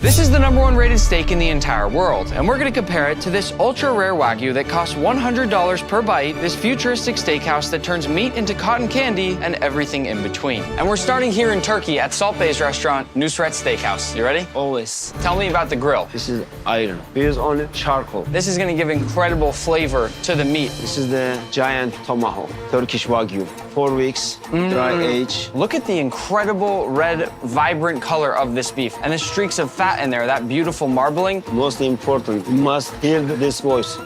This is the #1 rated steak in the entire world, and we're gonna compare it to this ultra-rare Wagyu that costs $100 per bite, this futuristic steakhouse that turns meat into cotton candy and everything in between. And we're starting here in Turkey at Salt Bay's restaurant, Nusret Steakhouse. You ready? Always. Tell me about the grill. This is iron. We use only charcoal. This is gonna give incredible flavor to the meat. This is the giant tomahawk, Turkish Wagyu. 4 weeks, dry age. Look at the incredible red, vibrant color of this beef, and the streaks of fat in there, that beautiful marbling. Most important, you must hear this voice.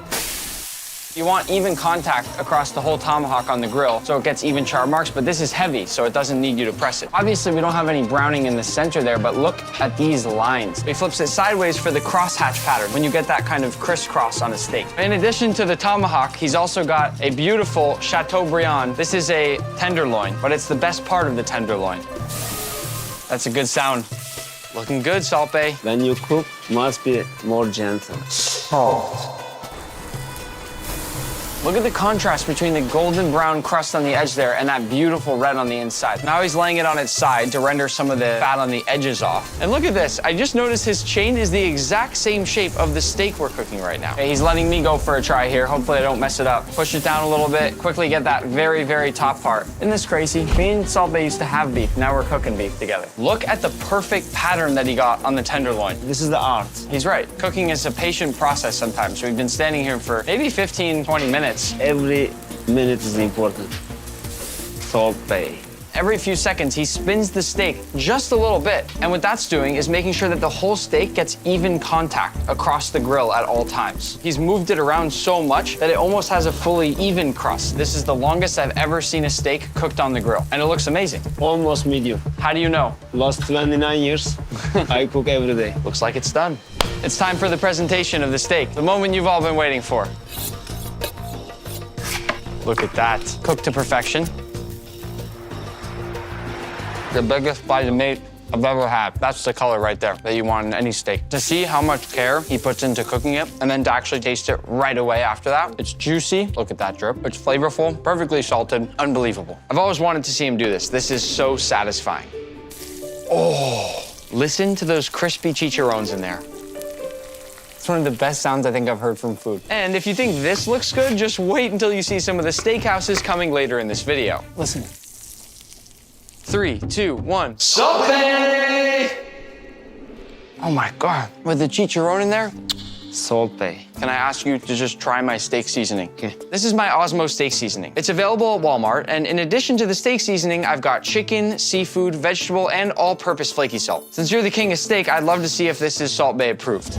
You want even contact across the whole tomahawk on the grill so it gets even char marks, but this is heavy, so it doesn't need you to press it. Obviously, we don't have any browning in the center there, but look at these lines. He flips it sideways for the crosshatch pattern when you get that kind of crisscross on a steak. In addition to the tomahawk, he's also got a beautiful Chateaubriand. This is a tenderloin, but it's the best part of the tenderloin. That's a good sound. Looking good, Salt Bay. When you cook, must be more gentle. Salt. Look at the contrast between the golden brown crust on the edge there and that beautiful red on the inside. Now he's laying it on its side to render some of the fat on the edges off. And look at this. I just noticed his chain is the exact same shape of the steak we're cooking right now. Okay, he's letting me go for a try here. Hopefully I don't mess it up. Push it down a little bit. Quickly get that very, very top part. Isn't this crazy? Me and Salt Bay used to have beef. Now we're cooking beef together. Look at the perfect pattern that he got on the tenderloin. This is the art. He's right. Cooking is a patient process sometimes. We've been standing here for maybe 15, 20 minutes. Every minute is important. Salt Bay. Every few seconds, he spins the steak just a little bit. And what that's doing is making sure that the whole steak gets even contact across the grill at all times. He's moved it around so much that it almost has a fully even crust. This is the longest I've ever seen a steak cooked on the grill. And it looks amazing. Almost medium. How do you know? Last 29 years, I cook every day. Looks like it's done. It's time for the presentation of the steak, the moment you've all been waiting for. Look at that. Cooked to perfection. The biggest bite of meat I've ever had. That's the color right there that you want in any steak. To see how much care he puts into cooking it and then to actually taste it right away after that. It's juicy. Look at that drip. It's flavorful, perfectly salted, unbelievable. I've always wanted to see him do this. This is so satisfying. Oh, listen to those crispy chicharrones in there. It's one of the best sounds I think I've heard from food. And if you think this looks good, just wait until you see some of the steakhouses coming later in this video. Listen. 3, 2, 1. Salt Bay! Oh my God, with the chicharron in there? Salt Bay. Can I ask you to just try my steak seasoning? Okay. This is my Osmo steak seasoning. It's available at Walmart, and in addition to the steak seasoning, I've got chicken, seafood, vegetable, and all-purpose flaky salt. Since you're the king of steak, I'd love to see if this is Salt Bay approved.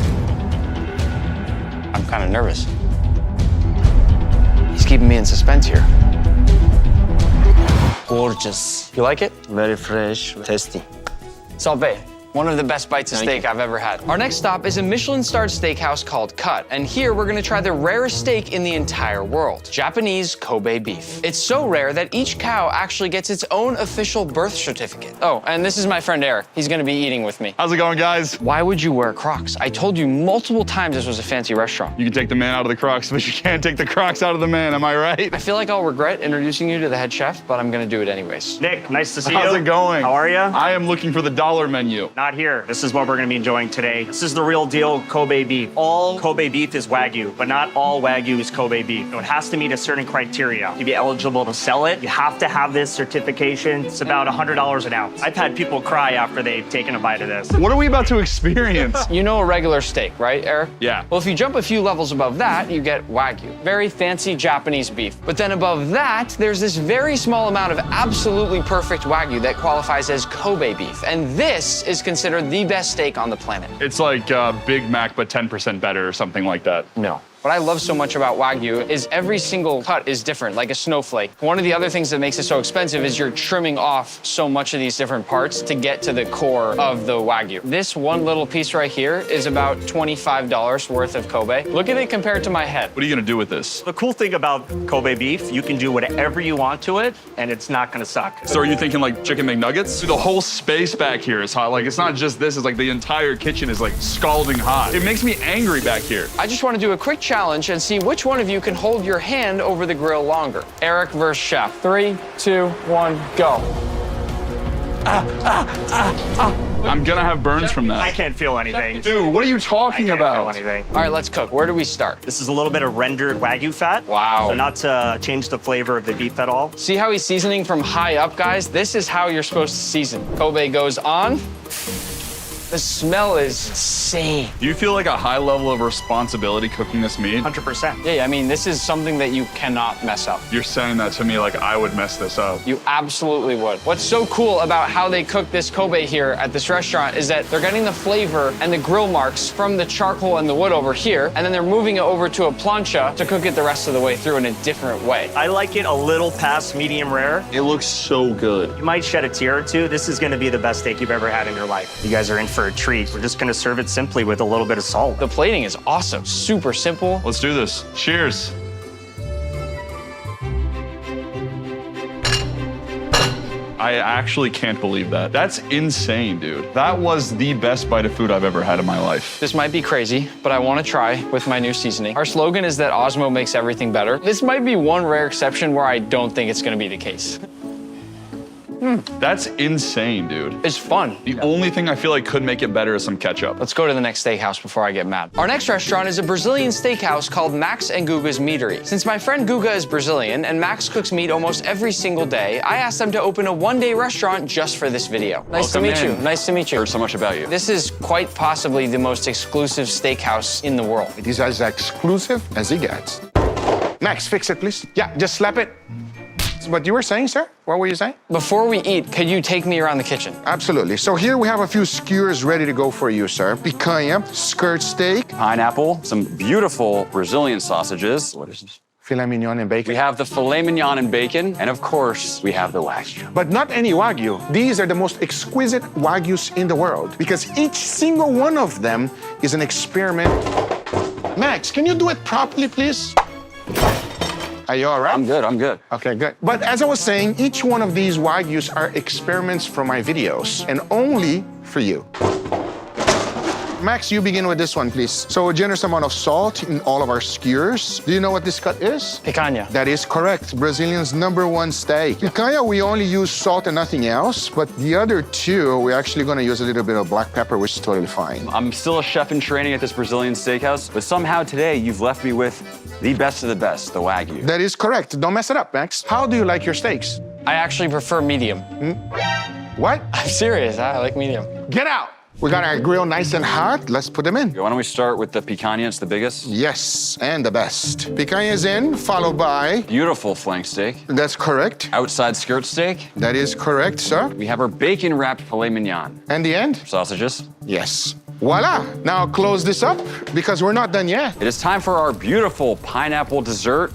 I'm kind of nervous. He's keeping me in suspense here. Gorgeous. You like it? Very fresh, tasty. Salt Bay. One of the best bites of Thank steak you. I've ever had. Our next stop is a Michelin-starred steakhouse called Cut, and here we're gonna try the rarest steak in the entire world, Japanese Kobe beef. It's so rare that each cow actually gets its own official birth certificate. Oh, and this is my friend Eric. He's gonna be eating with me. How's it going, guys? Why would you wear Crocs? I told you multiple times this was a fancy restaurant. You can take the man out of the Crocs, but you can't take the Crocs out of the man, am I right? I feel like I'll regret introducing you to the head chef, but I'm gonna do it anyways. Nick, nice to see you. How's it going? How are you? I am looking for the dollar menu. Not here. This is what we're gonna be enjoying today. This is the real deal Kobe beef. All Kobe beef is Wagyu, but not all Wagyu is Kobe beef. So it has to meet a certain criteria to be eligible to sell it. You have to have this certification. It's about $100 an ounce. I've had people cry after they've taken a bite of this. What are we about to experience? You know a regular steak, right, Eric? Yeah. Well, if you jump a few levels above that, you get Wagyu. Very fancy Japanese beef. But then above that, there's this very small amount of absolutely perfect Wagyu that qualifies as Kobe beef. And this is considered the best steak on the planet. It's like Big Mac, but 10% better or something like that. No. What I love so much about Wagyu is every single cut is different, like a snowflake. One of the other things that makes it so expensive is you're trimming off so much of these different parts to get to the core of the Wagyu. This one little piece right here is about $25 worth of Kobe. Look at it compared to my head. What are you gonna do with this? The cool thing about Kobe beef, you can do whatever you want to it, and it's not gonna suck. So are you thinking like chicken McNuggets? The whole space back here is hot. Like, it's not just this, it's like the entire kitchen is like scalding hot. It makes me angry back here. I just want to do a quick challenge and see which one of you can hold your hand over the grill longer. Eric versus Chef. 3, 2, 1, go. I'm gonna have burns from I that. can't feel anything. Dude, what are you talking Feel about? anything. All right, let's cook. Where do we start? This is a little bit of rendered Wagyu fat. Wow. So not to change the flavor of the beef at all. See how he's seasoning from high up, guys? This is how you're supposed to season. Kobe goes on. The smell is insane. Do you feel like a high level of responsibility cooking this meat? 100%. Yeah, I mean, this is something that you cannot mess up. You're saying that to me like I would mess this up. You absolutely would. What's so cool about how they cook this Kobe here at this restaurant is that they're getting the flavor and the grill marks from the charcoal and the wood over here, and then they're moving it over to a plancha to cook it the rest of the way through in a different way. I like it a little past medium rare. It looks so good. You might shed a tear or two. This is gonna be the best steak you've ever had in your life. You guys are in for a treat. We're just gonna serve it simply with a little bit of salt. The plating is awesome, super simple. Let's do this. Cheers. I actually can't believe that. That's insane, dude. That was the best bite of food I've ever had in my life. This might be crazy, but I want to try with my new seasoning. Our slogan is that Osmo makes everything better. This might be one rare exception where I don't think it's going to be the case. That's insane, dude. It's fun. The only thing I feel like could make it better is some ketchup. Let's go to the next steakhouse before I get mad. Our next restaurant is a Brazilian steakhouse called Max and Guga's Meatery. Since my friend Guga is Brazilian and Max cooks meat almost every single day, I asked them to open a one-day restaurant just for this video. Nice to Welcome meet you. in. Nice to meet you. Heard so much about you. This is quite possibly the most exclusive steakhouse in the world. It is as exclusive as it gets. Max, fix it, please. Yeah, just slap it. What you were saying, sir? What were you saying? Before we eat, could you take me around the kitchen? Absolutely. So here we have a few skewers ready to go for you, sir. Picanha, skirt steak, Pineapple, some beautiful Brazilian sausages. What is this? filet mignon, and bacon. We have the filet mignon and bacon, and of course, we have the Wagyu. But not any Wagyu. These are the most exquisite Wagyus in the world because each single one of them is an experiment. Max, can you do it properly, please? Are you all right? I'm good, I'm good. Okay, good. But as I was saying, each one of these Wagyus are experiments from my videos and only for you. Max, you begin with this one, please. So a generous amount of salt in all of our skewers. Do you know what this cut is? Picanha. That is correct. Brazilians' #1 steak. Picanha, we only use salt and nothing else, but the other two, we're actually gonna use a little bit of black pepper, which is totally fine. I'm still a chef in training at this Brazilian steakhouse, but somehow today you've left me with the best of the best, the Wagyu. That is correct. Don't mess it up, Max. How do you like your steaks? I actually prefer medium. What? I'm serious, I like medium. Get out! We got our grill nice and hot. Let's put them in. Why don't we start with the picanha? It's the biggest. Yes, and the best. Picanha is in, followed by... Beautiful flank steak. That's correct. Outside skirt steak. That is correct, sir. We have our bacon-wrapped filet mignon. And the end? Sausages. Yes. Voila! Now close this up because we're not done yet. It is time for our beautiful pineapple dessert.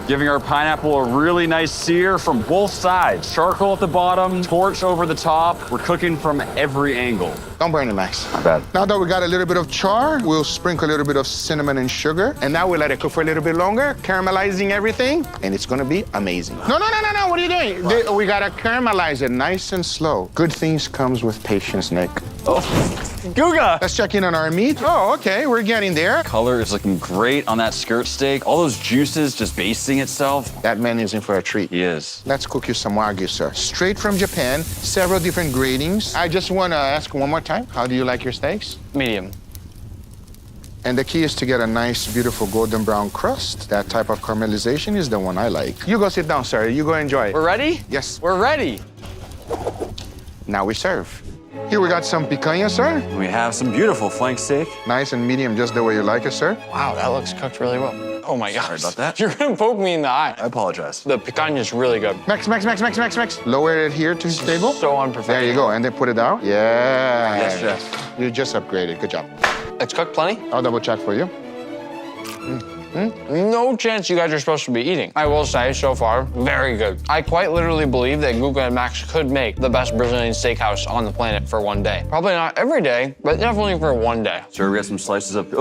Giving our pineapple a really nice sear from both sides. Charcoal at the bottom, torch over the top. We're cooking from every angle. Don't burn it, Max. Not bad. Now that we got a little bit of char, we'll sprinkle a little bit of cinnamon and sugar. And now we'll let it cook for a little bit longer, caramelizing everything, and it's gonna be amazing. No, what are you doing? We gotta caramelize it nice and slow. Good things comes with patience, Nick. Oh, Guga! Let's check in on our meat. Oh, okay, we're getting there. Color is looking great on that skirt steak. All those juices just basting itself. That man is in for a treat. He is. Let's cook you some Wagyu, sir. Straight from Japan, several different gradings. I just wanna ask one more time, how do you like your steaks? Medium. And the key is to get a nice, beautiful golden brown crust. That type of caramelization is the one I like. You go sit down, sir. You go enjoy. We're ready? Yes. We're ready. Now we serve. Here we got some picanha, sir. We have some beautiful flank steak. Nice and medium, just the way you like it, sir. Wow, that looks cooked really well. Oh my gosh. Sorry about that. You're gonna poke me in the eye. I apologize. The picanha is really good. Max. Lower it here to his table. So unprofessional. There you go, and then put it out. Yeah. Yes, chef. You just upgraded, good job. It's cooked plenty? I'll double check for you. No chance you guys are supposed to be eating. I will say, so far, very good. I quite literally believe that Guga and Max could make the best Brazilian steakhouse on the planet for one day. Probably not every day, but definitely for one day. Sir, we got some slices of,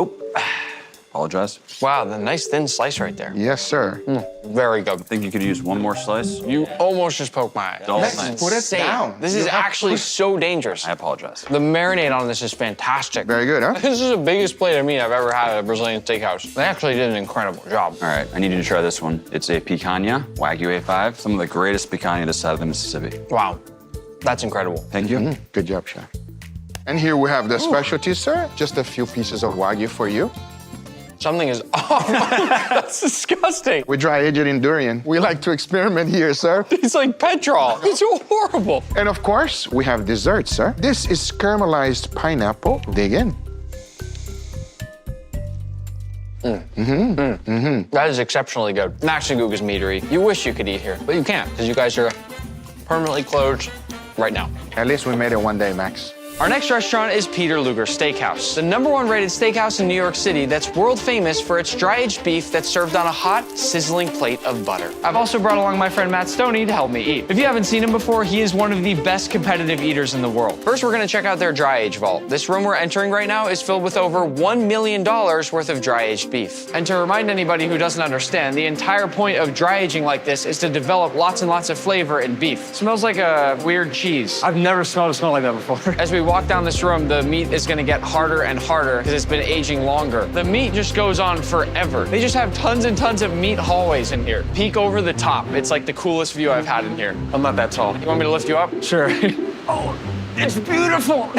apologize. Wow, the nice thin slice right there. Yes, sir. Very good. I think you could use one more slice. You almost just poked my eye. Don't. Max, Nice. put it Insane. down. This You is have actually so dangerous. I apologize. The marinade on this is fantastic. Very good, huh? This is the biggest plate of meat I've ever had at a Brazilian steakhouse. They actually did an incredible job. All right, I need you to try this one. It's a picanha, Wagyu A5, some of the greatest picanha this side of the Mississippi. Wow. That's incredible. Thank you. Good job, chef. And here we have the specialty, sir. Just a few pieces of Wagyu for you. Something is, oh, that's disgusting. We dry aged it in durian. We like to experiment here, sir. It's like petrol. It's horrible. And of course, we have dessert, sir. This is caramelized pineapple. Dig in. That is exceptionally good. Maxigug is meatery. You wish you could eat here, but you can't because you guys are permanently closed right now. At least we made it one day, Max. Our next restaurant is Peter Luger Steakhouse, the #1 rated steakhouse in New York City that's world famous for its dry-aged beef that's served on a hot, sizzling plate of butter. I've also brought along my friend Matt Stoney to help me eat. If you haven't seen him before, he is one of the best competitive eaters in the world. First, we're gonna check out their dry-age vault. This room we're entering right now is filled with over $1 million worth of dry-aged beef. And to remind anybody who doesn't understand, the entire point of dry aging like this is to develop lots and lots of flavor in beef. It smells like a weird cheese. I've never smelled a smell like that before. As we walk down this room, the meat is gonna get harder and harder because it's been aging longer. The meat just goes on forever. They just have tons and tons of meat hallways in here. Peek over the top. It's like the coolest view I've had in here. I'm not that tall. You want me to lift you up? Sure. Oh, it's beautiful.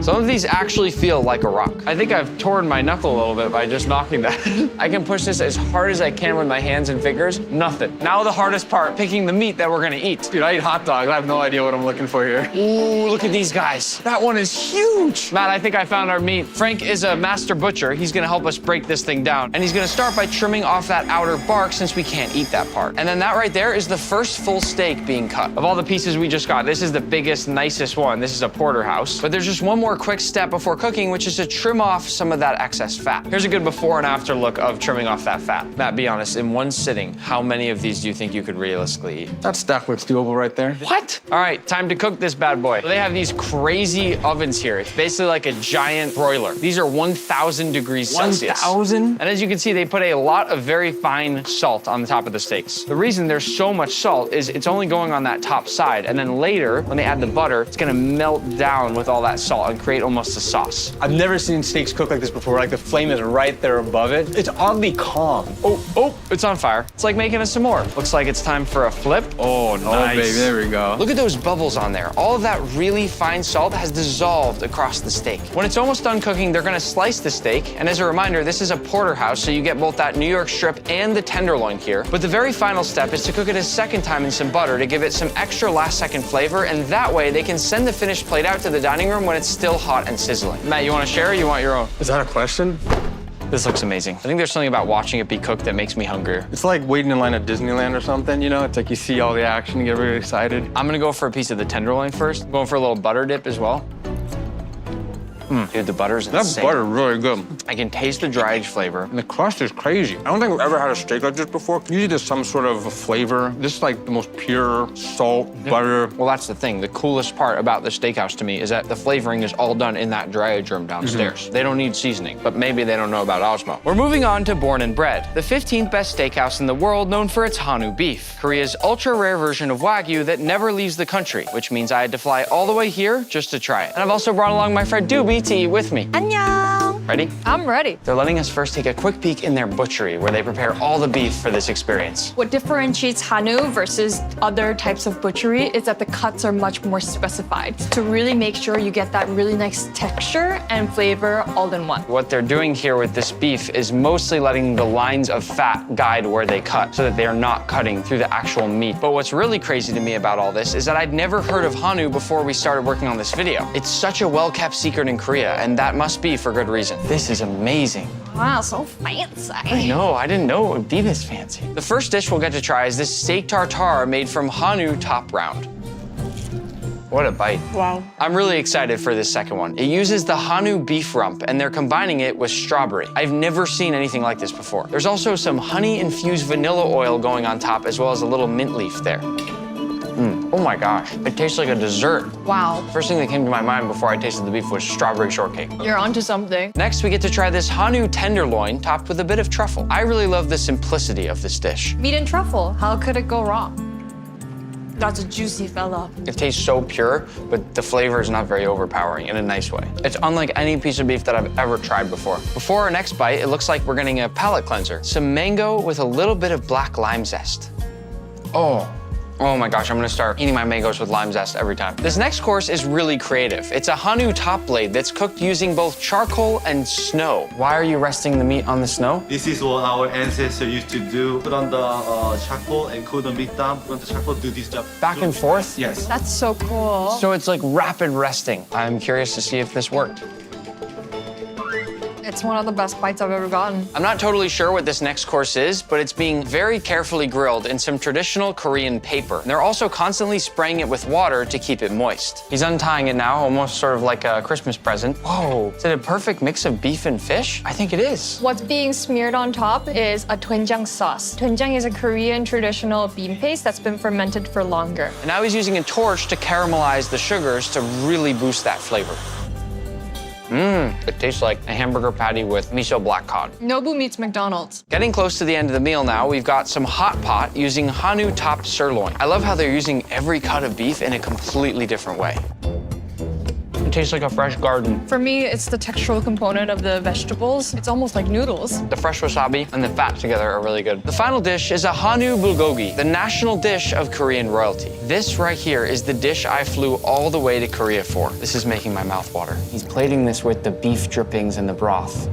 Some of these actually feel like a rock. I think I've torn my knuckle a little bit by just knocking that. I can push this as hard as I can with my hands and fingers. Nothing. Now the hardest part, picking the meat that we're gonna eat. Dude, I eat hot dogs. I have no idea what I'm looking for here. Ooh, look at these guys. That one is huge. Matt, I think I found our meat. Frank is a master butcher. He's gonna help us break this thing down. And he's gonna start by trimming off that outer bark since we can't eat that part. And then that right there is the first full steak being cut. Of all the pieces we just got, this is the biggest, nicest one. This is a porterhouse. But there's just one more quick step before cooking, which is to trim off some of that excess fat. Here's a good before and after look of trimming off that fat. Matt, be honest, in one sitting, how many of these do you think you could realistically eat? That stack looks doable right there. What? All right, time to cook this bad boy. They have these crazy ovens here. It's basically like a giant broiler. These are 1,000 degrees Celsius. 1,000? And as you can see, they put a lot of very fine salt on the top of the steaks. The reason there's so much salt is it's only going on that top side. And then later, when they add the butter, it's gonna melt down with all that salt and create almost a sauce. I've never seen steaks cook like this before. Like the flame is right there above it. It's oddly calm. Oh, it's on fire. It's like making a s'more. Looks like it's time for a flip. Oh, nice. Oh, baby, there we go. Look at those bubbles on there. All of that really fine salt has dissolved across the steak. When it's almost done cooking, they're gonna slice the steak. And as a reminder, this is a porterhouse, so you get both that New York strip and the tenderloin here. But the very final step is to cook it a second time in some butter to give it some extra last-second flavor, and that way they can send the finished plate out to the dining room when it's still hot and sizzling. Matt, you wanna share or you want your own? Is that a question? This looks amazing. I think there's something about watching it be cooked that makes me hungrier. It's like waiting in line at Disneyland or something, you know? It's like you see all the action, you get really excited. I'm gonna go for a piece of the tenderloin first. I'm going for a little butter dip as well. Dude, the butter's insane. That butter really good. I can taste the dry aged flavor. And the crust is crazy. I don't think I've ever had a steak like this before. Usually there's some sort of a flavor. This is like the most pure salt, butter. Well, that's the thing. The coolest part about the steakhouse to me is that the flavoring is all done in that dry age room downstairs. They don't need seasoning, but maybe they don't know about Osmo. We're moving on to Born and Bred, the 15th best steakhouse in the world known for its Hanu beef, Korea's ultra-rare version of Wagyu that never leaves the country, which means I had to fly all the way here just to try it. And I've also brought along my friend Doobie to eat with me. 안녕. Ready? I'm ready. They're letting us first take a quick peek in their butchery where they prepare all the beef for this experience. What differentiates Hanu versus other types of butchery is that the cuts are much more specified to really make sure you get that really nice texture and flavor all in one. What they're doing here with this beef is mostly letting the lines of fat guide where they cut so that they are not cutting through the actual meat. But what's really crazy to me about all this is that I'd never heard of Hanu before we started working on this video. It's such a well-kept secret in Korea, and that must be for good reason. This is amazing. Wow, so fancy. I know, I didn't know it would be this fancy. The first dish we'll get to try is this steak tartare made from Hanu top round. What a bite. Wow. I'm really excited for this second one. It uses the Hanu beef rump, and they're combining it with strawberry. I've never seen anything like this before. There's also some honey-infused vanilla oil going on top, as well as a little mint leaf there. Oh my gosh, it tastes like a dessert. Wow. First thing that came to my mind before I tasted the beef was strawberry shortcake. You're onto something. Next, we get to try this Hanu tenderloin topped with a bit of truffle. I really love the simplicity of this dish. Meat and truffle, how could it go wrong? That's a juicy fella. It tastes so pure, but the flavor is not very overpowering in a nice way. It's unlike any piece of beef that I've ever tried before. Before our next bite, it looks like we're getting a palate cleanser. Some mango with a little bit of black lime zest. Oh, Oh my gosh, I'm gonna start eating my mangoes with lime zest every time. This next course is really creative. It's a Hanu top blade that's cooked using both charcoal and snow. Why are you resting the meat on the snow? This is what our ancestors used to do. Put on the charcoal and cool the meat down. Put on the charcoal, do this job. Back and forth? Yes. That's so cool. So it's like rapid resting. I'm curious to see if this worked. It's one of the best bites I've ever gotten. I'm not totally sure what this next course is, but it's being very carefully grilled in some traditional Korean paper. And they're also constantly spraying it with water to keep it moist. He's untying it now, almost sort of like a Christmas present. Whoa, is it a perfect mix of beef and fish? I think it is. What's being smeared on top is a doenjang sauce. Doenjang is a Korean traditional bean paste that's been fermented for longer. And now he's using a torch to caramelize the sugars to really boost that flavor. It tastes like a hamburger patty with miso black cod. Nobu meets McDonald's. Getting close to the end of the meal now, we've got some hot pot using Hanu top sirloin. I love how they're using every cut of beef in a completely different way. It tastes like a fresh garden. For me, it's the textural component of the vegetables. It's almost like noodles. The fresh wasabi and the fat together are really good. The final dish is a Hanu bulgogi, the national dish of Korean royalty. This right here is the dish I flew all the way to Korea for. This is making my mouth water. He's plating this with the beef drippings and the broth.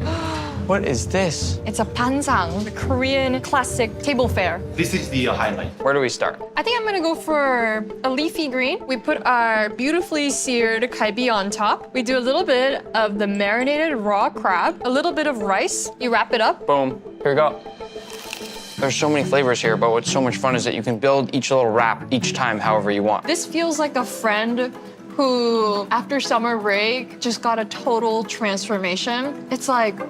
What is this? It's a pansang, the Korean classic table fare. This is the highlight. Where do we start? I think I'm gonna go for a leafy green. We put our beautifully seared galbi on top. We do a little bit of the marinated raw crab, a little bit of rice. You wrap it up. Boom, here we go. There's so many flavors here, but what's so much fun is that you can build each little wrap each time however you want. This feels like a friend who, after summer break, just got a total transformation. It's like,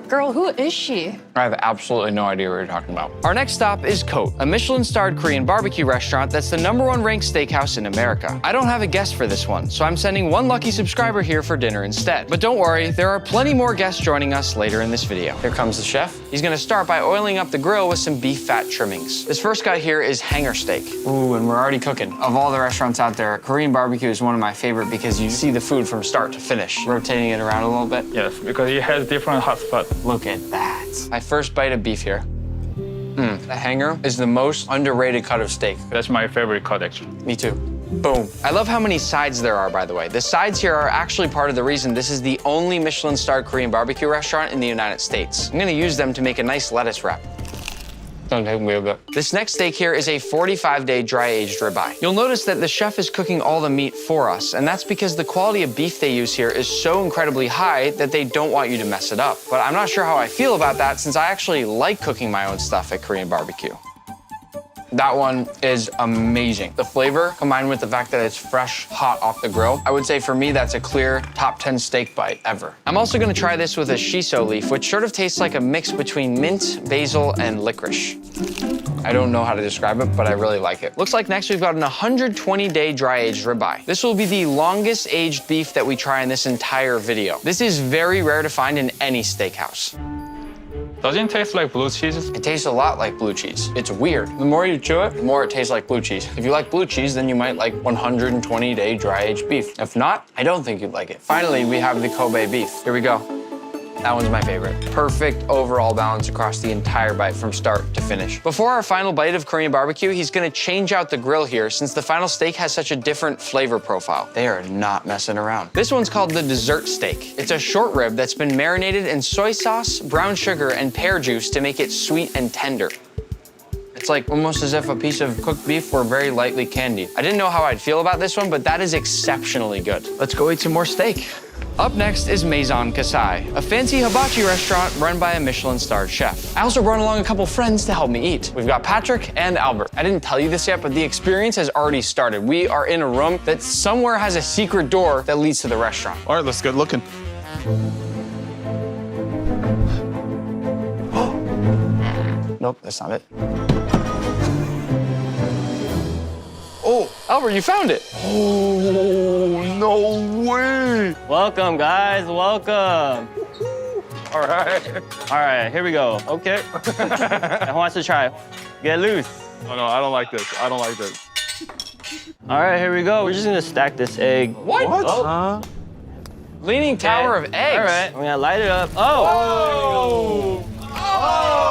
girl, who is she? I have absolutely no idea what you're talking about. Our next stop is Cote, a Michelin-starred Korean barbecue restaurant that's the #1 ranked steakhouse in America. I don't have a guest for this one, so I'm sending one lucky subscriber here for dinner instead. But don't worry, there are plenty more guests joining us later in this video. Here comes the chef. He's gonna start by oiling up the grill with some beef fat trimmings. This first guy here is hanger steak. Ooh, and we're already cooking. Of all the restaurants out there, Korean barbecue is one of my favorite because you see the food from start to finish. Rotating it around a little bit. Yes, because it has different hot spots. Look at that. My first bite of beef here. The hanger is the most underrated cut of steak. That's my favorite cut, actually. Me too. Boom. I love how many sides there are, by the way. The sides here are actually part of the reason this is the only Michelin-starred Korean barbecue restaurant in the United States. I'm gonna use them to make a nice lettuce wrap. Don't take me a bit. This next steak here is a 45-day dry-aged ribeye. You'll notice that the chef is cooking all the meat for us, and that's because the quality of beef they use here is so incredibly high that they don't want you to mess it up. But I'm not sure how I feel about that since I actually like cooking my own stuff at Korean barbecue. That one is amazing. The flavor combined with the fact that it's fresh, hot off the grill, I would say for me that's a clear top 10 steak bite ever. I'm also gonna try this with a shiso leaf, which sort of tastes like a mix between mint, basil, and licorice. I don't know how to describe it, but I really like it. Looks like next we've got an 120-day dry-aged ribeye. This will be the longest aged beef that we try in this entire video. This is very rare to find in any steakhouse. Doesn't it taste like blue cheese? It tastes a lot like blue cheese. It's weird. The more you chew it, the more it tastes like blue cheese. If you like blue cheese, then you might like 120-day dry-aged beef. If not, I don't think you'd like it. Finally, we have the Kobe beef. Here we go. That one's my favorite. Perfect overall balance across the entire bite from start to finish. Before our final bite of Korean barbecue, he's gonna change out the grill here since the final steak has such a different flavor profile. They are not messing around. This one's called the dessert steak. It's a short rib that's been marinated in soy sauce, brown sugar, and pear juice to make it sweet and tender. It's like almost as if a piece of cooked beef were very lightly candied. I didn't know how I'd feel about this one, but that is exceptionally good. Let's go eat some more steak. Up next is Maison Kasai, a fancy hibachi restaurant run by a Michelin-starred chef. I also brought along a couple friends to help me eat. We've got Patrick and Albert. I didn't tell you this yet, but the experience has already started. We are in a room that somewhere has a secret door that leads to the restaurant. All right, let's get looking. Nope, that's not it. Oh, Albert, you found it. Oh, no way. Welcome, guys, welcome. All right. All right, here we go. Okay. Who wants to try? Get loose. Oh, no, I don't like this. I don't like this. All right, here we go. We're just gonna stack this egg. What? Oh. Leaning tower of eggs. All right, we're gonna light it up. Oh! Oh!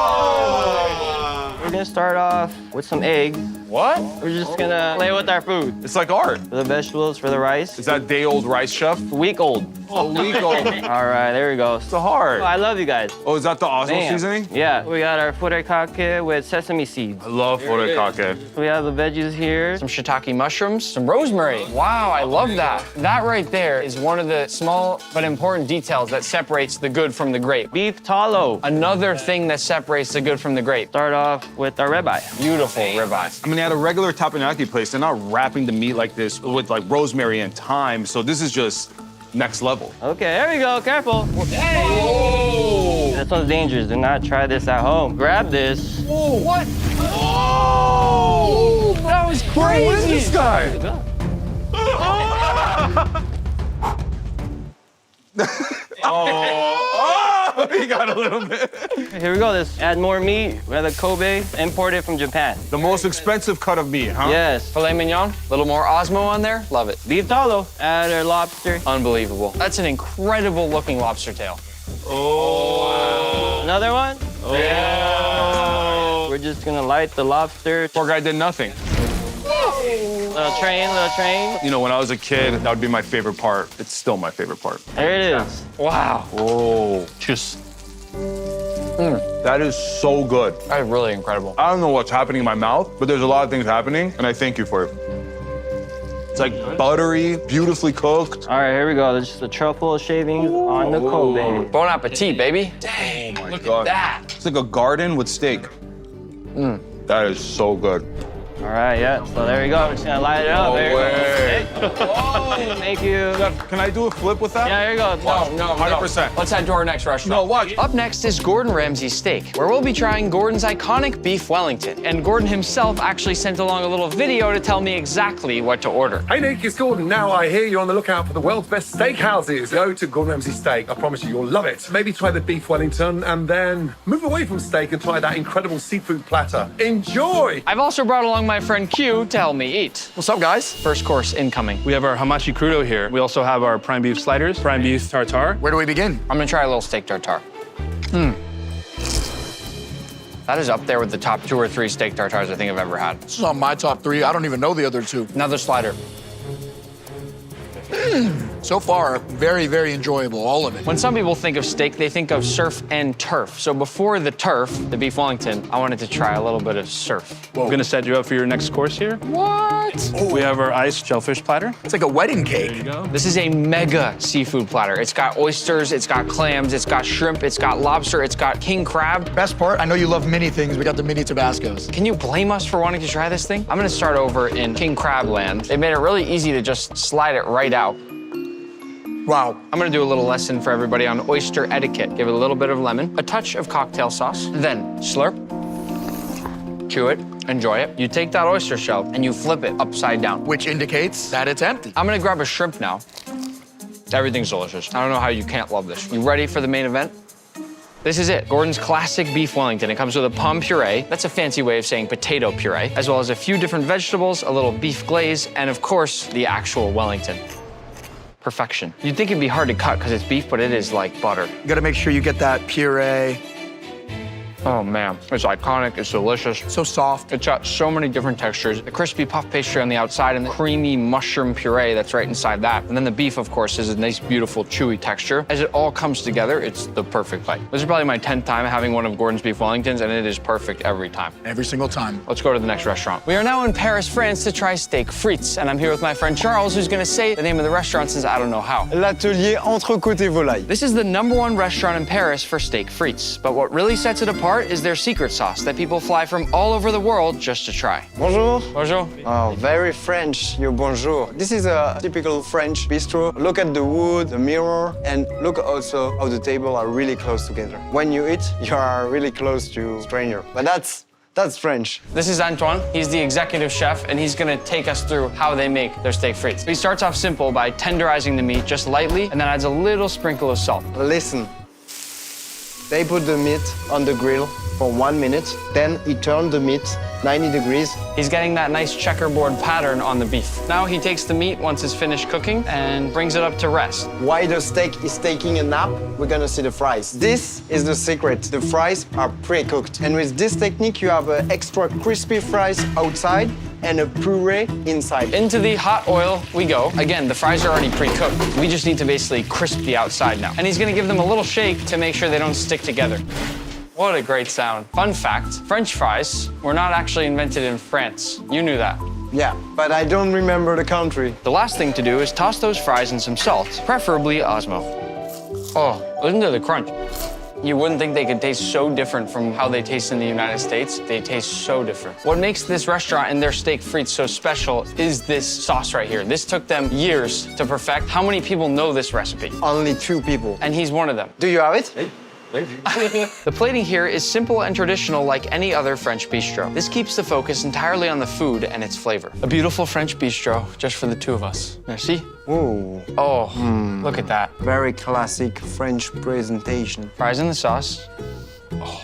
We're gonna start off with some eggs. What? We're just gonna play with our food. It's like art. For the vegetables, for the rice. Is that day-old rice, chef? Week old. A week old. All right, there we go. So hard. Oh, I love you guys. Oh, is that the Osmo Damn. seasoning? Yeah, we got our furikake with sesame seeds. I love furikake. We have the veggies here. Some shiitake mushrooms, some rosemary. Wow, I love that. That right there is one of the small but important details that separates the good from the great. Beef talo. Another thing that separates the good from the great. Start off with our ribeye. Beautiful ribeye. I mean, at a regular teppanyaki place, they're not wrapping the meat like this with like rosemary and thyme. So this is just next level. Okay, there we go. Careful. Hey! Oh! This one's dangerous. Do not try this at home. Grab this. Oh, what? Oh! That was crazy. What is this guy? Oh, he got a little bit. Here we go. Let's add more meat. We have the Kobe, imported from Japan. The most expensive cut of meat, huh? Yes. Filet mignon, a little more Osmo on there. Love it. Beef talo. Add our lobster. Unbelievable. That's an incredible looking lobster tail. Oh. Another one. Oh. Yeah. We're just gonna light the lobster. Poor guy did nothing. Little train, little train. You know, when I was a kid, that would be my favorite part. It's still my favorite part. There it is. Wow. Oh, just. That is so good. That is really incredible. I don't know what's happening in my mouth, but there's a lot of things happening, and I thank you for it. It's like buttery, beautifully cooked. All right, here we go. There's just the truffle shavings on the Kobe. Bon appetit, baby. Dang, look at that. It's like a garden with steak. That is so good. All right, yeah. So there we go. We're just gonna light it up. No there you way. go. Hey. Thank you. Can I do a flip with that? Yeah, here you go. No, 100%. Let's head to our next restaurant. No, watch. Up next is Gordon Ramsay's Steak, where we'll be trying Gordon's iconic beef Wellington. And Gordon himself actually sent along a little video to tell me exactly what to order. Hey Nick, it's Gordon. Now I hear you're on the lookout for the world's best steakhouses. Go to Gordon Ramsay Steak. I promise you, you'll love it. Maybe try the beef Wellington and then move away from steak and try that incredible seafood platter. Enjoy! I've also brought along my friend Q to help me eat. What's up, guys? First course incoming. We have our hamachi crudo here. We also have our prime beef sliders, prime beef tartare. Where do we begin? I'm gonna try a little steak tartare. That is up there with the top 2 or 3 steak tartares I think I've ever had. This is on my top 3. I don't even know the other 2. Another slider. So far, very, very enjoyable, all of it. When some people think of steak, they think of surf and turf. So before the turf, the beef Wellington, I wanted to try a little bit of surf. We're gonna set you up for your next course here. What? We have our iced shellfish platter. It's like a wedding There cake. you go. This is a mega seafood platter. It's got oysters, it's got clams, it's got shrimp, it's got lobster, it's got king crab. Best part, I know you love mini things. We got the mini Tabascos. Can you blame us for wanting to try this thing? I'm gonna start over in king crab land. They made it really easy to just slide it right out. Wow. I'm gonna do a little lesson for everybody on oyster etiquette. Give it a little bit of lemon, a touch of cocktail sauce, then slurp, chew it, enjoy it. You take that oyster shell and you flip it upside down. Which indicates that it's empty. I'm gonna grab a shrimp now. Everything's delicious. I don't know how you can't love this. You ready for the main event? This is it, Gordon's classic beef Wellington. It comes with a pomme puree. That's a fancy way of saying potato puree, as well as a few different vegetables, a little beef glaze, and of course, the actual Wellington. Perfection. You'd think it'd be hard to cut because it's beef, but it is like butter. You gotta make sure you get that puree. Oh man, it's iconic, it's delicious. So soft. It's got so many different textures. The crispy puff pastry on the outside and the creamy mushroom puree that's right inside that. And then the beef, of course, is a nice, beautiful, chewy texture. As it all comes together, it's the perfect bite. This is probably my 10th time having one of Gordon's beef Wellingtons, and it is perfect every time. Every single time. Let's go to the next restaurant. We are now in Paris, France to try steak frites, and I'm here with my friend Charles, who's gonna say the name of the restaurant since I don't know how. L'atelier entrecôte et volaille. This is the #1 restaurant in Paris for steak frites, but what really sets it apart is their secret sauce that people fly from all over the world just to try. Bonjour. Bonjour. Oh, very French, your bonjour. This is a typical French bistro. Look at the wood, the mirror, and look also how the table are really close together. When you eat, you are really close to stranger. But that's French. This is Antoine. He's the executive chef, and he's gonna take us through how they make their steak frites. He starts off simple by tenderizing the meat just lightly, and then adds a little sprinkle of salt. Listen. They put the meat on the grill for 1 minute, then he turned the meat 90 degrees. He's getting that nice checkerboard pattern on the beef. Now he takes the meat once it's finished cooking and brings it up to rest. While the steak is taking a nap, we're gonna see the fries. This is the secret. The fries are pre-cooked. And with this technique, you have extra crispy fries outside and a puree inside. Into the hot oil we go. Again, the fries are already pre-cooked. We just need to basically crisp the outside now. And he's gonna give them a little shake to make sure they don't stick together. What a great sound. Fun fact, French fries were not actually invented in France. You knew that. Yeah, but I don't remember the country. The last thing to do is toss those fries in some salt, preferably Osmo. Oh, listen to the crunch. You wouldn't think they could taste so different from how they taste in the United States. They taste so different. What makes this restaurant and their steak frites so special is this sauce right here. This took them years to perfect. How many people know this recipe? Only 2 people. And he's one of them. Do you have it? The plating here is simple and traditional like any other French bistro. This keeps the focus entirely on the food and its flavor. A beautiful French bistro just for the 2 of us. Merci. Ooh. Oh, look at that. Very classic French presentation. Fries in the sauce. Oh.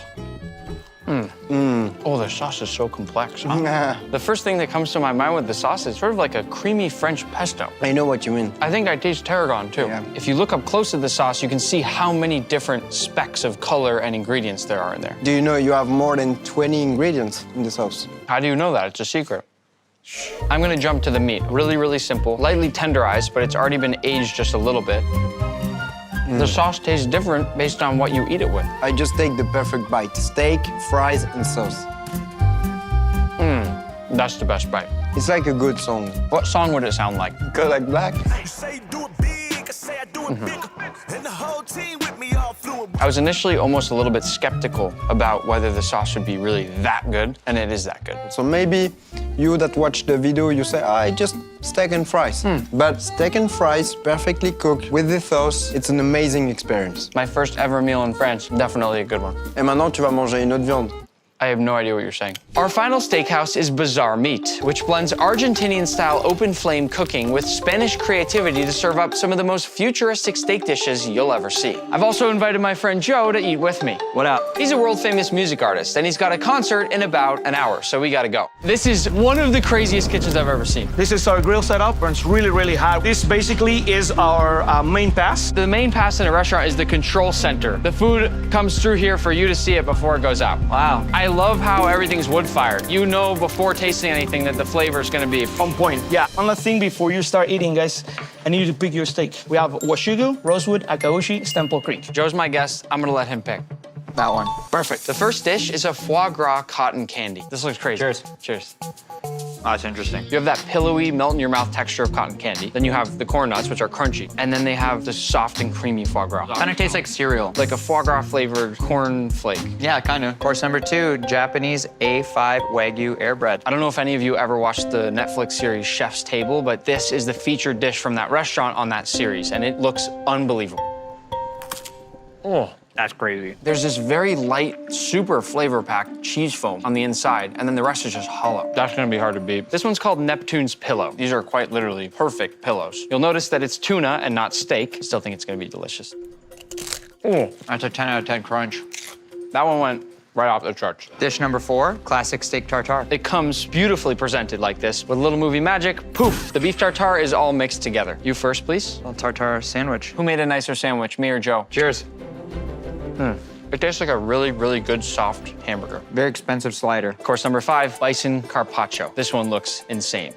Oh, the sauce is so complex. Huh? The first thing that comes to my mind with the sauce is sort of like a creamy French pesto. I know what you mean. I think I taste tarragon, too. Yeah. If you look up close at the sauce, you can see how many different specks of color and ingredients there are in there. Do you know you have more than 20 ingredients in the sauce? How do you know that? It's a secret. I'm gonna jump to the meat. Really, really simple. Lightly tenderized, but it's already been aged just a little bit. The sauce tastes different based on what you eat it with. I just take the perfect bite. Steak, fries, and sauce. That's the best bite. It's like a good song. What song would it sound like? Good like black. I was initially almost a little bit skeptical about whether the sauce would be really that good, and it is that good. So maybe you that watch the video, you say, just steak and fries. But steak and fries, perfectly cooked with the sauce, it's an amazing experience. My first ever meal in France, definitely a good one. Et maintenant, tu vas manger une autre viande. I have no idea what you're saying. Our final steakhouse is Bazaar Meat, which blends Argentinian-style open-flame cooking with Spanish creativity to serve up some of the most futuristic steak dishes you'll ever see. I've also invited my friend Joe to eat with me. What up? He's a world-famous music artist, and he's got a concert in about an hour, so we gotta go. This is one of the craziest kitchens I've ever seen. This is our grill setup, burns really, really hot. This basically is our main pass. The main pass in a restaurant is the control center. The food comes through here for you to see it before it goes out. Wow. I love how everything's wood-fired. You know before tasting anything that the flavor is gonna be On point, yeah. One last thing before you start eating, guys, I need you to pick your steak. We have Washugu, Rosewood, Akaushi, Stemple Creek. Joe's my guest. I'm gonna let him pick. That one. Perfect. The first dish is a foie gras cotton candy. This looks crazy. Cheers. Cheers. Oh, that's interesting. You have that pillowy, melt-in-your-mouth texture of cotton candy. Then you have the corn nuts, which are crunchy. And then they have the soft and creamy foie gras. Kind of tastes like cereal. Like a foie gras-flavored corn flake. Yeah, kind of. Course number 2, Japanese A5 Wagyu air bread. I don't know if any of you ever watched the Netflix series Chef's Table, but this is the featured dish from that restaurant on that series, and it looks unbelievable. Oh. That's crazy. There's this very light, super flavor-packed cheese foam on the inside, and then the rest is just hollow. That's gonna be hard to beat. This one's called Neptune's Pillow. These are quite literally perfect pillows. You'll notice that it's tuna and not steak. Still think it's gonna be delicious. Oh, That's a 10 out of 10 crunch. that one went right off the charts. Dish number 4, classic steak tartare. It comes beautifully presented like this. With a little movie magic, poof, the beef tartare is all mixed together. You first, please. Little tartare sandwich. Who made a nicer sandwich, me or Joe? Cheers. It tastes like a really, really good soft hamburger. Very expensive slider. Course number 5, bison carpaccio. This one looks insane.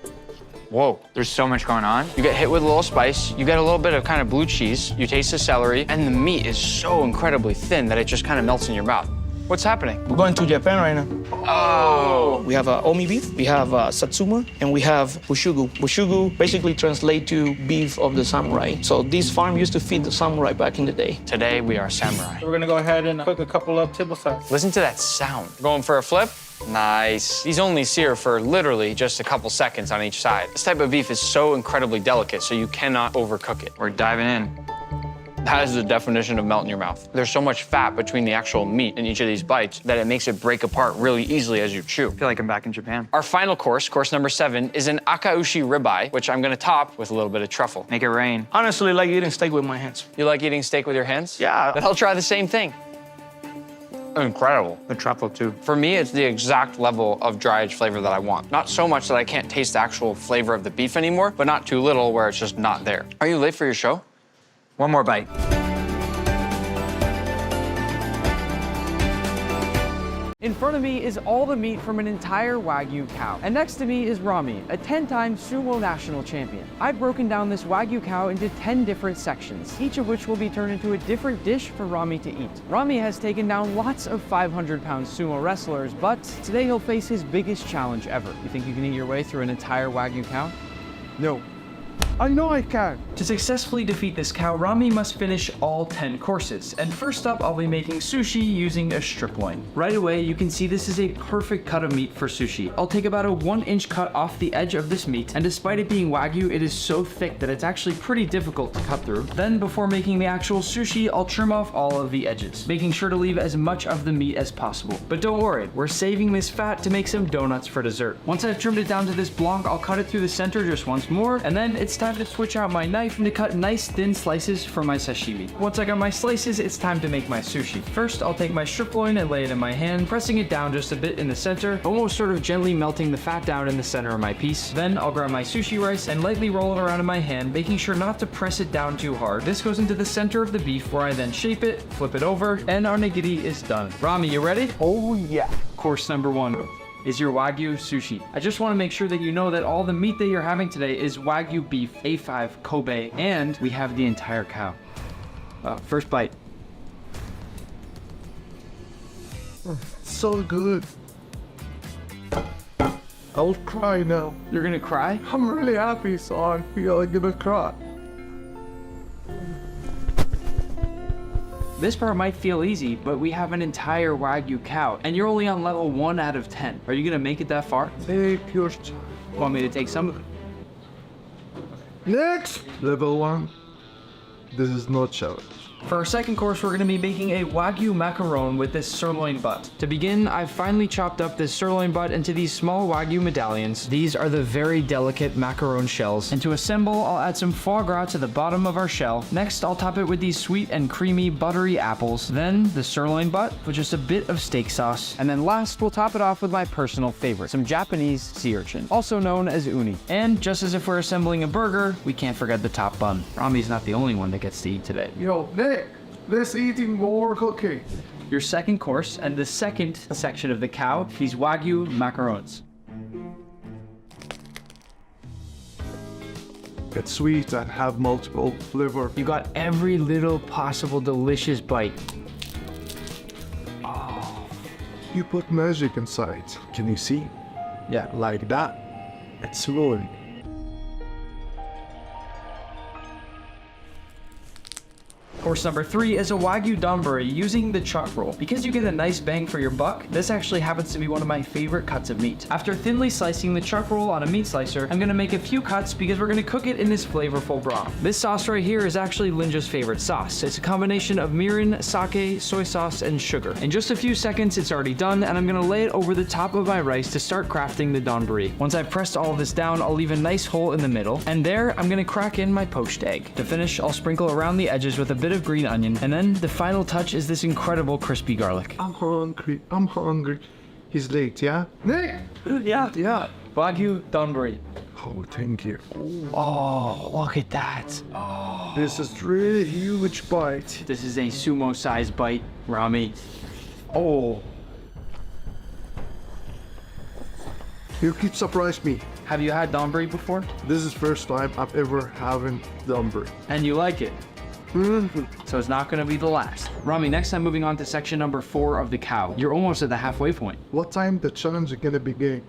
Whoa, there's so much going on. You get hit with a little spice, you get a little bit of kind of blue cheese, you taste the celery, and the meat is so incredibly thin that it just kind of melts in your mouth. What's happening? We're going to Japan right now. Oh. We have omi beef, we have satsuma, and we have bushugu. Bushugu basically translates to beef of the samurai. So this farm used to feed the samurai back in the day. Today we are samurai. We're gonna go ahead and cook a couple of table sides. Listen to that sound. Going for a flip? Nice. These only sear for literally just a couple seconds on each side. This type of beef is so incredibly delicate, so you cannot overcook it. We're diving in. That is the definition of melt in your mouth. There's so much fat between the actual meat in each of these bites that it makes it break apart really easily as you chew. I feel like I'm back in Japan. Our final course, course number 7, is an akaushi ribeye, which I'm gonna top with a little bit of truffle. Make it rain. Honestly, I like eating steak with my hands. You like eating steak with your hands? Yeah. Then I'll try the same thing. incredible. The truffle too. For me, it's the exact level of dry aged flavor that I want. Not so much that I can't taste the actual flavor of the beef anymore, but not too little where it's just not there. Are you late for your show? One more bite. In front of me is all the meat from an entire Wagyu cow. And next to me is Rami, a 10-time sumo national champion. I've broken down this Wagyu cow into 10 different sections, each of which will be turned into a different dish for Rami to eat. Rami has taken down lots of 500-pound sumo wrestlers, but today he'll face his biggest challenge ever. You think you can eat your way through an entire Wagyu cow? No. I know I can. To successfully defeat this cow, Rami must finish all 10 courses. And first up, I'll be making sushi using a strip loin. Right away, you can see this is a perfect cut of meat for sushi. I'll take about a 1-inch cut off the edge of this meat, and despite it being Wagyu, it is so thick that it's actually pretty difficult to cut through. Then, before making the actual sushi, I'll trim off all of the edges, making sure to leave as much of the meat as possible. But don't worry, we're saving this fat to make some donuts for dessert. Once I've trimmed it down to this block, I'll cut it through the center just once more, and then it's time to switch out my knife and to cut nice thin slices for my sashimi. Once I got my slices, it's time to make my sushi. First, I'll take my strip loin and lay it in my hand, pressing it down just a bit in the center, almost sort of gently melting the fat down in the center of my piece. Then I'll grab my sushi rice and lightly roll it around in my hand, making sure not to press it down too hard. This goes into the center of the beef where I then shape it, flip it over, and our nigiri is done. Rami, you ready? Oh yeah. Course number 1 is your Wagyu sushi. I just want to make sure that you know that all the meat that you're having today is Wagyu beef, A5 Kobe, and we have the entire cow. First bite. So good. I'll cry now. You're gonna cry? I'm really happy, so I feel like I'm gonna cry. This part might feel easy, but we have an entire Wagyu cow, and you're only on level 1 out of 10. Are you gonna make it that far? Take your time. Want me to take some of it? Next! Level 1. This is not challenge. For our second course, we're going to be making a Wagyu macaron with this sirloin butt. To begin, I've finely chopped up this sirloin butt into these small Wagyu medallions. These are the very delicate macaron shells. And to assemble, I'll add some foie gras to the bottom of our shell. Next, I'll top it with these sweet and creamy buttery apples. Then the sirloin butt with just a bit of steak sauce. And then last, we'll top it off with my personal favorite, some Japanese sea urchin, also known as uni. And just as if we're assembling a burger, we can't forget the top bun. Rami's not the only one that gets to eat today. Yo, Nick, let's eating more cookie. Your second course and the second section of the cow, these Wagyu macarons. It's sweet and have multiple flavor. You got every little possible delicious bite. Oh, you put magic inside. Can you see? Yeah, like that. It's rolling. Course number 3 is a Wagyu donburi using the chuck roll. Because you get a nice bang for your buck, this actually happens to be one of my favorite cuts of meat. After thinly slicing the chuck roll on a meat slicer, I'm gonna make a few cuts because we're gonna cook it in this flavorful broth. This sauce right here is actually Linja's favorite sauce. It's a combination of mirin, sake, soy sauce, and sugar. In just a few seconds, it's already done, and I'm gonna lay it over the top of my rice to start crafting the donburi. Once I've pressed all of this down, I'll leave a nice hole in the middle, and there, I'm gonna crack in my poached egg. To finish, I'll sprinkle around the edges with a bit of green onion, and then the final touch is this incredible crispy garlic. I'm hungry. I'm hungry. He's late, yeah? Nick! Yeah. Wagyu donburi. Oh, thank you. Oh, look at that. Oh. This is really huge bite. This is a sumo-sized bite, Rami. Oh. You keep surprising me. Have you had donburi before? This is first time I've ever having donburi. And you like it? So it's not gonna be the last. Rami, next time moving on to section number 4 of the cow. You're almost at the halfway point. What time the challenge is gonna begin?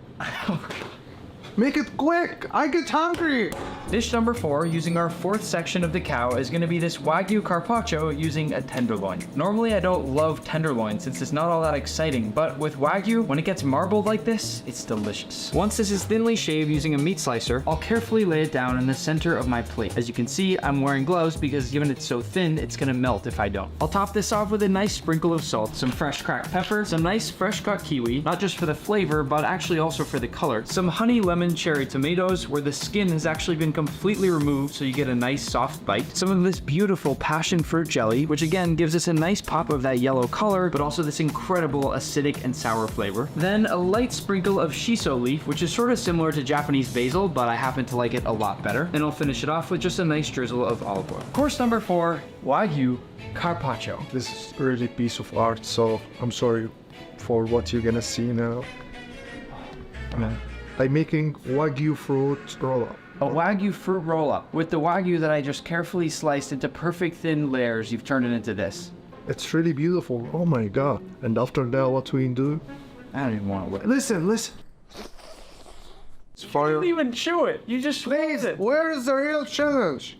Make it quick! I get hungry! Dish number 4, using our 4th section of the cow, is going to be this Wagyu carpaccio using a tenderloin. Normally I don't love tenderloin since it's not all that exciting, but with Wagyu, when it gets marbled like this, it's delicious. Once this is thinly shaved using a meat slicer, I'll carefully lay it down in the center of my plate. As you can see, I'm wearing gloves because given it's so thin, it's going to melt if I don't. I'll top this off with a nice sprinkle of salt, some fresh cracked pepper, some nice fresh cut kiwi, not just for the flavor, but actually also for the color, some honey lemon lemon cherry tomatoes, where the skin has actually been completely removed so you get a nice soft bite. Some of this beautiful passion fruit jelly, which again gives us a nice pop of that yellow color, but also this incredible acidic and sour flavor. Then a light sprinkle of shiso leaf, which is sort of similar to Japanese basil, but I happen to like it a lot better. Then I'll finish it off with just a nice drizzle of olive oil. Course number 4, Wagyu Carpaccio. This is really a piece of art, so I'm sorry for what you're gonna see now. I'm making Wagyu fruit roll-up. A Wagyu fruit roll-up. With the Wagyu that I just carefully sliced into perfect thin layers, you've turned it into this. It's really beautiful. Oh my god. And after that, what we do? I don't even want to wait. Listen. It's fire. You didn't even chew it. You just squeezed it. Where is the real challenge?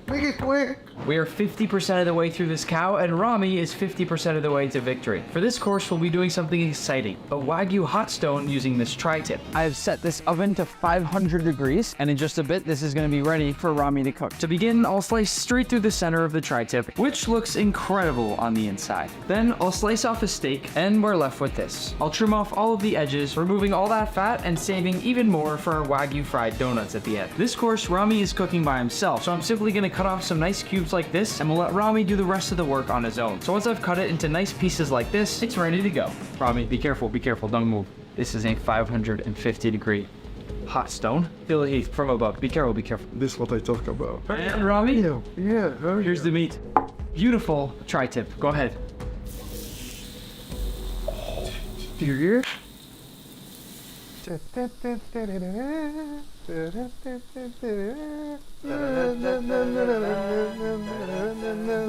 Make it quick. We are 50% of the way through this cow, and Rami is 50% of the way to victory. For this course, we'll be doing something exciting, a Wagyu hot stone using this tri-tip. I have set this oven to 500 degrees, and in just a bit, this is gonna be ready for Rami to cook. To begin, I'll slice straight through the center of the tri-tip, which looks incredible on the inside. Then I'll slice off a steak, and we're left with this. I'll trim off all of the edges, removing all that fat, and saving even more for our Wagyu fried donuts at the end. This course, Rami is cooking by himself, so I'm simply gonna cut off some nice cubes like this, and we'll let Rami do the rest of the work on his own. So once I've cut it into nice pieces like this, it's ready to go. Rami, be careful, don't move. This is a 550 degree hot stone. Feel the heat from above. Be careful. This is what I talk about. And Rami, Yeah. here's the meat. Beautiful tri-tip. Go ahead. Do your ear?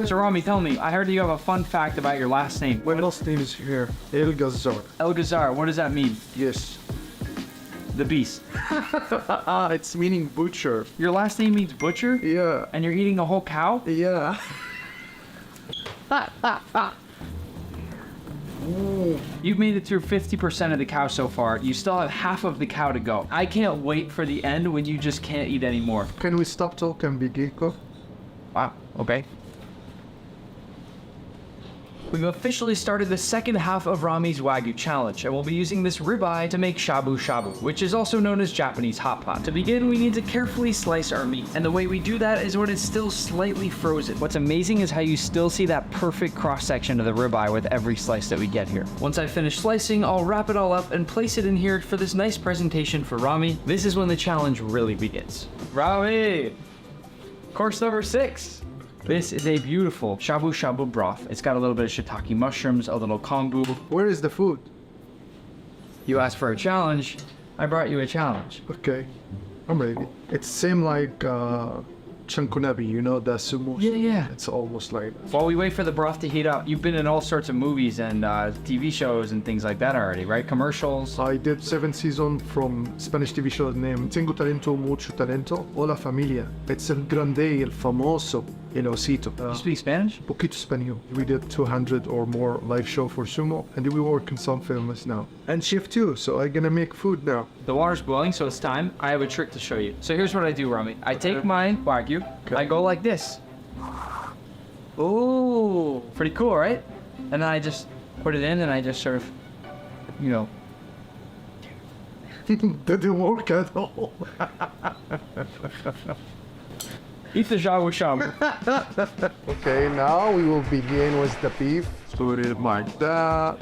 So Rami, tell me, I heard you have a fun fact about your last name. My last name is here, El Gazar. El Gazar, what does that mean? Yes. The beast. It's meaning butcher. Your last name means butcher? Yeah. And you're eating a whole cow? Yeah. You've made it through 50% of the cow so far. You still have half of the cow to go. I can't wait for the end when you just can't eat anymore. Can we stop talking and begin cook? Wow, okay. We've officially started the second half of Rami's Wagyu challenge, and we'll be using this ribeye to make shabu shabu, which is also known as Japanese hot pot. To begin, we need to carefully slice our meat, and the way we do that is when it's still slightly frozen. What's amazing is how you still see that perfect cross-section of the ribeye with every slice that we get here. Once I finish slicing, I'll wrap it all up and place it in here for this nice presentation for Rami. This is when the challenge really begins. Rami! Course number 6. This is a beautiful shabu shabu broth. It's got a little bit of shiitake mushrooms, a little kombu. Where is the food? You asked for a challenge. I brought you a challenge. Okay, I'm ready. It's same like chankunabi, you know, the sumo. Yeah. It's almost like that. While we wait for the broth to heat up, you've been in all sorts of movies and TV shows and things like that already, right? Commercials. I did 7 seasons from Spanish TV show named Tengo Talento, Mucho Talento, Hola Familia. It's el grande, el famoso, el osito. You speak Spanish? Poquito español. We did 200 or more live show for sumo, and we work in some films now. And chef too, so I'm gonna make food now. The water's boiling, so it's time. I have a trick to show you. So here's what I do, Rami. I take my Wagyu, I go like this. Ooh, pretty cool, right? And then I just put it in and I just sort of, you know. Didn't work at all. Eat the shabu shabu. Okay, now we will begin with the beef. Put it like that.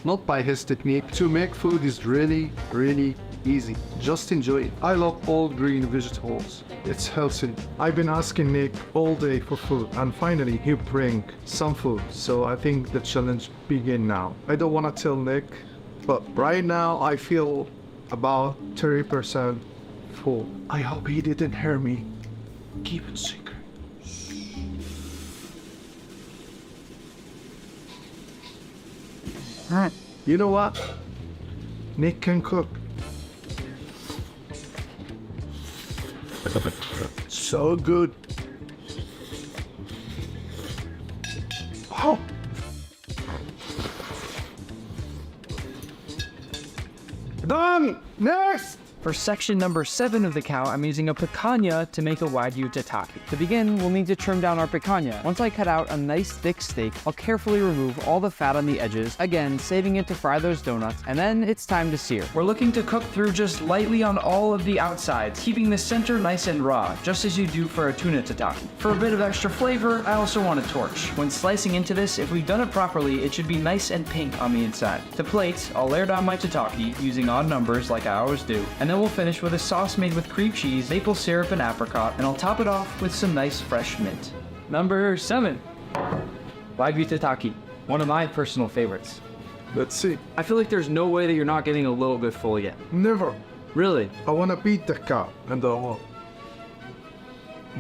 Not by his technique. To make food is really, really easy. Just enjoy it. I love all green vegetables. It's healthy. I've been asking Nick all day for food, and finally he bring some food. So I think the challenge begin now. I don't want to tell Nick, but right now I feel about 30% full. I hope he didn't hear me. Keep it secret. You know what? Nick can cook. So good. Oh. Done. Next. For section number 7 of the cow, I'm using a picanha to make a Wagyu tataki. To begin, we'll need to trim down our picanha. Once I cut out a nice thick steak, I'll carefully remove all the fat on the edges, again, saving it to fry those donuts, and then it's time to sear. We're looking to cook through just lightly on all of the outsides, keeping the center nice and raw, just as you do for a tuna tataki. For a bit of extra flavor, I also want a torch. When slicing into this, if we've done it properly, it should be nice and pink on the inside. To plate, I'll layer down my tataki using odd numbers like I always do, and then we'll finish with a sauce made with cream cheese, maple syrup, and apricot, and I'll top it off with some nice fresh mint. Number 7. Wagyu tataki, one of my personal favorites. Let's see. I feel like there's no way that you're not getting a little bit full yet. Never. Really? I want to beat the cow and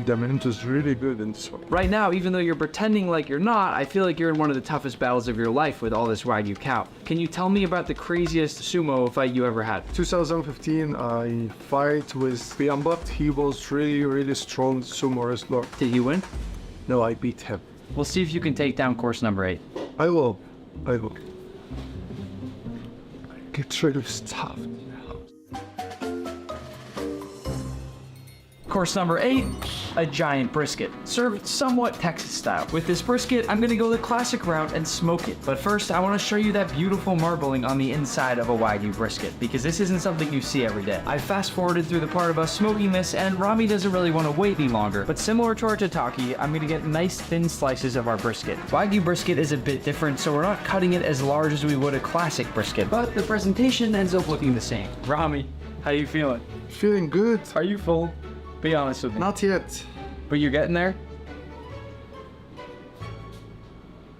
the mint is really good in this one. Right now, even though you're pretending like you're not, I feel like you're in one of the toughest battles of your life with all this Wagyu cow. Can you tell me about the craziest sumo fight you ever had? 2015, I fight with Biambat. He was really strong sumo wrestler. Did he win? No, I beat him. We'll see if you can take down course number 8. I will. Get rid of stuff. Course number 8, a giant brisket, served somewhat Texas style. With this brisket, I'm gonna go the classic route and smoke it. But first, I wanna show you that beautiful marbling on the inside of a Wagyu brisket, because this isn't something you see every day. I fast forwarded through the part of us smoking this, and Rami doesn't really wanna wait any longer. But similar to our tataki, I'm gonna get nice thin slices of our brisket. Wagyu brisket is a bit different, so we're not cutting it as large as we would a classic brisket, but the presentation ends up looking the same. Rami, how you feeling? Feeling good. Are you full? Be honest with me. Not yet. But you're getting there?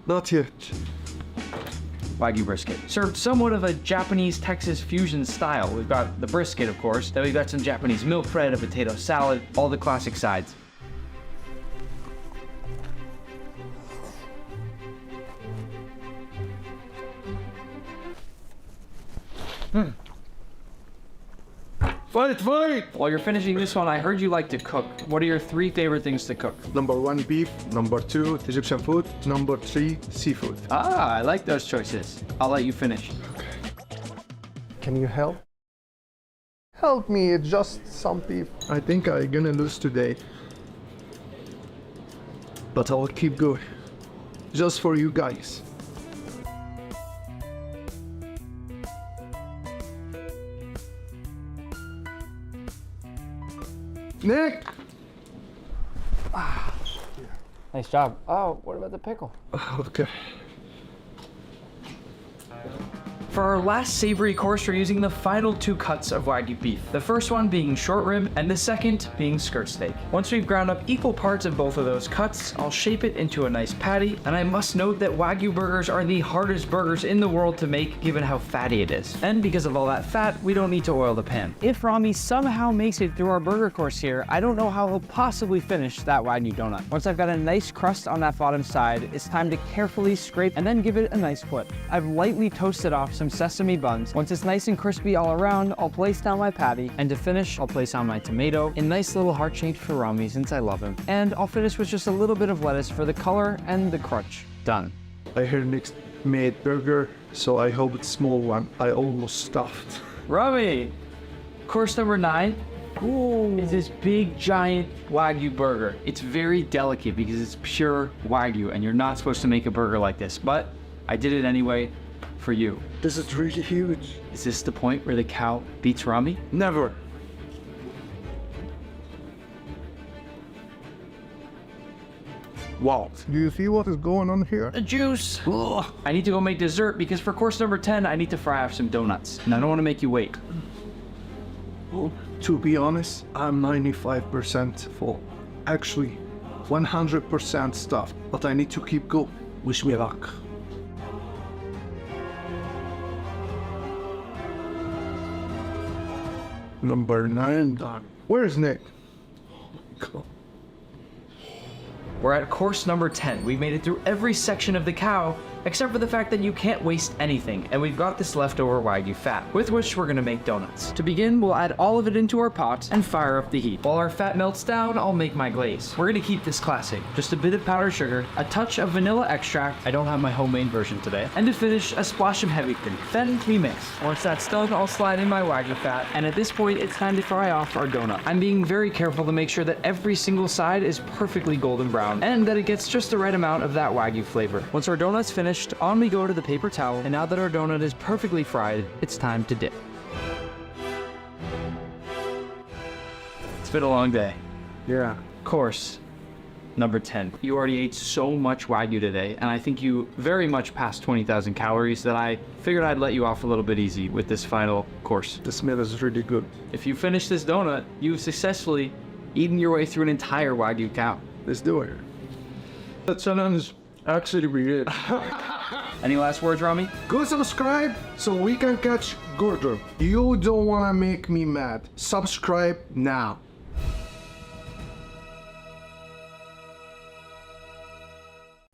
Not yet. Wagyu brisket. Served somewhat of a Japanese-Texas fusion style. We've got the brisket, of course. Then we've got some Japanese milk bread, a potato salad, all the classic sides. Fight! While you're finishing this one, I heard you like to cook. What are your 3 favorite things to cook? Number 1, beef. Number 2, Egyptian food. Number 3, seafood. Ah, I like those choices. I'll let you finish. Can you help? Help me, it's just some beef. I think I'm gonna lose today. But I'll keep going. Just for you guys. Nick! Nice job. Oh, what about the pickle? Okay. For our last savory course, we're using the final 2 cuts of Wagyu beef. The first one being short rib, and the second being skirt steak. Once we've ground up equal parts of both of those cuts, I'll shape it into a nice patty, and I must note that Wagyu burgers are the hardest burgers in the world to make, given how fatty it is. And because of all that fat, we don't need to oil the pan. If Rami somehow makes it through our burger course here, I don't know how he'll possibly finish that Wagyu donut. Once I've got a nice crust on that bottom side, it's time to carefully scrape and then give it a nice flip. I've lightly toasted off some sesame buns. Once it's nice and crispy all around, I'll place down my patty, and to finish, I'll place on my tomato in nice little heart shape for Rami since I love him. And I'll finish with just a little bit of lettuce for the color and the crunch. Done. I heard Nick made burger, so I hope it's small one. I almost stuffed. Rami! Course number 9 is this big giant Wagyu burger. It's very delicate because it's pure Wagyu, and you're not supposed to make a burger like this, but I did it anyway for you. This is really huge. Is this the point where the cow beats Rami? Never. Wow. Do you see what is going on here? The juice. Ugh. I need to go make dessert because for course number 10, I need to fry off some donuts, and I don't want to make you wait. To be honest, I'm 95% full. Actually, 100% stuffed, but I need to keep going. Wish me luck. Number 9 done. Where's Nick? Cool. We're at course number 10. We've made it through every section of the cow except for the fact that you can't waste anything, and we've got this leftover Wagyu fat, with which we're gonna make donuts. To begin, we'll add all of it into our pot and fire up the heat. While our fat melts down, I'll make my glaze. We're gonna keep this classic. Just a bit of powdered sugar, a touch of vanilla extract, I don't have my homemade version today, and to finish, a splash of heavy cream. Then we mix. Once that's done, I'll slide in my Wagyu fat, and at this point, it's time to fry off our donut. I'm being very careful to make sure that every single side is perfectly golden brown, and that it gets just the right amount of that Wagyu flavor. Once our donut's finished, on we go to the paper towel, and now that our donut is perfectly fried, it's time to dip. It's been a long day. Yeah. Course number 10. You already ate so much Wagyu today, and I think you very much passed 20,000 calories that I figured I'd let you off a little bit easy with this final course. The smell is really good. If you finish this donut, you've successfully eaten your way through an entire Wagyu cow. Let's do it. That challenge actually really good. Any last words, Rami? Go subscribe so we can catch Gordon. You don't want to make me mad. Subscribe now.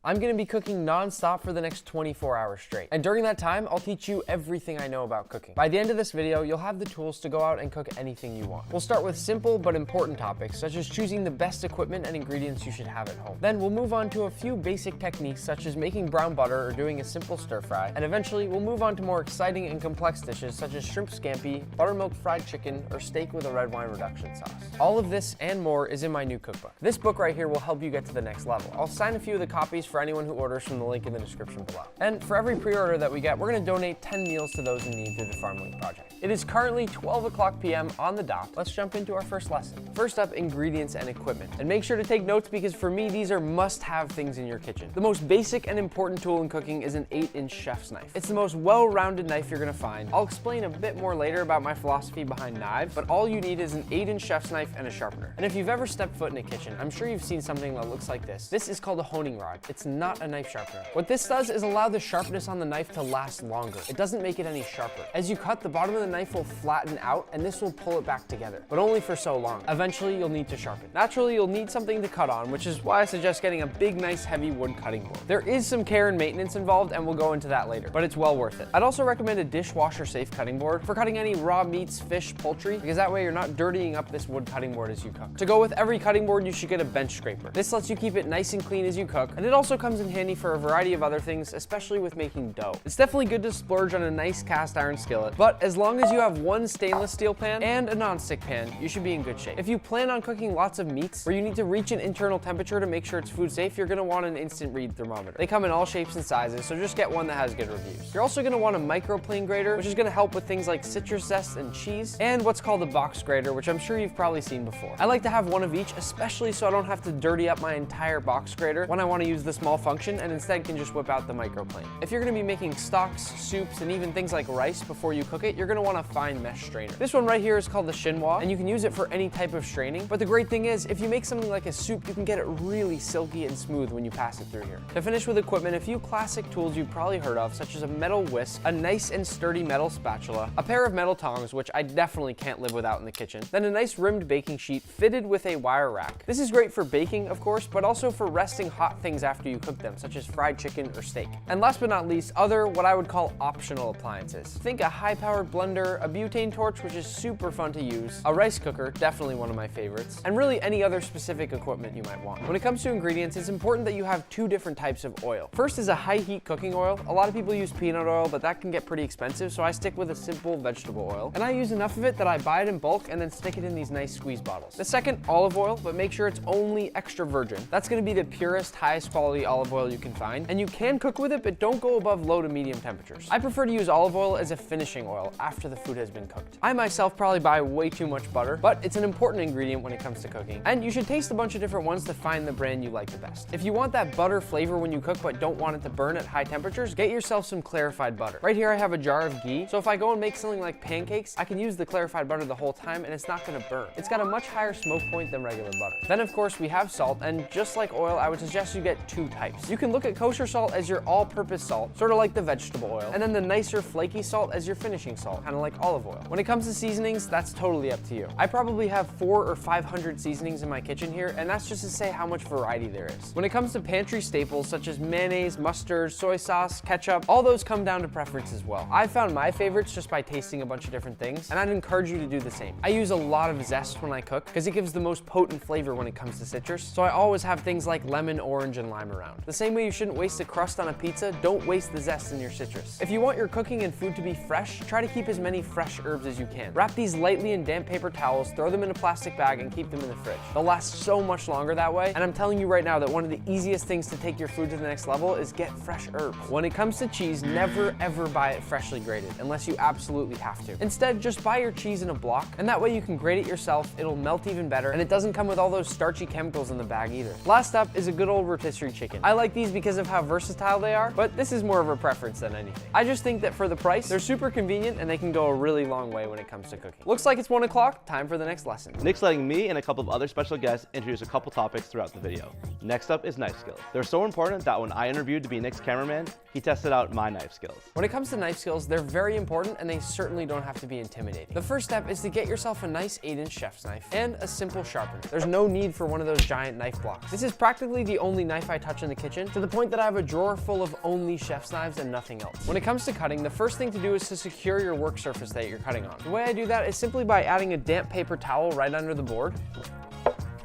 I'm gonna be cooking non-stop for the next 24 hours straight. And during that time, I'll teach you everything I know about cooking. By the end of this video, you'll have the tools to go out and cook anything you want. We'll start with simple but important topics, such as choosing the best equipment and ingredients you should have at home. Then we'll move on to a few basic techniques, such as making brown butter or doing a simple stir fry. And eventually, we'll move on to more exciting and complex dishes, such as shrimp scampi, buttermilk fried chicken, or steak with a red wine reduction sauce. All of this and more is in my new cookbook. This book right here will help you get to the next level. I'll sign a few of the copies for anyone who orders from the link in the description below. And for every pre-order that we get, we're gonna donate 10 meals to those in need through the FarmLink project. It is currently 12 o'clock p.m. on the dot. Let's jump into our first lesson. First up, ingredients and equipment. And make sure to take notes because for me, these are must-have things in your kitchen. The most basic and important tool in cooking is an 8-inch chef's knife. It's the most well-rounded knife you're gonna find. I'll explain a bit more later about my philosophy behind knives, but all you need is an 8-inch chef's knife and a sharpener. And if you've ever stepped foot in a kitchen, I'm sure you've seen something that looks like this. This is called a honing rod. It's not a knife sharpener. What this does is allow the sharpness on the knife to last longer. It doesn't make it any sharper. As you cut, the bottom of the knife will flatten out and this will pull it back together, but only for so long. Eventually, you'll need to sharpen. Naturally, you'll need something to cut on, which is why I suggest getting a big, nice, heavy wood cutting board. There is some care and maintenance involved, and we'll go into that later, but it's well worth it. I'd also recommend a dishwasher-safe cutting board for cutting any raw meats, fish, poultry, because that way you're not dirtying up this wood cutting board as you cook. To go with every cutting board, you should get a bench scraper. This lets you keep it nice and clean as you cook, and it also comes in handy for a variety of other things, especially with making dough. It's definitely good to splurge on a nice cast iron skillet, but as long as you have one stainless steel pan and a non-stick pan, you should be in good shape. If you plan on cooking lots of meats where you need to reach an internal temperature to make sure it's food safe, you're gonna want an instant read thermometer. They come in all shapes and sizes, so just get one that has good reviews. You're also gonna want a microplane grater, which is gonna help with things like citrus zest and cheese, and what's called a box grater, which I'm sure you've probably seen before. I like to have one of each, especially so I don't have to dirty up my entire box grater when I wanna use the small function and instead can just whip out the microplane. If you're gonna be making stocks, soups, and even things like rice before you cook it, you're gonna want a fine mesh strainer. This one right here is called the chinois, and you can use it for any type of straining, but the great thing is, if you make something like a soup, you can get it really silky and smooth when you pass it through here. To finish with equipment, a few classic tools you've probably heard of, such as a metal whisk, a nice and sturdy metal spatula, a pair of metal tongs, which I definitely can't live without in the kitchen, then a nice rimmed baking sheet fitted with a wire rack. This is great for baking, of course, but also for resting hot things after you cook them, such as fried chicken or steak. And last but not least, other what I would call optional appliances. Think a high-powered blender, a butane torch, which is super fun to use, a rice cooker, definitely one of my favorites, and really any other specific equipment you might want. When it comes to ingredients, it's important that you have two different types of oil. First is a high-heat cooking oil. A lot of people use peanut oil, but that can get pretty expensive, so I stick with a simple vegetable oil. And I use enough of it that I buy it in bulk and then stick it in these nice squeeze bottles. The second, olive oil, but make sure it's only extra virgin. That's gonna be the purest, highest quality olive oil you can find, and you can cook with it, but don't go above low to medium temperatures. I prefer to use olive oil as a finishing oil after the food has been cooked. I myself probably buy way too much butter, but it's an important ingredient when it comes to cooking, and you should taste a bunch of different ones to find the brand you like the best. If you want that butter flavor when you cook but don't want it to burn at high temperatures, get yourself some clarified butter. Right here I have a jar of ghee, so if I go and make something like pancakes, I can use the clarified butter the whole time and it's not gonna burn. It's got a much higher smoke point than regular butter. Then of course we have salt, and just like oil, I would suggest you get 2 types. You can look at kosher salt as your all-purpose salt, sort of like the vegetable oil, and then the nicer flaky salt as your finishing salt, kind of like olive oil. When it comes to seasonings, that's totally up to you. I probably have 400 or 500 seasonings in my kitchen here, and that's just to say how much variety there is. When it comes to pantry staples such as mayonnaise, mustard, soy sauce, ketchup, all those come down to preference as well. I've found my favorites just by tasting a bunch of different things, and I'd encourage you to do the same. I use a lot of zest when I cook because it gives the most potent flavor when it comes to citrus, so I always have things like lemon, orange, and lime around. The same way you shouldn't waste a crust on a pizza, don't waste the zest in your citrus. If you want your cooking and food to be fresh, try to keep as many fresh herbs as you can. Wrap these lightly in damp paper towels, throw them in a plastic bag, and keep them in the fridge. They'll last so much longer that way, and I'm telling you right now that one of the easiest things to take your food to the next level is get fresh herbs. When it comes to cheese, never ever buy it freshly grated, unless you absolutely have to. Instead, just buy your cheese in a block, and that way you can grate it yourself, it'll melt even better, and it doesn't come with all those starchy chemicals in the bag either. Last up is a good old rotisserie chicken. I like these because of how versatile they are, but this is more of a preference than anything. I just think that for the price, they're super convenient and they can go a really long way when it comes to cooking. Looks like it's 1 o'clock, time for the next lesson. Nick's letting me and a couple of other special guests introduce a couple topics throughout the video. Next up is knife skills. They're so important that when I interviewed to be Nick's cameraman, he tested out my knife skills. When it comes to knife skills, they're very important and they certainly don't have to be intimidating. The first step is to get yourself a nice 8-inch chef's knife and a simple sharpener. There's no need for one of those giant knife blocks. This is practically the only knife I touch in the kitchen, to the point that I have a drawer full of only chef's knives and nothing else. When it comes to cutting, the first thing to do is to secure your work surface that you're cutting on. The way I do that is simply by adding a damp paper towel right under the board.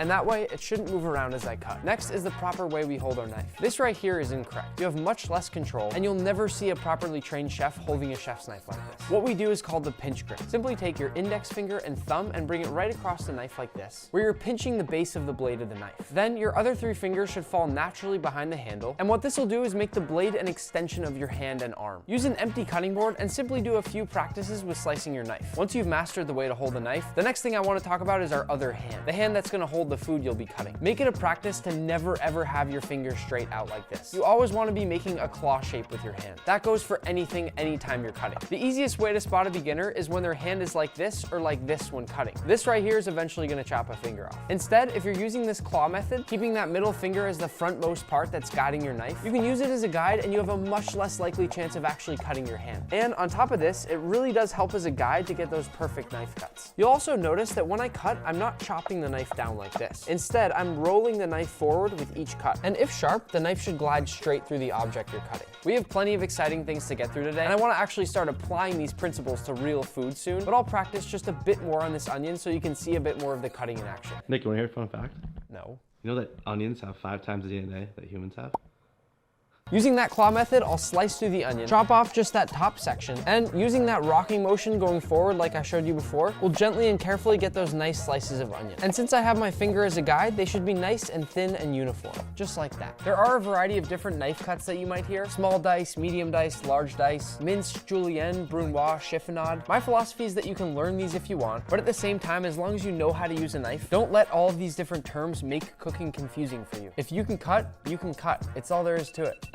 And that way, it shouldn't move around as I cut. Next is the proper way we hold our knife. This right here is incorrect. You have much less control, and you'll never see a properly trained chef holding a chef's knife like this. What we do is called the pinch grip. Simply take your index finger and thumb and bring it right across the knife like this, where you're pinching the base of the blade of the knife. Then your other 3 fingers should fall naturally behind the handle, and what this will do is make the blade an extension of your hand and arm. Use an empty cutting board and simply do a few practices with slicing your knife. Once you've mastered the way to hold the knife, the next thing I want to talk about is our other hand, the hand that's going to hold the food you'll be cutting. Make it a practice to never ever have your fingers straight out like this. You always want to be making a claw shape with your hand. That goes for anything, anytime you're cutting. The easiest way to spot a beginner is when their hand is like this or like this when cutting. This right here is eventually going to chop a finger off. Instead, if you're using this claw method, keeping that middle finger as the frontmost part that's guiding your knife, you can use it as a guide and you have a much less likely chance of actually cutting your hand. And on top of this, it really does help as a guide to get those perfect knife cuts. You'll also notice that when I cut, I'm not chopping the knife down like this. Instead, I'm rolling the knife forward with each cut. And if sharp, the knife should glide straight through the object you're cutting. We have plenty of exciting things to get through today, and I want to actually start applying these principles to real food soon, but I'll practice just a bit more on this onion so you can see a bit more of the cutting in action. Nick, you want to hear a fun fact? No. You know that onions have 5 times the DNA that humans have? Using that claw method, I'll slice through the onion, chop off just that top section, and using that rocking motion going forward like I showed you before, we'll gently and carefully get those nice slices of onion. And since I have my finger as a guide, they should be nice and thin and uniform, just like that. There are a variety of different knife cuts that you might hear: small dice, medium dice, large dice, mince, julienne, brunoise, chiffonade. My philosophy is that you can learn these if you want, but at the same time, as long as you know how to use a knife, don't let all of these different terms make cooking confusing for you. If you can cut, you can cut. It's all there is to it.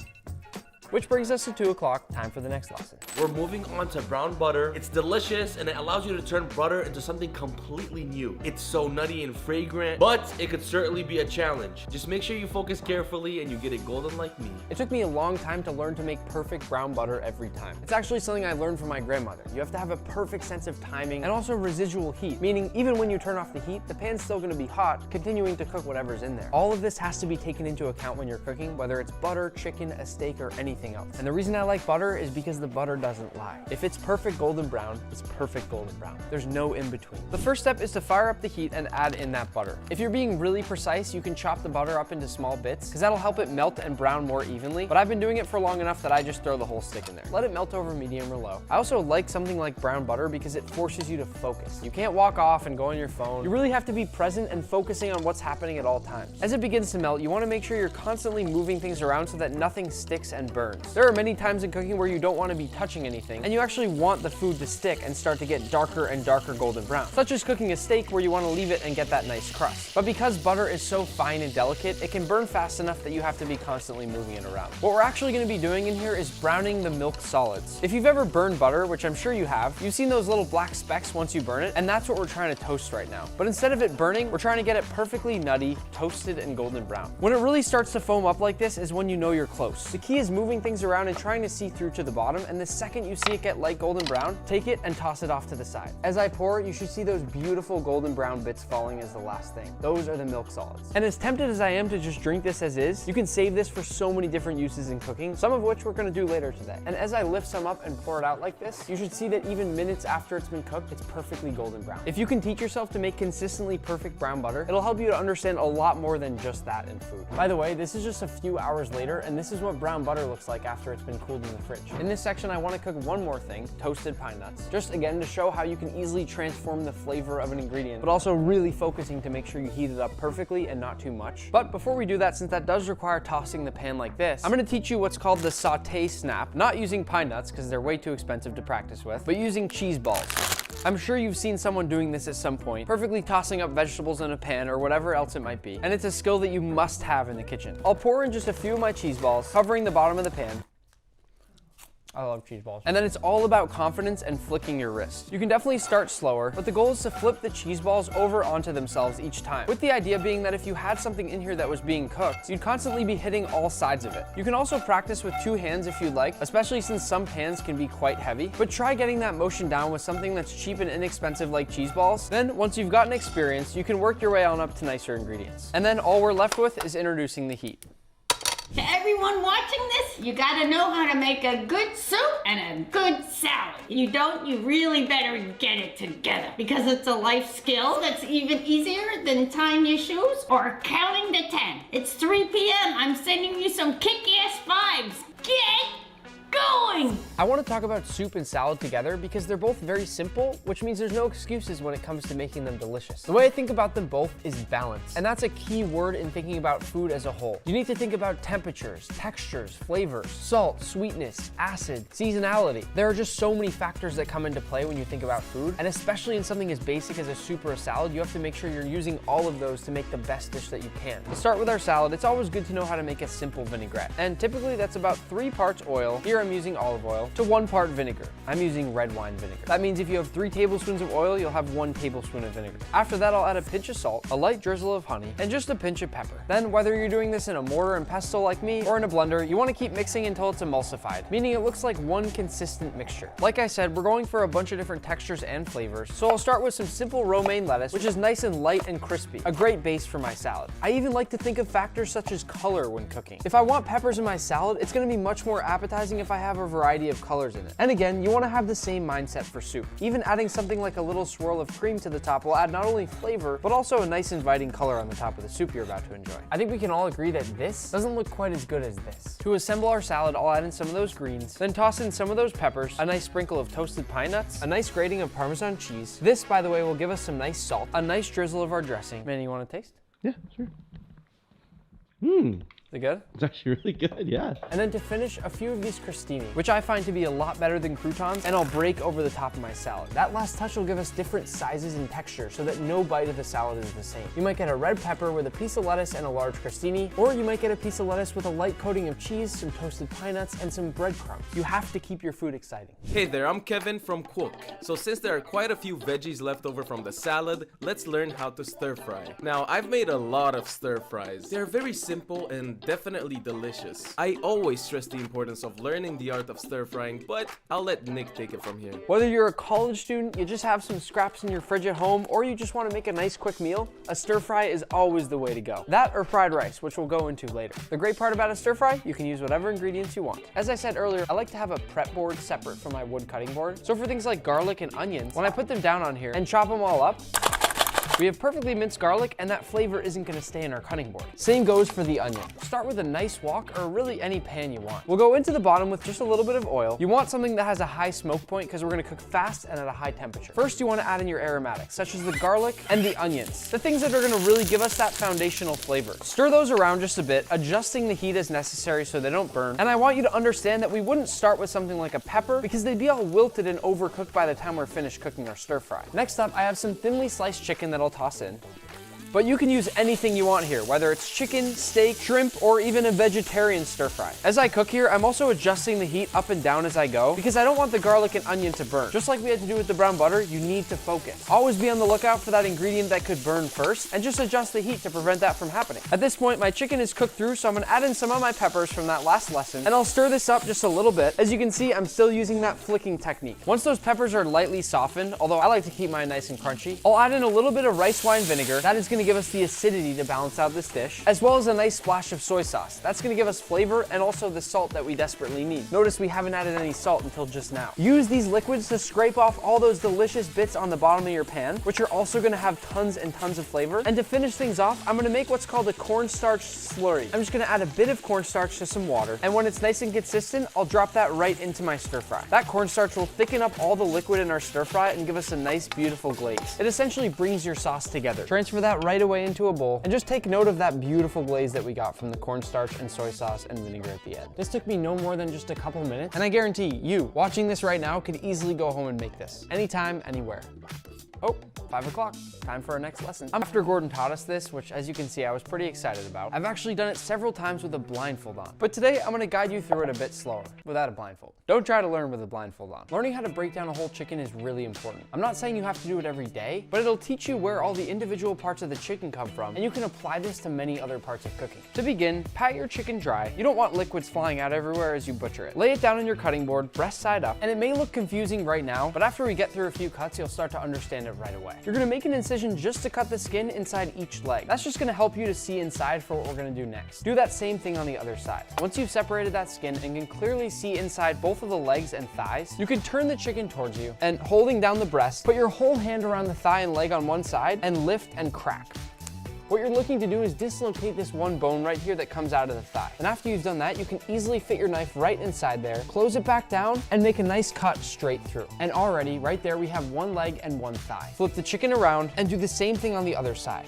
Which brings us to 2 o'clock, time for the next lesson. We're moving on to brown butter. It's delicious and it allows you to turn butter into something completely new. It's so nutty and fragrant, but it could certainly be a challenge. Just make sure you focus carefully and you get it golden like me. It took me a long time to learn to make perfect brown butter every time. It's actually something I learned from my grandmother. You have to have a perfect sense of timing and also residual heat, meaning even when you turn off the heat, the pan's still gonna be hot, continuing to cook whatever's in there. All of this has to be taken into account when you're cooking, whether it's butter, chicken, a steak, or anything else. And the reason I like butter is because the butter doesn't lie. If it's perfect golden brown, it's perfect golden brown. There's no in between. The first step is to fire up the heat and add in that butter. If you're being really precise, you can chop the butter up into small bits, because that'll help it melt and brown more evenly, but I've been doing it for long enough that I just throw the whole stick in there. Let it melt over medium or low. I also like something like brown butter because it forces you to focus. You can't walk off and go on your phone. You really have to be present and focusing on what's happening at all times. As it begins to melt, you want to make sure you're constantly moving things around so that nothing sticks and burns. burns. There are many times in cooking where you don't want to be touching anything, and you actually want the food to stick and start to get darker and darker golden brown, such as cooking a steak where you want to leave it and get that nice crust. But because butter is so fine and delicate, it can burn fast enough that you have to be constantly moving it around. What we're actually going to be doing in here is browning the milk solids. If you've ever burned butter, which I'm sure you have, you've seen those little black specks once you burn it, and that's what we're trying to toast right now. But instead of it burning, we're trying to get it perfectly nutty, toasted, and golden brown. When it really starts to foam up like this is when you know you're close. The key is moving things around and trying to see through to the bottom, and the second you see it get light golden brown, take it and toss it off to the side. As I pour, you should see those beautiful golden brown bits falling as the last thing. Those are the milk solids. And as tempted as I am to just drink this as is, you can save this for so many different uses in cooking, some of which we're gonna do later today. And as I lift some up and pour it out like this, you should see that even minutes after it's been cooked, it's perfectly golden brown. If you can teach yourself to make consistently perfect brown butter, it'll help you to understand a lot more than just that in food. By the way, this is just a few hours later, and this is what brown butter looks like after it's been cooled in the fridge. In this section, I want to cook one more thing, toasted pine nuts. Just again to show how you can easily transform the flavor of an ingredient, but also really focusing to make sure you heat it up perfectly and not too much. But before we do that, since that does require tossing the pan like this, I'm going to teach you what's called the sauté snap, not using pine nuts because they're way too expensive to practice with, but using cheese balls. I'm sure you've seen someone doing this at some point, perfectly tossing up vegetables in a pan or whatever else it might be, and it's a skill that you must have in the kitchen. I'll pour in just a few of my cheese balls, covering the bottom of the pan. I love cheese balls. And then it's all about confidence and flicking your wrist. You can definitely start slower, but the goal is to flip the cheese balls over onto themselves each time, with the idea being that if you had something in here that was being cooked, you'd constantly be hitting all sides of it. You can also practice with two hands if you'd like, especially since some pans can be quite heavy, but try getting that motion down with something that's cheap and inexpensive like cheese balls. Then, once you've gotten experience, you can work your way on up to nicer ingredients. And then all we're left with is introducing the heat. To everyone watching this, you gotta know how to make a good soup and a good salad. You don't, you really better get it together, because it's a life skill that's even easier than tying your shoes or counting to 10. It's 3 p.m. I'm sending you some kick-ass vibes. Get going! I want to talk about soup and salad together because they're both very simple, which means there's no excuses when it comes to making them delicious. The way I think about them both is balance, and that's a key word in thinking about food as a whole. You need to think about temperatures, textures, flavors, salt, sweetness, acid, seasonality. There are just so many factors that come into play when you think about food, and especially in something as basic as a soup or a salad, you have to make sure you're using all of those to make the best dish that you can. To start with our salad, it's always good to know how to make a simple vinaigrette, and typically that's about 3 parts oil. Here I'm using olive oil to 1 part vinegar. I'm using red wine vinegar. That means if you have 3 tablespoons of oil, you'll have 1 tablespoon of vinegar. After that, I'll add a pinch of salt, a light drizzle of honey, and just a pinch of pepper. Then, whether you're doing this in a mortar and pestle like me, or in a blender, you want to keep mixing until it's emulsified, meaning it looks like one consistent mixture. Like I said, we're going for a bunch of different textures and flavors, so I'll start with some simple romaine lettuce, which is nice and light and crispy, a great base for my salad. I even like to think of factors such as color when cooking. If I want peppers in my salad, it's going to be much more appetizing if I have a variety of colors in it. And again, you want to have the same mindset for soup. Even adding something like a little swirl of cream to the top will add not only flavor, but also a nice inviting color on the top of the soup you're about to enjoy. I think we can all agree that this doesn't look quite as good as this. To assemble our salad, I'll add in some of those greens, then toss in some of those peppers, a nice sprinkle of toasted pine nuts, a nice grating of Parmesan cheese. This, by the way, will give us some nice salt, a nice drizzle of our dressing. Manny, you want to taste? Yeah, sure. Is it good? It's actually really good, yeah. And then to finish, a few of these crostini, which I find to be a lot better than croutons, and I'll break over the top of my salad. That last touch will give us different sizes and textures so that no bite of the salad is the same. You might get a red pepper with a piece of lettuce and a large crostini, or you might get a piece of lettuce with a light coating of cheese, some toasted pine nuts, and some breadcrumbs. You have to keep your food exciting. Hey there, I'm Kevin from Cook. So since there are quite a few veggies left over from the salad, let's learn how to stir fry. Now, I've made a lot of stir fries. They're very simple and definitely delicious. I always stress the importance of learning the art of stir frying, but I'll let Nick take it from here. Whether you're a college student, you just have some scraps in your fridge at home, or you just want to make a nice quick meal, a stir fry is always the way to go. That or fried rice, which we'll go into later. The great part about a stir fry, you can use whatever ingredients you want. As I said earlier, I like to have a prep board separate from my wood cutting board. So for things like garlic and onions, when I put them down on here and chop them all up, We have perfectly minced garlic, and that flavor isn't gonna stay in our cutting board. Same goes for the onion. Start with a nice wok or really any pan you want. We'll go into the bottom with just a little bit of oil. You want something that has a high smoke point because we're gonna cook fast and at a high temperature. First, you wanna add in your aromatics, such as the garlic and the onions, the things that are gonna really give us that foundational flavor. Stir those around just a bit, adjusting the heat as necessary so they don't burn. And I want you to understand that we wouldn't start with something like a pepper because they'd be all wilted and overcooked by the time we're finished cooking our stir fry. Next up, I have some thinly sliced chicken that I'll toss in. But you can use anything you want here, whether it's chicken, steak, shrimp, or even a vegetarian stir fry. As I cook here, I'm also adjusting the heat up and down as I go because I don't want the garlic and onion to burn. Just like we had to do with the brown butter, you need to focus. Always be on the lookout for that ingredient that could burn first, and just adjust the heat to prevent that from happening. At this point, my chicken is cooked through, so I'm gonna add in some of my peppers from that last lesson, and I'll stir this up just a little bit. As you can see, I'm still using that flicking technique. Once those peppers are lightly softened, although I like to keep mine nice and crunchy, I'll add in a little bit of rice wine vinegar. That is gonna give us the acidity to balance out this dish, as well as a nice splash of soy sauce. That's gonna give us flavor and also the salt that we desperately need. Notice we haven't added any salt until just now. Use these liquids to scrape off all those delicious bits on the bottom of your pan, which are also gonna have tons and tons of flavor. And to finish things off, I'm gonna make what's called a cornstarch slurry. I'm just gonna add a bit of cornstarch to some water, and when it's nice and consistent, I'll drop that right into my stir fry. That cornstarch will thicken up all the liquid in our stir fry and give us a nice, beautiful glaze. It essentially brings your sauce together. Transfer that right away into a bowl, and just take note of that beautiful glaze that we got from the cornstarch and soy sauce and vinegar at the end. This took me no more than just a couple minutes, and I guarantee you, watching this right now, could easily go home and make this. Anytime, anywhere. Oh, 5 o'clock, time for our next lesson. After Gordon taught us this, which as you can see, I was pretty excited about, I've actually done it several times with a blindfold on. But today, I'm gonna guide you through it a bit slower, without a blindfold. Don't try to learn with a blindfold on. Learning how to break down a whole chicken is really important. I'm not saying you have to do it every day, but it'll teach you where all the individual parts of the chicken come from, and you can apply this to many other parts of cooking. To begin, pat your chicken dry. You don't want liquids flying out everywhere as you butcher it. Lay it down on your cutting board, breast side up, and it may look confusing right now, but after we get through a few cuts, you'll start to understand it right away. You're gonna make an incision just to cut the skin inside each leg. That's just gonna help you to see inside for what we're gonna do next. Do that same thing on the other side. Once you've separated that skin and can clearly see inside both of the legs and thighs, you can turn the chicken towards you and holding down the breast, put your whole hand around the thigh and leg on one side and lift and crack. What you're looking to do is dislocate this one bone right here that comes out of the thigh. And after you've done that, you can easily fit your knife right inside there, close it back down, and make a nice cut straight through. And already, right there, we have one leg and one thigh. Flip the chicken around and do the same thing on the other side.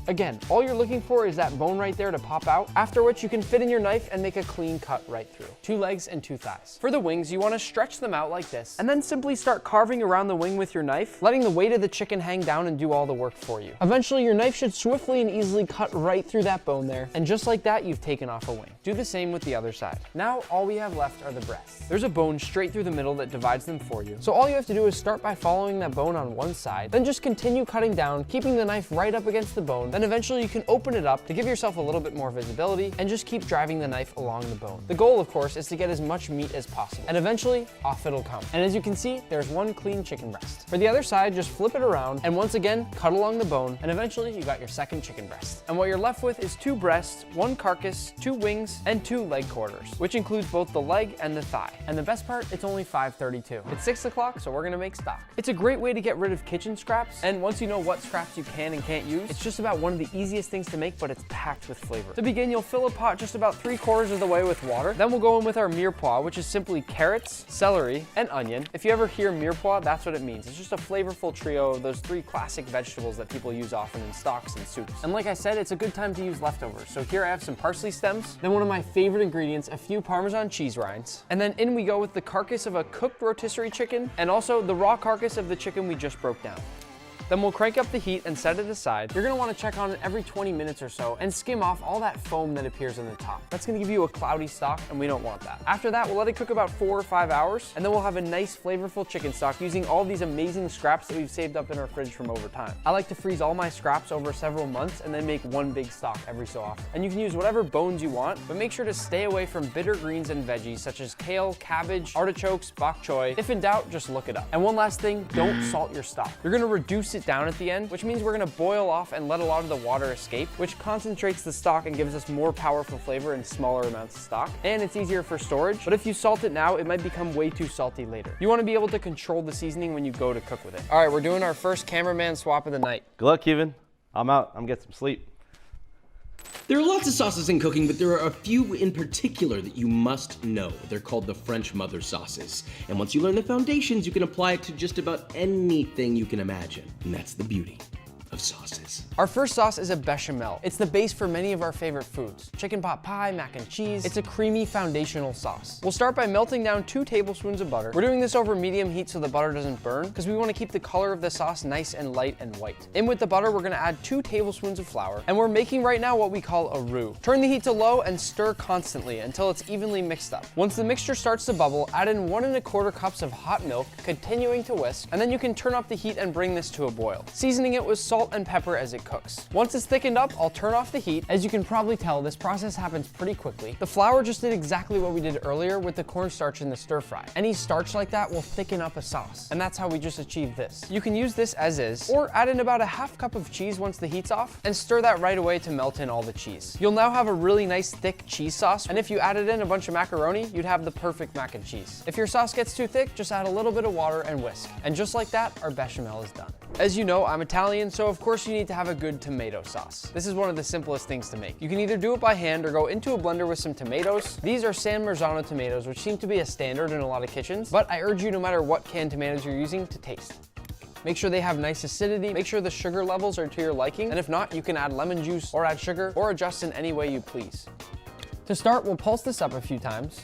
Again, all you're looking for is that bone right there to pop out, after which you can fit in your knife and make a clean cut right through. 2 legs and 2 thighs. For the wings, you want to stretch them out like this, and then simply start carving around the wing with your knife, letting the weight of the chicken hang down and do all the work for you. Eventually, your knife should swiftly and easily cut right through that bone there, and just like that, you've taken off a wing. Do the same with the other side. Now, all we have left are the breasts. There's a bone straight through the middle that divides them for you, so all you have to do is start by following that bone on one side, then just continue cutting down, keeping the knife right up against the bone, then eventually you can open it up to give yourself a little bit more visibility and just keep driving the knife along the bone. The goal, of course, is to get as much meat as possible, and eventually off it'll come. And as you can see, there's one clean chicken breast. For the other side, just flip it around and once again, cut along the bone, and eventually you got your second chicken breast. And what you're left with is 2 breasts, 1 carcass, 2 wings, and 2 leg quarters, which includes both the leg and the thigh. And the best part, it's only 5:32. It's 6 o'clock, so we're gonna make stock. It's a great way to get rid of kitchen scraps, and once you know what scraps you can and can't use, it's just about one of the easiest things to make, but it's packed with flavor. To begin, you'll fill a pot just about 3/4 of the way with water. Then we'll go in with our mirepoix, which is simply carrots, celery, and onion. If you ever hear mirepoix, that's what it means. It's just a flavorful trio of those 3 classic vegetables that people use often in stocks and soups. And like I said, it's a good time to use leftovers. So here I have some parsley stems, then one of my favorite ingredients, a few Parmesan cheese rinds, and then in we go with the carcass of a cooked rotisserie chicken, and also the raw carcass of the chicken we just broke down. Then we'll crank up the heat and set it aside. You're gonna wanna check on it every 20 minutes or so and skim off all that foam that appears on the top. That's gonna give you a cloudy stock, and we don't want that. After that, we'll let it cook about 4 or 5 hours, and then we'll have a nice flavorful chicken stock using all these amazing scraps that we've saved up in our fridge from over time. I like to freeze all my scraps over several months and then make one big stock every so often. And you can use whatever bones you want, but make sure to stay away from bitter greens and veggies such as kale, cabbage, artichokes, bok choy. If in doubt, just look it up. And one last thing, don't salt your stock. You're gonna reduce it it down at the end, which means we're gonna boil off and let a lot of the water escape, which concentrates the stock and gives us more powerful flavor in smaller amounts of stock. And it's easier for storage, but if you salt it now, it might become way too salty later. You wanna be able to control the seasoning when you go to cook with it. All right, we're doing our first cameraman swap of the night. Good luck, Kevin. I'm out. I'm getting some sleep. There are lots of sauces in cooking, but there are a few in particular that you must know. They're called the French mother sauces. And once you learn the foundations, you can apply it to just about anything you can imagine. And that's the beauty of sauces. Our first sauce is a bechamel. It's the base for many of our favorite foods. Chicken pot pie, mac and cheese. It's a creamy foundational sauce. We'll start by melting down 2 tablespoons of butter. We're doing this over medium heat so the butter doesn't burn, because we want to keep the color of the sauce nice and light and white. In with the butter, we're gonna add 2 tablespoons of flour, and we're making right now what we call a roux. Turn the heat to low and stir constantly until it's evenly mixed up. Once the mixture starts to bubble, add in 1 1/4 cups of hot milk, continuing to whisk, and then you can turn up the heat and bring this to a boil, seasoning it with salt and pepper as it cooks. Once it's thickened up, I'll turn off the heat. As you can probably tell, this process happens pretty quickly. The flour just did exactly what we did earlier with the cornstarch in the stir fry. Any starch like that will thicken up a sauce, and that's how we just achieved this. You can use this as is, or add in about a 1/2 cup of cheese once the heat's off, and stir that right away to melt in all the cheese. You'll now have a really nice thick cheese sauce, and if you added in a bunch of macaroni, you'd have the perfect mac and cheese. If your sauce gets too thick, just add a little bit of water and whisk. And just like that, our bechamel is done. As you know, I'm Italian, so of course you need to have a good tomato sauce. This is one of the simplest things to make. You can either do it by hand or go into a blender with some tomatoes. These are San Marzano tomatoes, which seem to be a standard in a lot of kitchens, but I urge you, no matter what canned tomatoes you're using, to taste. Make sure they have nice acidity, make sure the sugar levels are to your liking, and if not, you can add lemon juice or add sugar or adjust in any way you please. To start, we'll pulse this up a few times.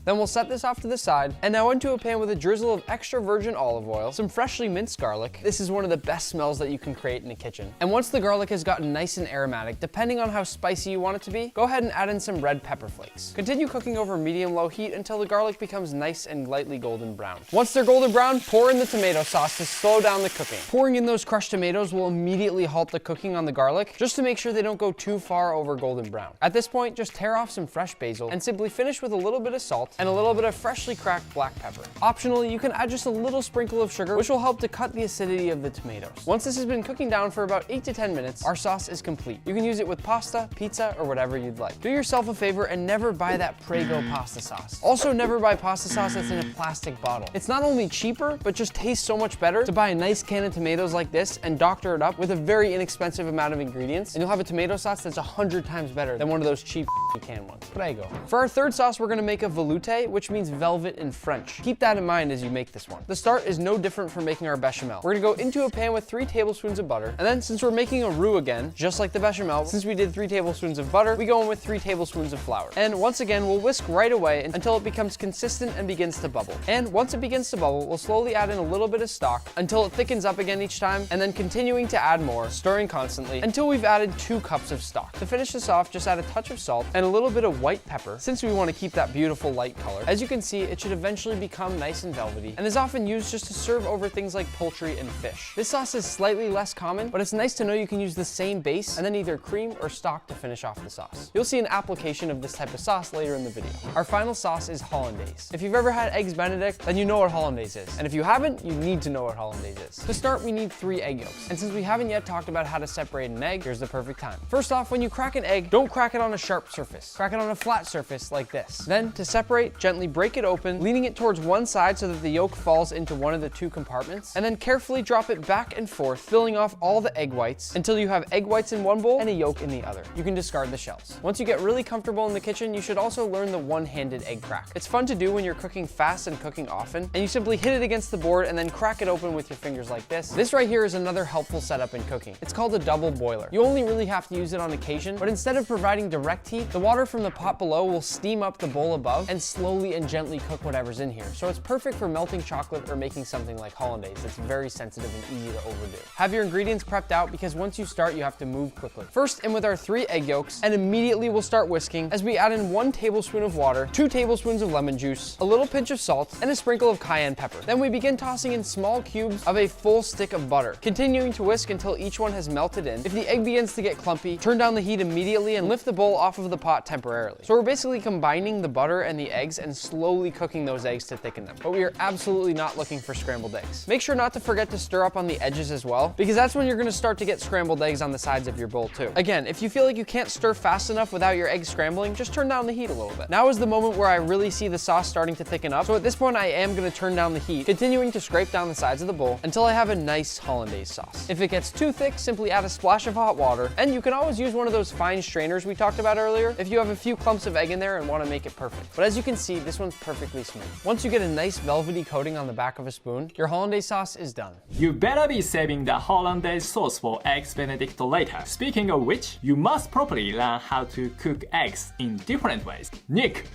Then we'll set this off to the side, and now into a pan with a drizzle of extra virgin olive oil, some freshly minced garlic. This is one of the best smells that you can create in a kitchen. And once the garlic has gotten nice and aromatic, depending on how spicy you want it to be, go ahead and add in some red pepper flakes. Continue cooking over medium-low heat until the garlic becomes nice and lightly golden brown. Once they're golden brown, pour in the tomato sauce to slow down the cooking. Pouring in those crushed tomatoes will immediately halt the cooking on the garlic, just to make sure they don't go too far over golden brown. At this point, just tear off some fresh basil and simply finish with a little bit of salt and a little bit of freshly cracked black pepper. Optionally, you can add just a little sprinkle of sugar, which will help to cut the acidity of the tomatoes. Once this has been cooking down for about 8 to 10 minutes, our sauce is complete. You can use it with pasta, pizza, or whatever you'd like. Do yourself a favor and never buy that Prego pasta sauce. Also, never buy pasta sauce that's in a plastic bottle. It's not only cheaper, but just tastes so much better to buy a nice can of tomatoes like this and doctor it up with a very inexpensive amount of ingredients, and you'll have a tomato sauce that's 100 times better than one of those cheap canned ones. Prego. For our third sauce, we're gonna make a velouté, which means velvet in French. Keep that in mind as you make this one. The start is no different from making our bechamel. We're gonna go into a pan with 3 tablespoons of butter, and then since we're making a roux again, just like the bechamel, since we did 3 tablespoons of butter, we go in with 3 tablespoons of flour. And once again, we'll whisk right away until it becomes consistent and begins to bubble. And once it begins to bubble, we'll slowly add in a little bit of stock until it thickens up again each time, and then continuing to add more, stirring constantly until we've added 2 cups of stock. To finish this off, just add a touch of salt and a little bit of white pepper, since we want to keep that beautiful light color. As you can see, it should eventually become nice and velvety, and is often used just to serve over things like poultry and fish. This sauce is slightly less common, but it's nice to know you can use the same base and then either cream or stock to finish off the sauce. You'll see an application of this type of sauce later in the video. Our final sauce is hollandaise. If you've ever had eggs benedict, then you know what hollandaise is, and if you haven't, you need to know what hollandaise is. To start, we need 3 egg yolks, and since we haven't yet talked about how to separate an egg, here's the perfect time. First off, when you crack an egg, don't crack it on a sharp surface. Crack it on a flat surface like this. Then, to separate, gently break it open, leaning it towards one side so that the yolk falls into one of the 2 compartments, and then carefully drop it back and forth, filling off all the egg whites until you have egg whites in one bowl and a yolk in the other. You can discard the shells. Once you get really comfortable in the kitchen, you should also learn the one-handed egg crack. It's fun to do when you're cooking fast and cooking often, and you simply hit it against the board and then crack it open with your fingers like this. This right here is another helpful setup in cooking. It's called a double boiler. You only really have to use it on occasion, but instead of providing direct heat, the water from the pot below will steam up the bowl above and slowly and gently cook whatever's in here. So it's perfect for melting chocolate or making something like hollandaise that's very sensitive and easy to overdo. Have your ingredients prepped out, because once you start, you have to move quickly. First, in with our 3 egg yolks, and immediately we'll start whisking as we add in 1 tablespoon of water, 2 tablespoons of lemon juice, a little pinch of salt, and a sprinkle of cayenne pepper. Then we begin tossing in small cubes of a full stick of butter, continuing to whisk until each one has melted in. If the egg begins to get clumpy, turn down the heat immediately and lift the bowl off of the pot temporarily. So we're basically combining the butter and the eggs and slowly cooking those eggs to thicken them. But we are absolutely not looking for scrambled eggs. Make sure not to forget to stir up on the edges as well, because that's when you're gonna start to get scrambled eggs on the sides of your bowl too. Again, if you feel like you can't stir fast enough without your eggs scrambling, just turn down the heat a little bit. Now is the moment where I really see the sauce starting to thicken up. So at this point, I am gonna turn down the heat, continuing to scrape down the sides of the bowl until I have a nice hollandaise sauce. If it gets too thick, simply add a splash of hot water, and you can always use one of those fine strainers we talked about earlier if you have a few clumps of egg in there and want to make it perfect. But as you can see, this one's perfectly smooth. Once you get a nice velvety coating on the back of a spoon, your hollandaise sauce is done. You better be saving the hollandaise sauce for eggs benedict later. Speaking of which, you must properly learn how to cook eggs in different ways. Nick,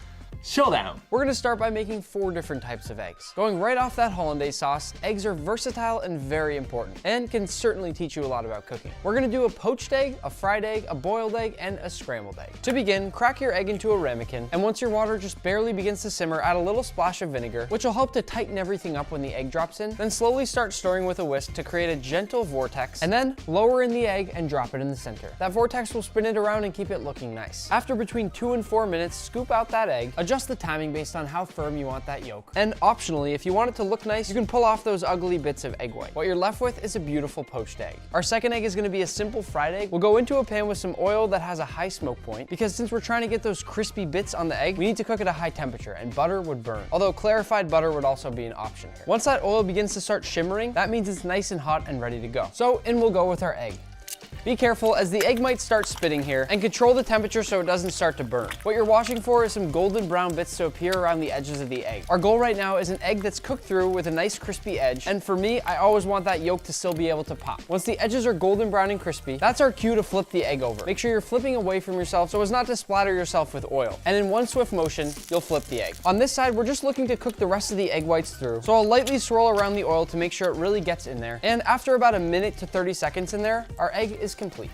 showdown. We're gonna start by making 4 different types of eggs. Going right off that hollandaise sauce, eggs are versatile and very important, and can certainly teach you a lot about cooking. We're gonna do a poached egg, a fried egg, a boiled egg, and a scrambled egg. To begin, crack your egg into a ramekin, and once your water just barely begins to simmer, add a little splash of vinegar, which will help to tighten everything up when the egg drops in. Then slowly start stirring with a whisk to create a gentle vortex, and then lower in the egg and drop it in the center. That vortex will spin it around and keep it looking nice. After between 2 and 4 minutes, scoop out that egg, adjust the timing based on how firm you want that yolk. And optionally, if you want it to look nice, you can pull off those ugly bits of egg white. What you're left with is a beautiful poached egg. Our second egg is gonna be a simple fried egg. We'll go into a pan with some oil that has a high smoke point, because since we're trying to get those crispy bits on the egg, we need to cook at a high temperature, and butter would burn. Although clarified butter would also be an option here. Once that oil begins to start shimmering, that means it's nice and hot and ready to go. So in we'll go with our egg. Be careful, as the egg might start spitting here, and control the temperature so it doesn't start to burn. What you're watching for is some golden brown bits to appear around the edges of the egg. Our goal right now is an egg that's cooked through with a nice crispy edge, and for me, I always want that yolk to still be able to pop. Once the edges are golden brown and crispy, that's our cue to flip the egg over. Make sure you're flipping away from yourself so as not to splatter yourself with oil. And in one swift motion, you'll flip the egg. On this side, we're just looking to cook the rest of the egg whites through, so I'll lightly swirl around the oil to make sure it really gets in there. And after about a minute to 30 seconds in there, our egg is complete.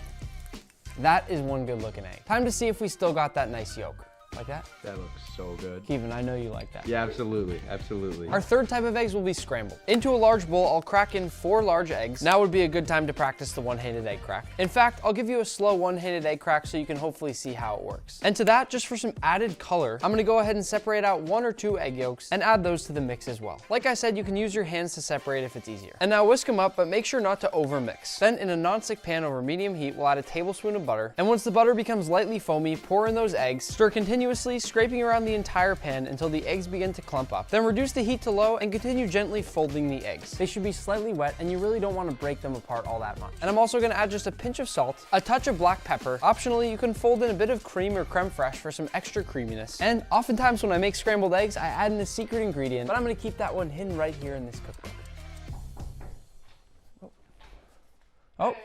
That is one good looking egg. Time to see if we still got that nice yolk. Like that? That looks so good. Kevin, I know you like that. Yeah, absolutely, absolutely. Our third type of eggs will be scrambled. Into a large bowl, I'll crack in 4 large eggs. Now would be a good time to practice the one-handed egg crack. In fact, I'll give you a slow one-handed egg crack so you can hopefully see how it works. And to that, just for some added color, I'm gonna go ahead and separate out 1 or 2 egg yolks and add those to the mix as well. Like I said, you can use your hands to separate if it's easier. And now whisk them up, but make sure not to over mix. Then in a non-stick pan over medium heat, we'll add a tablespoon of butter. And once the butter becomes lightly foamy, pour in those eggs, stir continuously, scraping around the entire pan until the eggs begin to clump up. Then reduce the heat to low and continue gently folding the eggs. They should be slightly wet, and you really don't want to break them apart all that much. And I'm also going to add just a pinch of salt, a touch of black pepper. Optionally, you can fold in a bit of cream or creme fraiche for some extra creaminess. And oftentimes when I make scrambled eggs, I add in a secret ingredient, but I'm going to keep that one hidden right here in this cookbook. Oh.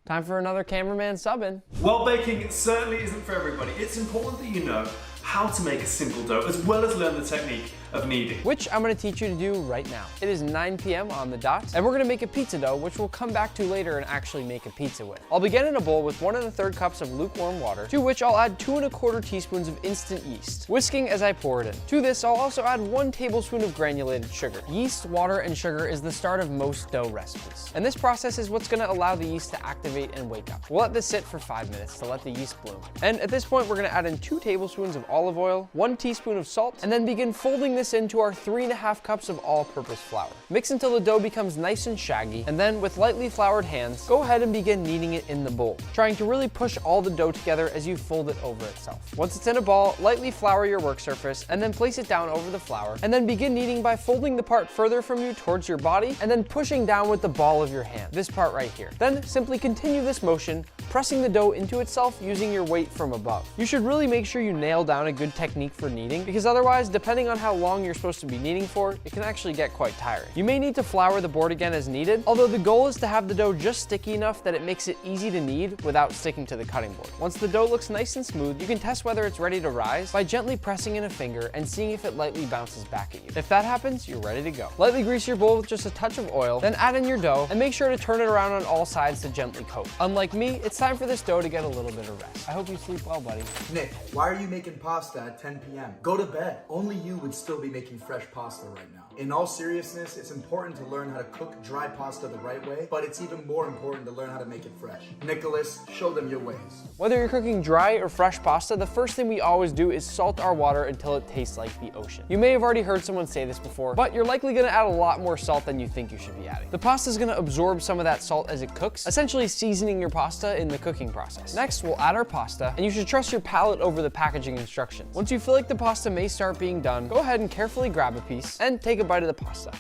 Time for another cameraman subbing. While baking certainly isn't for everybody, it's important that you know how to make a simple dough as well as learn the technique of kneading. Which I'm gonna teach you to do right now. It is 9 p.m. on the dot, and we're gonna make a pizza dough, which we'll come back to later and actually make a pizza with. I'll begin in a bowl with 1 1/3 cups of lukewarm water, to which I'll add 2 1/4 teaspoons of instant yeast, whisking as I pour it in. To this, I'll also add 1 tablespoon of granulated sugar. Yeast, water, and sugar is the start of most dough recipes. And this process is what's gonna allow the yeast to activate and wake up. We'll let this sit for 5 minutes to let the yeast bloom. And at this point, we're gonna add in 2 tablespoons of olive oil, 1 teaspoon of salt, and then begin folding this into our 3 1/2 cups of all-purpose flour. Mix until the dough becomes nice and shaggy, and then with lightly floured hands, go ahead and begin kneading it in the bowl, trying to really push all the dough together as you fold it over itself. Once it's in a ball, lightly flour your work surface, and then place it down over the flour, and then begin kneading by folding the part further from you towards your body, and then pushing down with the ball of your hand, this part right here. Then simply continue this motion, pressing the dough into itself using your weight from above. You should really make sure you nail down a good technique for kneading, because otherwise, depending on how long you're supposed to be kneading for, it can actually get quite tiring. You may need to flour the board again as needed, although the goal is to have the dough just sticky enough that it makes it easy to knead without sticking to the cutting board. Once the dough looks nice and smooth, you can test whether it's ready to rise by gently pressing in a finger and seeing if it lightly bounces back at you. If that happens, you're ready to go. Lightly grease your bowl with just a touch of oil, then add in your dough, and make sure to turn it around on all sides to gently coat. Unlike me, it's time for this dough to get a little bit of rest. I hope you sleep well, buddy. Nick, why are you making pasta at 10 p.m.? Go to bed. Only you would still be making fresh pasta right now. In all seriousness, it's important to learn how to cook dry pasta the right way, but it's even more important to learn how to make it fresh. Nicholas, show them your ways. Whether you're cooking dry or fresh pasta, the first thing we always do is salt our water until it tastes like the ocean. You may have already heard someone say this before, but you're likely gonna add a lot more salt than you think you should be adding. The pasta is gonna absorb some of that salt as it cooks, essentially seasoning your pasta in the cooking process. Next, we'll add our pasta, and you should trust your palate over the packaging instructions. Once you feel like the pasta may start being done, go ahead and carefully grab a piece and take a bite of the pasta.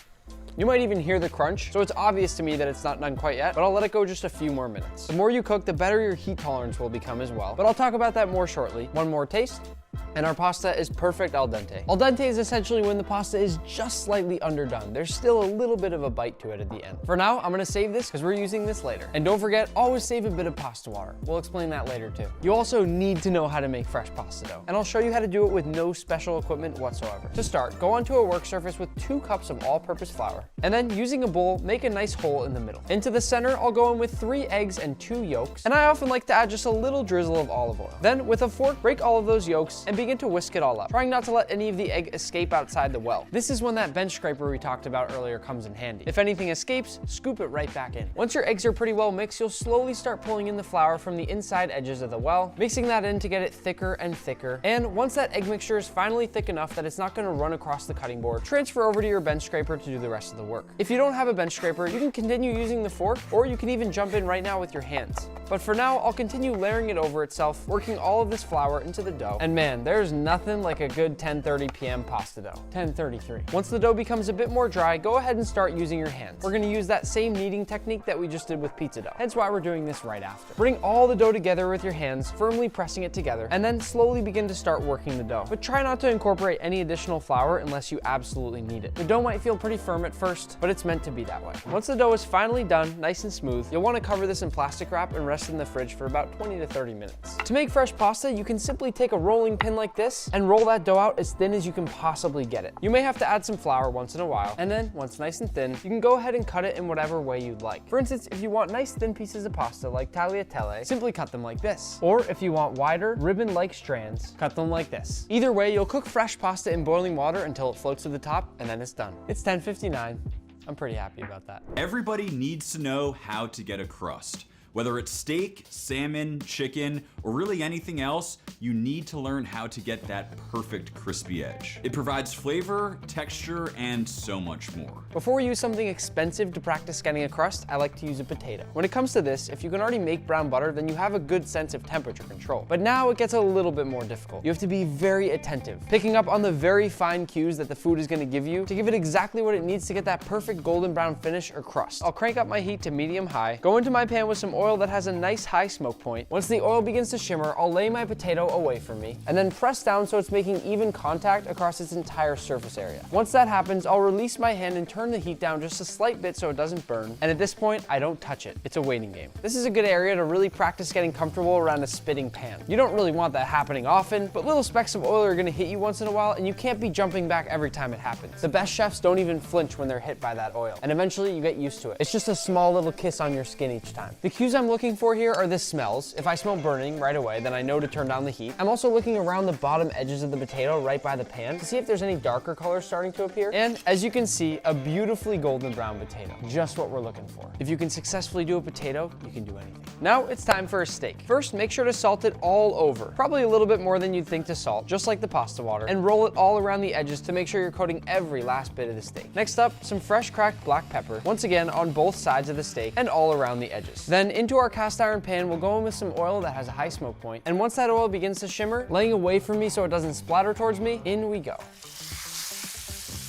You might even hear the crunch, so it's obvious to me that it's not done quite yet, but I'll let it go just a few more minutes. The more you cook, the better your heat tolerance will become as well, but I'll talk about that more shortly. One more taste, and our pasta is perfect al dente. Al dente is essentially when the pasta is just slightly underdone. There's still a little bit of a bite to it at the end. For now, I'm gonna save this because we're using this later. And don't forget, always save a bit of pasta water. We'll explain that later too. You also need to know how to make fresh pasta dough, and I'll show you how to do it with no special equipment whatsoever. To start, go onto a work surface with 2 cups of all-purpose flour, and then using a bowl, make a nice hole in the middle. Into the center, I'll go in with 3 eggs and 2 yolks, and I often like to add just a little drizzle of olive oil. Then, with a fork, break all of those yolks and begin to whisk it all up, trying not to let any of the egg escape outside the well. This is when that bench scraper we talked about earlier comes in handy. If anything escapes, scoop it right back in. Once your eggs are pretty well mixed, you'll slowly start pulling in the flour from the inside edges of the well, mixing that in to get it thicker and thicker. And once that egg mixture is finally thick enough that it's not gonna run across the cutting board, transfer over to your bench scraper to do the rest of the work. If you don't have a bench scraper, you can continue using the fork, or you can even jump in right now with your hands. But for now, I'll continue layering it over itself, working all of this flour into the dough. And man, there's nothing like a good 10:30 p.m. pasta dough. 10:33. Once the dough becomes a bit more dry, go ahead and start using your hands. We're gonna use that same kneading technique that we just did with pizza dough. Hence why we're doing this right after. Bring all the dough together with your hands, firmly pressing it together, and then slowly begin to start working the dough. But try not to incorporate any additional flour unless you absolutely need it. The dough might feel pretty firm at first, but it's meant to be that way. Once the dough is finally done, nice and smooth, you'll want to cover this in plastic wrap and rest in the fridge for about 20 to 30 minutes. To make fresh pasta, you can simply take a rolling pin like this and roll that dough out as thin as you can possibly get it. You may have to add some flour once in a while, and then once nice and thin, you can go ahead and cut it in whatever way you'd like. For instance, if you want nice thin pieces of pasta like tagliatelle, simply cut them like this. Or if you want wider, ribbon-like strands, cut them like this. Either way, you'll cook fresh pasta in boiling water until it floats to the top, and then it's done. It's 10:59. I'm pretty happy about that. Everybody needs to know how to get a crust. Whether it's steak, salmon, chicken, or really anything else, you need to learn how to get that perfect crispy edge. It provides flavor, texture, and so much more. Before we use something expensive to practice getting a crust, I like to use a potato. When it comes to this, if you can already make brown butter, then you have a good sense of temperature control. But now it gets a little bit more difficult. You have to be very attentive, picking up on the very fine cues that the food is going to give you to give it exactly what it needs to get that perfect golden brown finish or crust. I'll crank up my heat to medium-high, go into my pan with some oil that has a nice high smoke point. Once the oil begins to shimmer, I'll lay my potato away from me and then press down so it's making even contact across its entire surface area. Once that happens, I'll release my hand and turn the heat down just a slight bit so it doesn't burn. And at this point, I don't touch it. It's a waiting game. This is a good area to really practice getting comfortable around a spitting pan. You don't really want that happening often, but little specks of oil are gonna hit you once in a while, and you can't be jumping back every time it happens. The best chefs don't even flinch when they're hit by that oil, and eventually you get used to it. It's just a small little kiss on your skin each time. The cues I'm looking for here are the smells. If I smell burning right away, then I know to turn down the heat. I'm also looking around the bottom edges of the potato right by the pan to see if there's any darker colors starting to appear. And as you can see, a beautifully golden brown potato. Just what we're looking for. If you can successfully do a potato, you can do anything. Now it's time for a steak. First, make sure to salt it all over. Probably a little bit more than you'd think to salt, just like the pasta water, and roll it all around the edges to make sure you're coating every last bit of the steak. Next up, some fresh cracked black pepper, once again on both sides of the steak and all around the edges. Then into our cast iron pan, we'll go in with some oil that has a high smoke point, and once that oil begins to shimmer, laying away from me so it doesn't splatter towards me, in we go.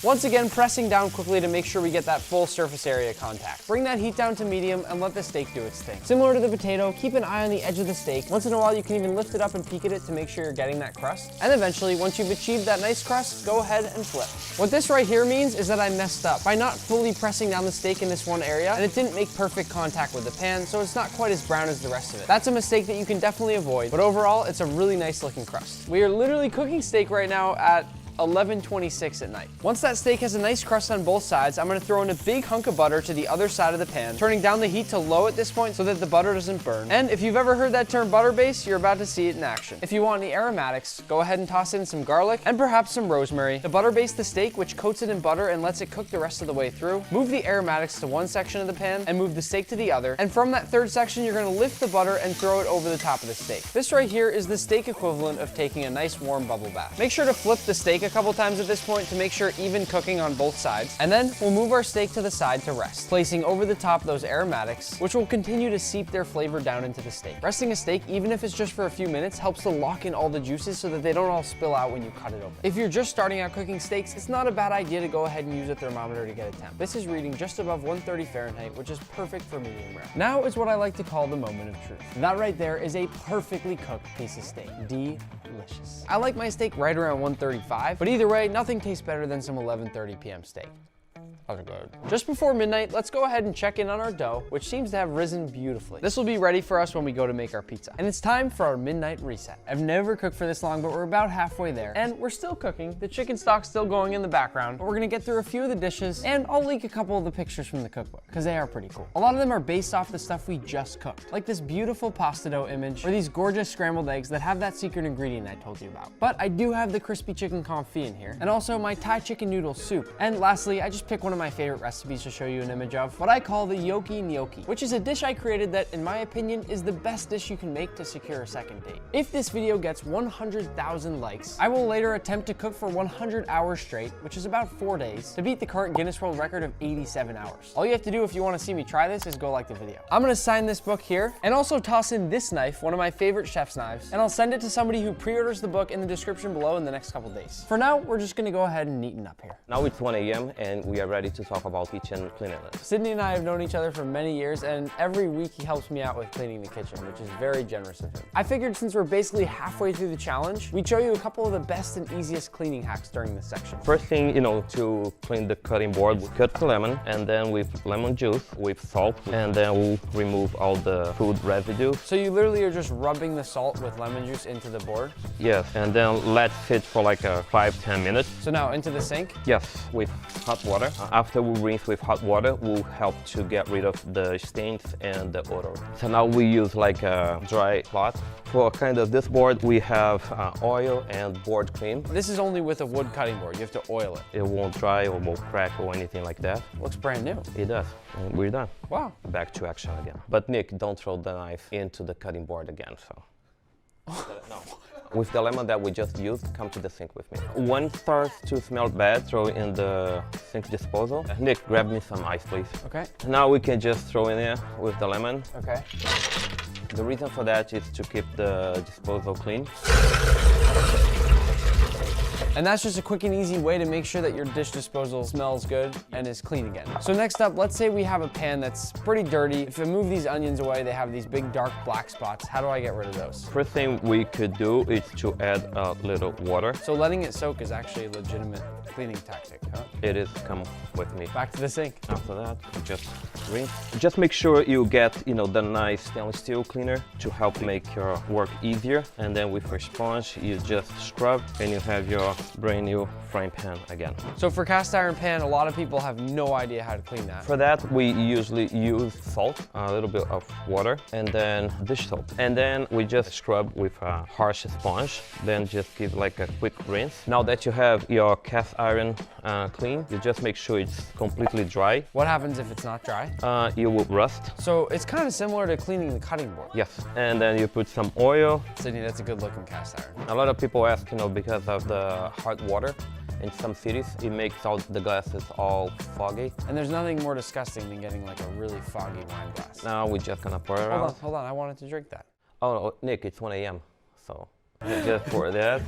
Once again, pressing down quickly to make sure we get that full surface area contact. Bring that heat down to medium and let the steak do its thing. Similar to the potato, keep an eye on the edge of the steak. Once in a while, you can even lift it up and peek at it to make sure you're getting that crust. And eventually, once you've achieved that nice crust, go ahead and flip. What this right here means is that I messed up by not fully pressing down the steak in this one area, and it didn't make perfect contact with the pan, so it's not quite as brown as the rest of it. That's a mistake that you can definitely avoid, but overall, it's a really nice looking crust. We are literally cooking steak right now at 11:26 at night. Once that steak has a nice crust on both sides, I'm gonna throw in a big hunk of butter to the other side of the pan, turning down the heat to low at this point so that the butter doesn't burn. And if you've ever heard that term butter base, you're about to see it in action. If you want any aromatics, go ahead and toss in some garlic and perhaps some rosemary. To butter baste the steak, which coats it in butter and lets it cook the rest of the way through, move the aromatics to one section of the pan and move the steak to the other. And from that third section, you're gonna lift the butter and throw it over the top of the steak. This right here is the steak equivalent of taking a nice warm bubble bath. Make sure to flip the steak a couple times at this point to make sure even cooking on both sides. And then we'll move our steak to the side to rest, placing over the top those aromatics, which will continue to seep their flavor down into the steak. Resting a steak, even if it's just for a few minutes, helps to lock in all the juices so that they don't all spill out when you cut it open. If you're just starting out cooking steaks, it's not a bad idea to go ahead and use a thermometer to get a temp. This is reading just above 130 Fahrenheit, which is perfect for medium rare. Now is what I like to call the moment of truth. That right there is a perfectly cooked piece of steak. Delicious. I like my steak right around 135, but either way, nothing tastes better than some 11:30 p.m. steak. That's good. Just before midnight, let's go ahead and check in on our dough, which seems to have risen beautifully. This will be ready for us when we go to make our pizza. And it's time for our midnight reset. I've never cooked for this long, but we're about halfway there. And we're still cooking. The chicken stock's still going in the background, but we're gonna get through a few of the dishes, and I'll leak a couple of the pictures from the cookbook, because they are pretty cool. A lot of them are based off the stuff we just cooked, like this beautiful pasta dough image, or these gorgeous scrambled eggs that have that secret ingredient I told you about. But I do have the crispy chicken confit in here, and also my Thai chicken noodle soup. And lastly, I just picked one of my favorite recipes to show you an image of, what I call the yoki gnocchi, which is a dish I created that, in my opinion, is the best dish you can make to secure a second date. If this video gets 100,000 likes, I will later attempt to cook for 100 hours straight, which is about 4 days, to beat the current Guinness World Record of 87 hours. All you have to do if you want to see me try this is go like the video. I'm gonna sign this book here, and also toss in this knife, one of my favorite chef's knives, and I'll send it to somebody who pre-orders the book in the description below in the next couple days. For now, we're just gonna go ahead and neaten up here. Now it's 1 a.m. and we are ready to talk about kitchen cleanliness. Sydney and I have known each other for many years, and every week he helps me out with cleaning the kitchen, which is very generous of him. I figured since we're basically halfway through the challenge, we'd show you a couple of the best and easiest cleaning hacks during this section. First thing, to clean the cutting board, we cut the lemon, and then with lemon juice, with salt, and then we'll remove all the food residue. So you literally are just rubbing the salt with lemon juice into the board? Yes, and then let sit for like 5-10 minutes. So now into the sink? Yes, with hot water. After we rinse with hot water, will help to get rid of the stains and the odor. So now we use like a dry cloth. For kind of this board, we have oil and board cream. This is only with a wood cutting board. You have to oil it. It won't dry or won't crack or anything like that. Looks brand new. It does. And we're done. Wow. Back to action again. But Nick, don't throw the knife into the cutting board again, so. No. With the lemon that we just used, come to the sink with me. When it starts to smell bad, throw in the sink disposal. Nick, grab me some ice, please. Okay. Now we can just throw in there with the lemon. Okay. The reason for that is to keep the disposal clean. And that's just a quick and easy way to make sure that your dish disposal smells good and is clean again. So next up, let's say we have a pan that's pretty dirty. If I move these onions away, they have these big dark black spots. How do I get rid of those? First thing we could do is to add a little water. So letting it soak is actually a legitimate cleaning tactic, huh? It is. Come with me. Back to the sink. After that, just rinse. Just make sure you get, the nice stainless steel cleaner to help make your work easier. And then with your sponge, you just scrub and you have your brand new frying pan again. So for cast iron pan, a lot of people have no idea how to clean that. For that, we usually use salt, a little bit of water, and then dish soap. And then we just scrub with a harsh sponge, then just give like a quick rinse. Now that you have your cast iron clean, you just make sure it's completely dry. What happens if it's not dry? It will rust. So it's kind of similar to cleaning the cutting board. Yes, and then you put some oil. Sydney, that's a good looking cast iron. A lot of people ask, because of the hot water. In some cities, it makes all the glasses all foggy. And there's nothing more disgusting than getting like a really foggy wine glass. Now we're just gonna pour it out. Hold on, I wanted to drink that. Oh, Nick, it's 1 a.m., so just pour that.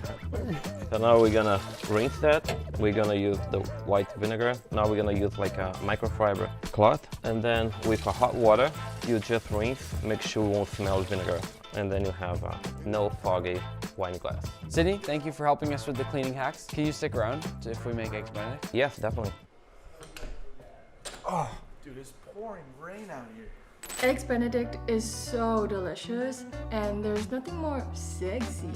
So now we're gonna rinse that. We're gonna use the white vinegar. Now we're gonna use like a microfiber cloth. And then with a hot water, you just rinse, make sure you won't smell vinegar. And then you have no foggy wine glass. Sydney, thank you for helping us with the cleaning hacks. Can you stick around if we make eggs Benedict? Yes, definitely. Oh, dude, it's pouring rain out here. Eggs Benedict is so delicious, and there's nothing more sexy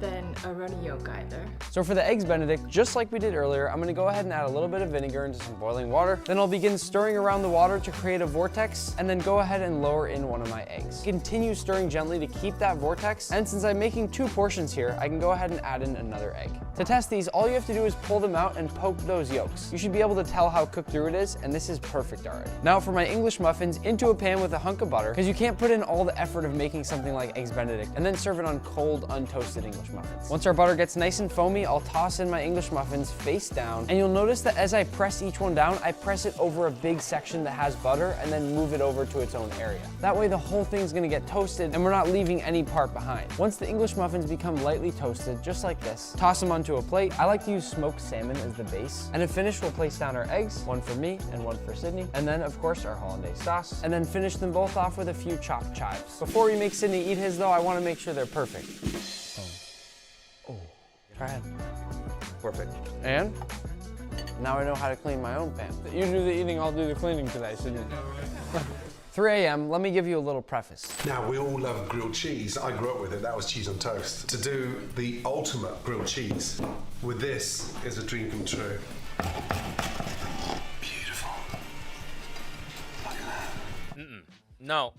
than a runny yolk either. So for the eggs Benedict, just like we did earlier, I'm gonna go ahead and add a little bit of vinegar into some boiling water. Then I'll begin stirring around the water to create a vortex, and then go ahead and lower in one of my eggs. Continue stirring gently to keep that vortex, and since I'm making 2 portions here, I can go ahead and add in another egg. To test these, all you have to do is pull them out and poke those yolks. You should be able to tell how cooked through it is, and this is perfect already. Now for my English muffins, into a pan with a hunk of butter, because you can't put in all the effort of making something like eggs Benedict and then serve it on cold, untoasted English muffins. Once our butter gets nice and foamy, I'll toss in my English muffins face down, and you'll notice that as I press each one down, I press it over a big section that has butter and then move it over to its own area. That way the whole thing's gonna get toasted and we're not leaving any part behind. Once the English muffins become lightly toasted, just like this, toss them onto a plate. I like to use smoked salmon as the base. And to finish, we'll place down our eggs, one for me and one for Sydney. And then of course our hollandaise sauce. And then finish them both off with a few chopped chives. Before we make Sydney eat his though, I wanna make sure they're perfect. Oh, try it. Perfect. And now I know how to clean my own pan. You do the eating, I'll do the cleaning today, Sydney. 3 a.m., let me give you a little preface. Now, we all love grilled cheese. I grew up with it. That was cheese on toast. To do the ultimate grilled cheese with this is a dream come true. Beautiful. Look at that. No.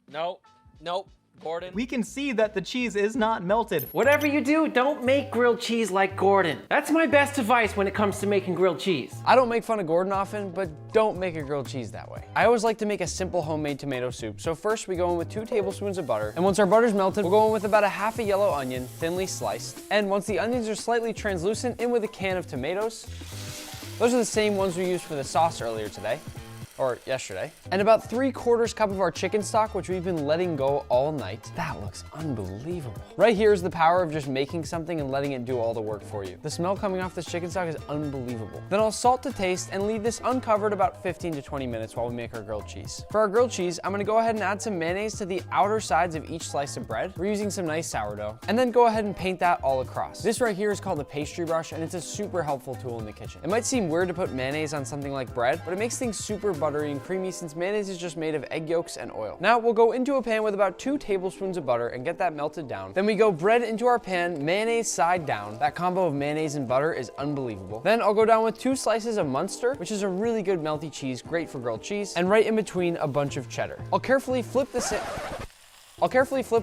No. Nope. Gordon. We can see that the cheese is not melted. Whatever you do, don't make grilled cheese like Gordon. That's my best advice when it comes to making grilled cheese. I don't make fun of Gordon often, but don't make a grilled cheese that way. I always like to make a simple homemade tomato soup. So first we go in with 2 tablespoons of butter. And once our butter's melted, we'll go in with about a half a yellow onion, thinly sliced. And once the onions are slightly translucent, in with a can of tomatoes. Those are the same ones we used for the sauce earlier today. Or yesterday. And about 3/4 cup of our chicken stock, which we've been letting go all night. That looks unbelievable. Right here is the power of just making something and letting it do all the work for you. The smell coming off this chicken stock is unbelievable. Then I'll salt to taste and leave this uncovered about 15 to 20 minutes while we make our grilled cheese. For our grilled cheese, I'm gonna go ahead and add some mayonnaise to the outer sides of each slice of bread. We're using some nice sourdough. And then go ahead and paint that all across. This right here is called a pastry brush, and it's a super helpful tool in the kitchen. It might seem weird to put mayonnaise on something like bread, but it makes things super buttery and creamy since mayonnaise is just made of egg yolks and oil. Now we'll go into a pan with about 2 tablespoons of butter and get that melted down. Then we go bread into our pan, mayonnaise side down. That combo of mayonnaise and butter is unbelievable. Then I'll go down with 2 slices of Munster, which is a really good melty cheese, great for grilled cheese, and right in between a bunch of cheddar. I'll carefully flip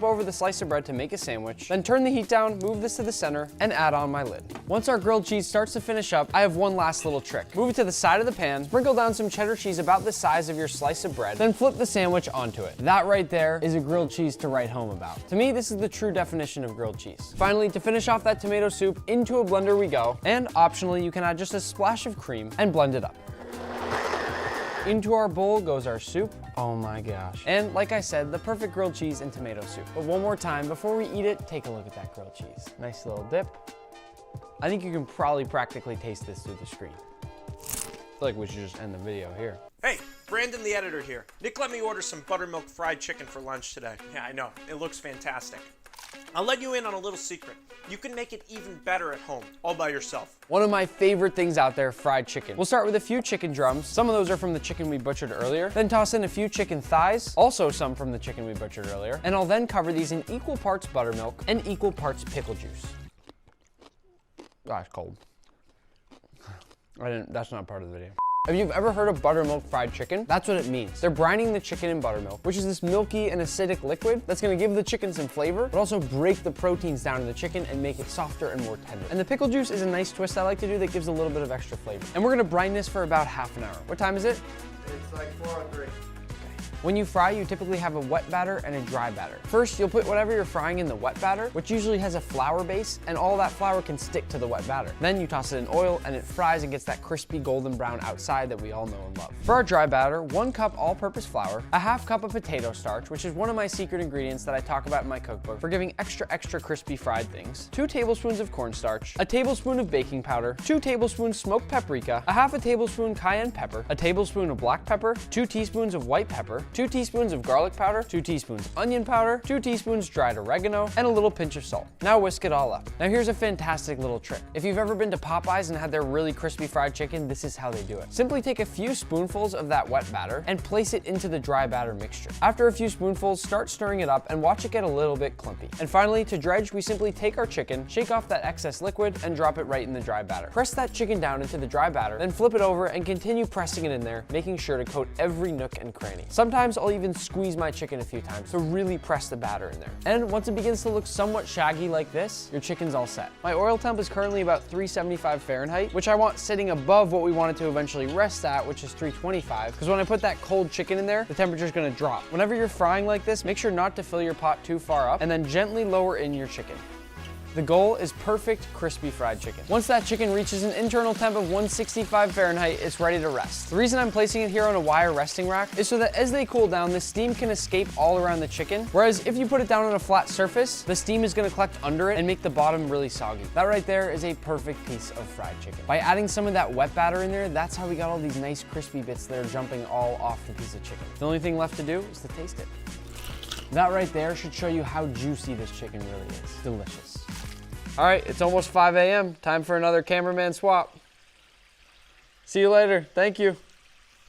over the slice of bread to make a sandwich, then turn the heat down, move this to the center, and add on my lid. Once our grilled cheese starts to finish up, I have one last little trick. Move it to the side of the pan, sprinkle down some cheddar cheese about the size of your slice of bread, then flip the sandwich onto it. That right there is a grilled cheese to write home about. To me, this is the true definition of grilled cheese. Finally, to finish off that tomato soup, into a blender we go, and optionally, you can add just a splash of cream and blend it up. Into our bowl goes our soup. Oh my gosh. And like I said, the perfect grilled cheese and tomato soup. But one more time, before we eat it, take a look at that grilled cheese. Nice little dip. I think you can probably practically taste this through the screen. I feel like we should just end the video here. Hey, Brandon the editor here. Nick let me order some buttermilk fried chicken for lunch today. Yeah, I know, it looks fantastic. I'll let you in on a little secret. You can make it even better at home, all by yourself. One of my favorite things out there, fried chicken. We'll start with a few chicken drums. Some of those are from the chicken we butchered earlier. Then toss in a few chicken thighs, also some from the chicken we butchered earlier. And I'll then cover these in equal parts buttermilk and equal parts pickle juice. That's cold. That's not part of the video. If you've ever heard of buttermilk fried chicken, that's what it means. They're brining the chicken in buttermilk, which is this milky and acidic liquid that's gonna give the chicken some flavor, but also break the proteins down in the chicken and make it softer and more tender. And the pickle juice is a nice twist I like to do that gives a little bit of extra flavor. And we're gonna brine this for about half an hour. What time is it? It's like 4:03. When you fry, you typically have a wet batter and a dry batter. First, you'll put whatever you're frying in the wet batter, which usually has a flour base, and all that flour can stick to the wet batter. Then you toss it in oil, and it fries and gets that crispy golden brown outside that we all know and love. For our dry batter, 1 cup all-purpose flour, a half cup of potato starch, which is one of my secret ingredients that I talk about in my cookbook for giving extra crispy fried things, 2 tablespoons of cornstarch, a tablespoon of baking powder, 2 tablespoons smoked paprika, a half a tablespoon cayenne pepper, a tablespoon of black pepper, 2 teaspoons of white pepper, 2 teaspoons of garlic powder, 2 teaspoons onion powder, 2 teaspoons dried oregano, and a little pinch of salt. Now whisk it all up. Now here's a fantastic little trick. If you've ever been to Popeyes and had their really crispy fried chicken, this is how they do it. Simply take a few spoonfuls of that wet batter and place it into the dry batter mixture. After a few spoonfuls, start stirring it up and watch it get a little bit clumpy. And finally, to dredge, we simply take our chicken, shake off that excess liquid, and drop it right in the dry batter. Press that chicken down into the dry batter, then flip it over and continue pressing it in there, making sure to coat every nook and cranny. Sometimes I'll even squeeze my chicken a few times to really press the batter in there. And once it begins to look somewhat shaggy like this, your chicken's all set. My oil temp is currently about 375 Fahrenheit, which I want sitting above what we want it to eventually rest at, which is 325, because when I put that cold chicken in there, the temperature's gonna drop. Whenever you're frying like this, make sure not to fill your pot too far up, and then gently lower in your chicken. The goal is perfect crispy fried chicken. Once that chicken reaches an internal temp of 165 Fahrenheit, it's ready to rest. The reason I'm placing it here on a wire resting rack is so that as they cool down, the steam can escape all around the chicken, whereas if you put it down on a flat surface, the steam is gonna collect under it and make the bottom really soggy. That right there is a perfect piece of fried chicken. By adding some of that wet batter in there, that's how we got all these nice crispy bits that are jumping all off the piece of chicken. The only thing left to do is to taste it. That right there should show you how juicy this chicken really is. Delicious. All right, it's almost 5 a.m. Time for another cameraman swap. See you later. Thank you.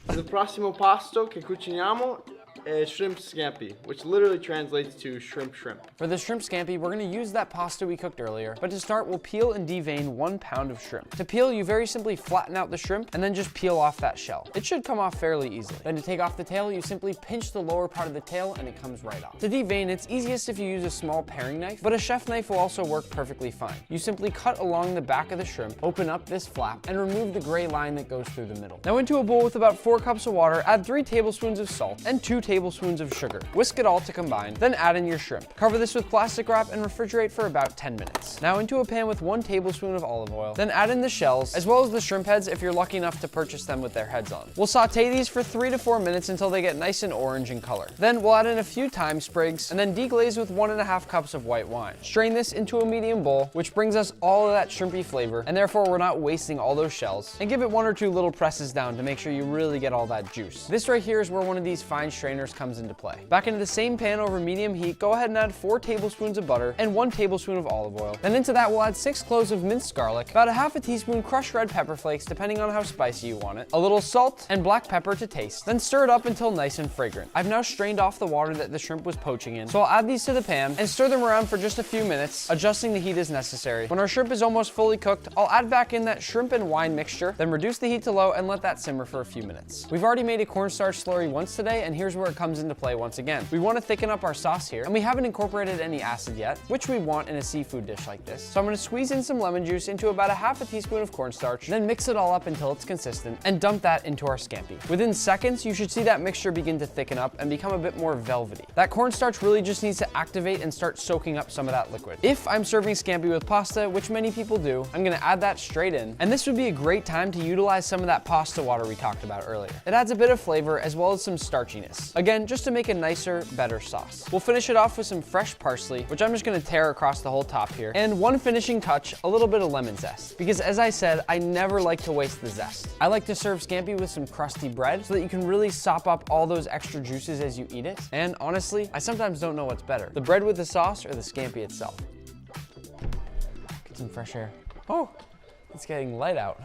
Il prossimo pasto che cuciniamo è shrimp scampi, which literally translates to shrimp. For the shrimp scampi, we're gonna use that pasta we cooked earlier, but to start, we'll peel and devein 1 pound of shrimp. To peel, you very simply flatten out the shrimp and then just peel off that shell. It should come off fairly easily. Then to take off the tail, you simply pinch the lower part of the tail and it comes right off. To devein, it's easiest if you use a small paring knife, but a chef knife will also work perfectly fine. You simply cut along the back of the shrimp, open up this flap, and remove the gray line that goes through the middle. Now into a bowl with about 4 cups of water, add 3 tablespoons of salt and 2 tablespoons of sugar. Whisk it all to combine, then add in your shrimp. Cover this with plastic wrap and refrigerate for about 10 minutes. Now into a pan with 1 tablespoon of olive oil, then add in the shells, as well as the shrimp heads if you're lucky enough to purchase them with their heads on. We'll saute these for 3 to 4 minutes until they get nice and orange in color. Then we'll add in a few thyme sprigs, and then deglaze with 1.5 cups of white wine. Strain this into a medium bowl, which brings us all of that shrimpy flavor, and therefore we're not wasting all those shells. And give it 1 or 2 little presses down to make sure you really get all that juice. This right here is where one of these fine strainers comes into play. Back into the same pan over medium heat, go ahead and add 4 tablespoons of butter and 1 tablespoon of olive oil. Then into that, we'll add 6 cloves of minced garlic, about 1/2 teaspoon crushed red pepper flakes, depending on how spicy you want it, a little salt, and black pepper to taste. Then stir it up until nice and fragrant. I've now strained off the water that the shrimp was poaching in, so I'll add these to the pan and stir them around for just a few minutes, adjusting the heat as necessary. When our shrimp is almost fully cooked, I'll add back in that shrimp and wine mixture, then reduce the heat to low and let that simmer for a few minutes. We've already made a cornstarch slurry once today, and here's where it comes into play once again. We want to thicken up our sauce here, and we haven't incorporated any acid yet, which we want in a seafood dish like this. So I'm going to squeeze in some lemon juice into about 1/2 teaspoon of cornstarch, then mix it all up until it's consistent, and dump that into our scampi. Within seconds, you should see that mixture begin to thicken up and become a bit more velvety. That cornstarch really just needs to activate and start soaking up some of that liquid. If I'm serving scampi with pasta, which many people do, I'm going to add that straight in, and this would be a great time to utilize some of that pasta water we talked about earlier. It adds a bit of flavor as well as some starchiness. Again, just to make a nicer, better sauce. We'll finish it off with some fresh parsley, which I'm just gonna tear across the whole top here, and one finishing touch, a little bit of lemon zest. Because as I said, I never like to waste the zest. I like to serve scampi with some crusty bread so that you can really sop up all those extra juices as you eat it. And honestly, I sometimes don't know what's better, the bread with the sauce or the scampi itself. Get some fresh air. Oh, it's getting light out.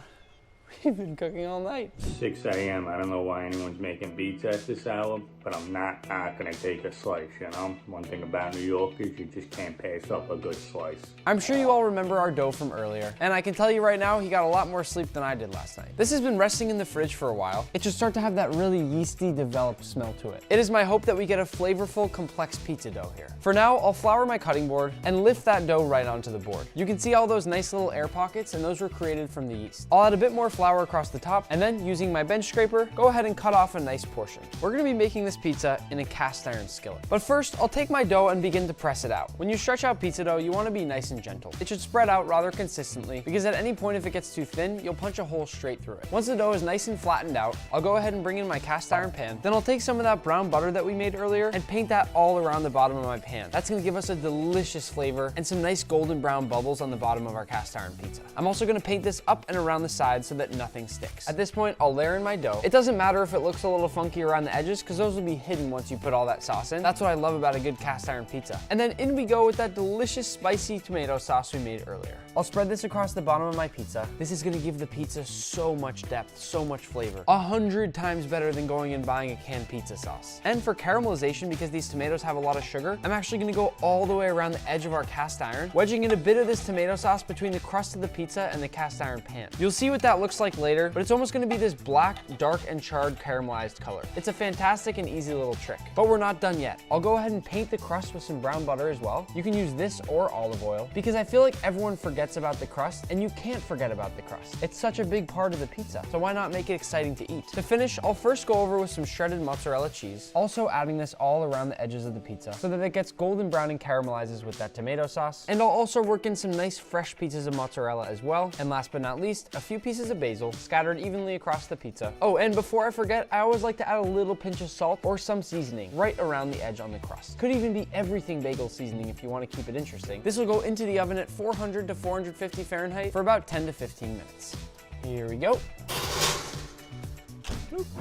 We've been cooking all night. 6 a.m. I don't know why anyone's making beets at this hour, but I'm not gonna take a slice, you know? One thing about New York is you just can't pass up a good slice. I'm sure you all remember our dough from earlier, and I can tell you right now, he got a lot more sleep than I did last night. This has been resting in the fridge for a while. It should start to have that really yeasty, developed smell to it. It is my hope that we get a flavorful, complex pizza dough here. For now, I'll flour my cutting board and lift that dough right onto the board. You can see all those nice little air pockets, and those were created from the yeast. I'll add a bit more flour across the top, and then using my bench scraper, go ahead and cut off a nice portion. We're gonna be making this pizza in a cast iron skillet. But first, I'll take my dough and begin to press it out. When you stretch out pizza dough, you wanna be nice and gentle. It should spread out rather consistently, because at any point if it gets too thin, you'll punch a hole straight through it. Once the dough is nice and flattened out, I'll go ahead and bring in my cast iron pan. Then I'll take some of that brown butter that we made earlier and paint that all around the bottom of my pan. That's gonna give us a delicious flavor and some nice golden brown bubbles on the bottom of our cast iron pizza. I'm also gonna paint this up and around the sides so that nothing sticks. At this point, I'll layer in my dough. It doesn't matter if it looks a little funky around the edges, because those will will be hidden once you put all that sauce in. That's what I love about a good cast iron pizza. And then in we go with that delicious spicy tomato sauce we made earlier. I'll spread this across the bottom of my pizza. This is gonna give the pizza so much depth, so much flavor. 100 times better than going and buying a canned pizza sauce. And for caramelization, because these tomatoes have a lot of sugar, I'm actually gonna go all the way around the edge of our cast iron, wedging in a bit of this tomato sauce between the crust of the pizza and the cast iron pan. You'll see what that looks like later, but it's almost gonna be this black, dark, and charred caramelized color. It's a fantastic and easy little trick. But we're not done yet. I'll go ahead and paint the crust with some brown butter as well. You can use this or olive oil, because I feel like everyone forgets about the crust, and you can't forget about the crust. It's such a big part of the pizza, so why not make it exciting to eat? To finish, I'll first go over with some shredded mozzarella cheese, also adding this all around the edges of the pizza so that it gets golden brown and caramelizes with that tomato sauce. And I'll also work in some nice fresh pieces of mozzarella as well. And last but not least, a few pieces of basil scattered evenly across the pizza. Oh, and before I forget, I always like to add a little pinch of salt or some seasoning right around the edge on the crust. Could even be everything bagel seasoning if you want to keep it interesting. This will go into the oven at 400 to 450 Fahrenheit for about 10 to 15 minutes. Here we go.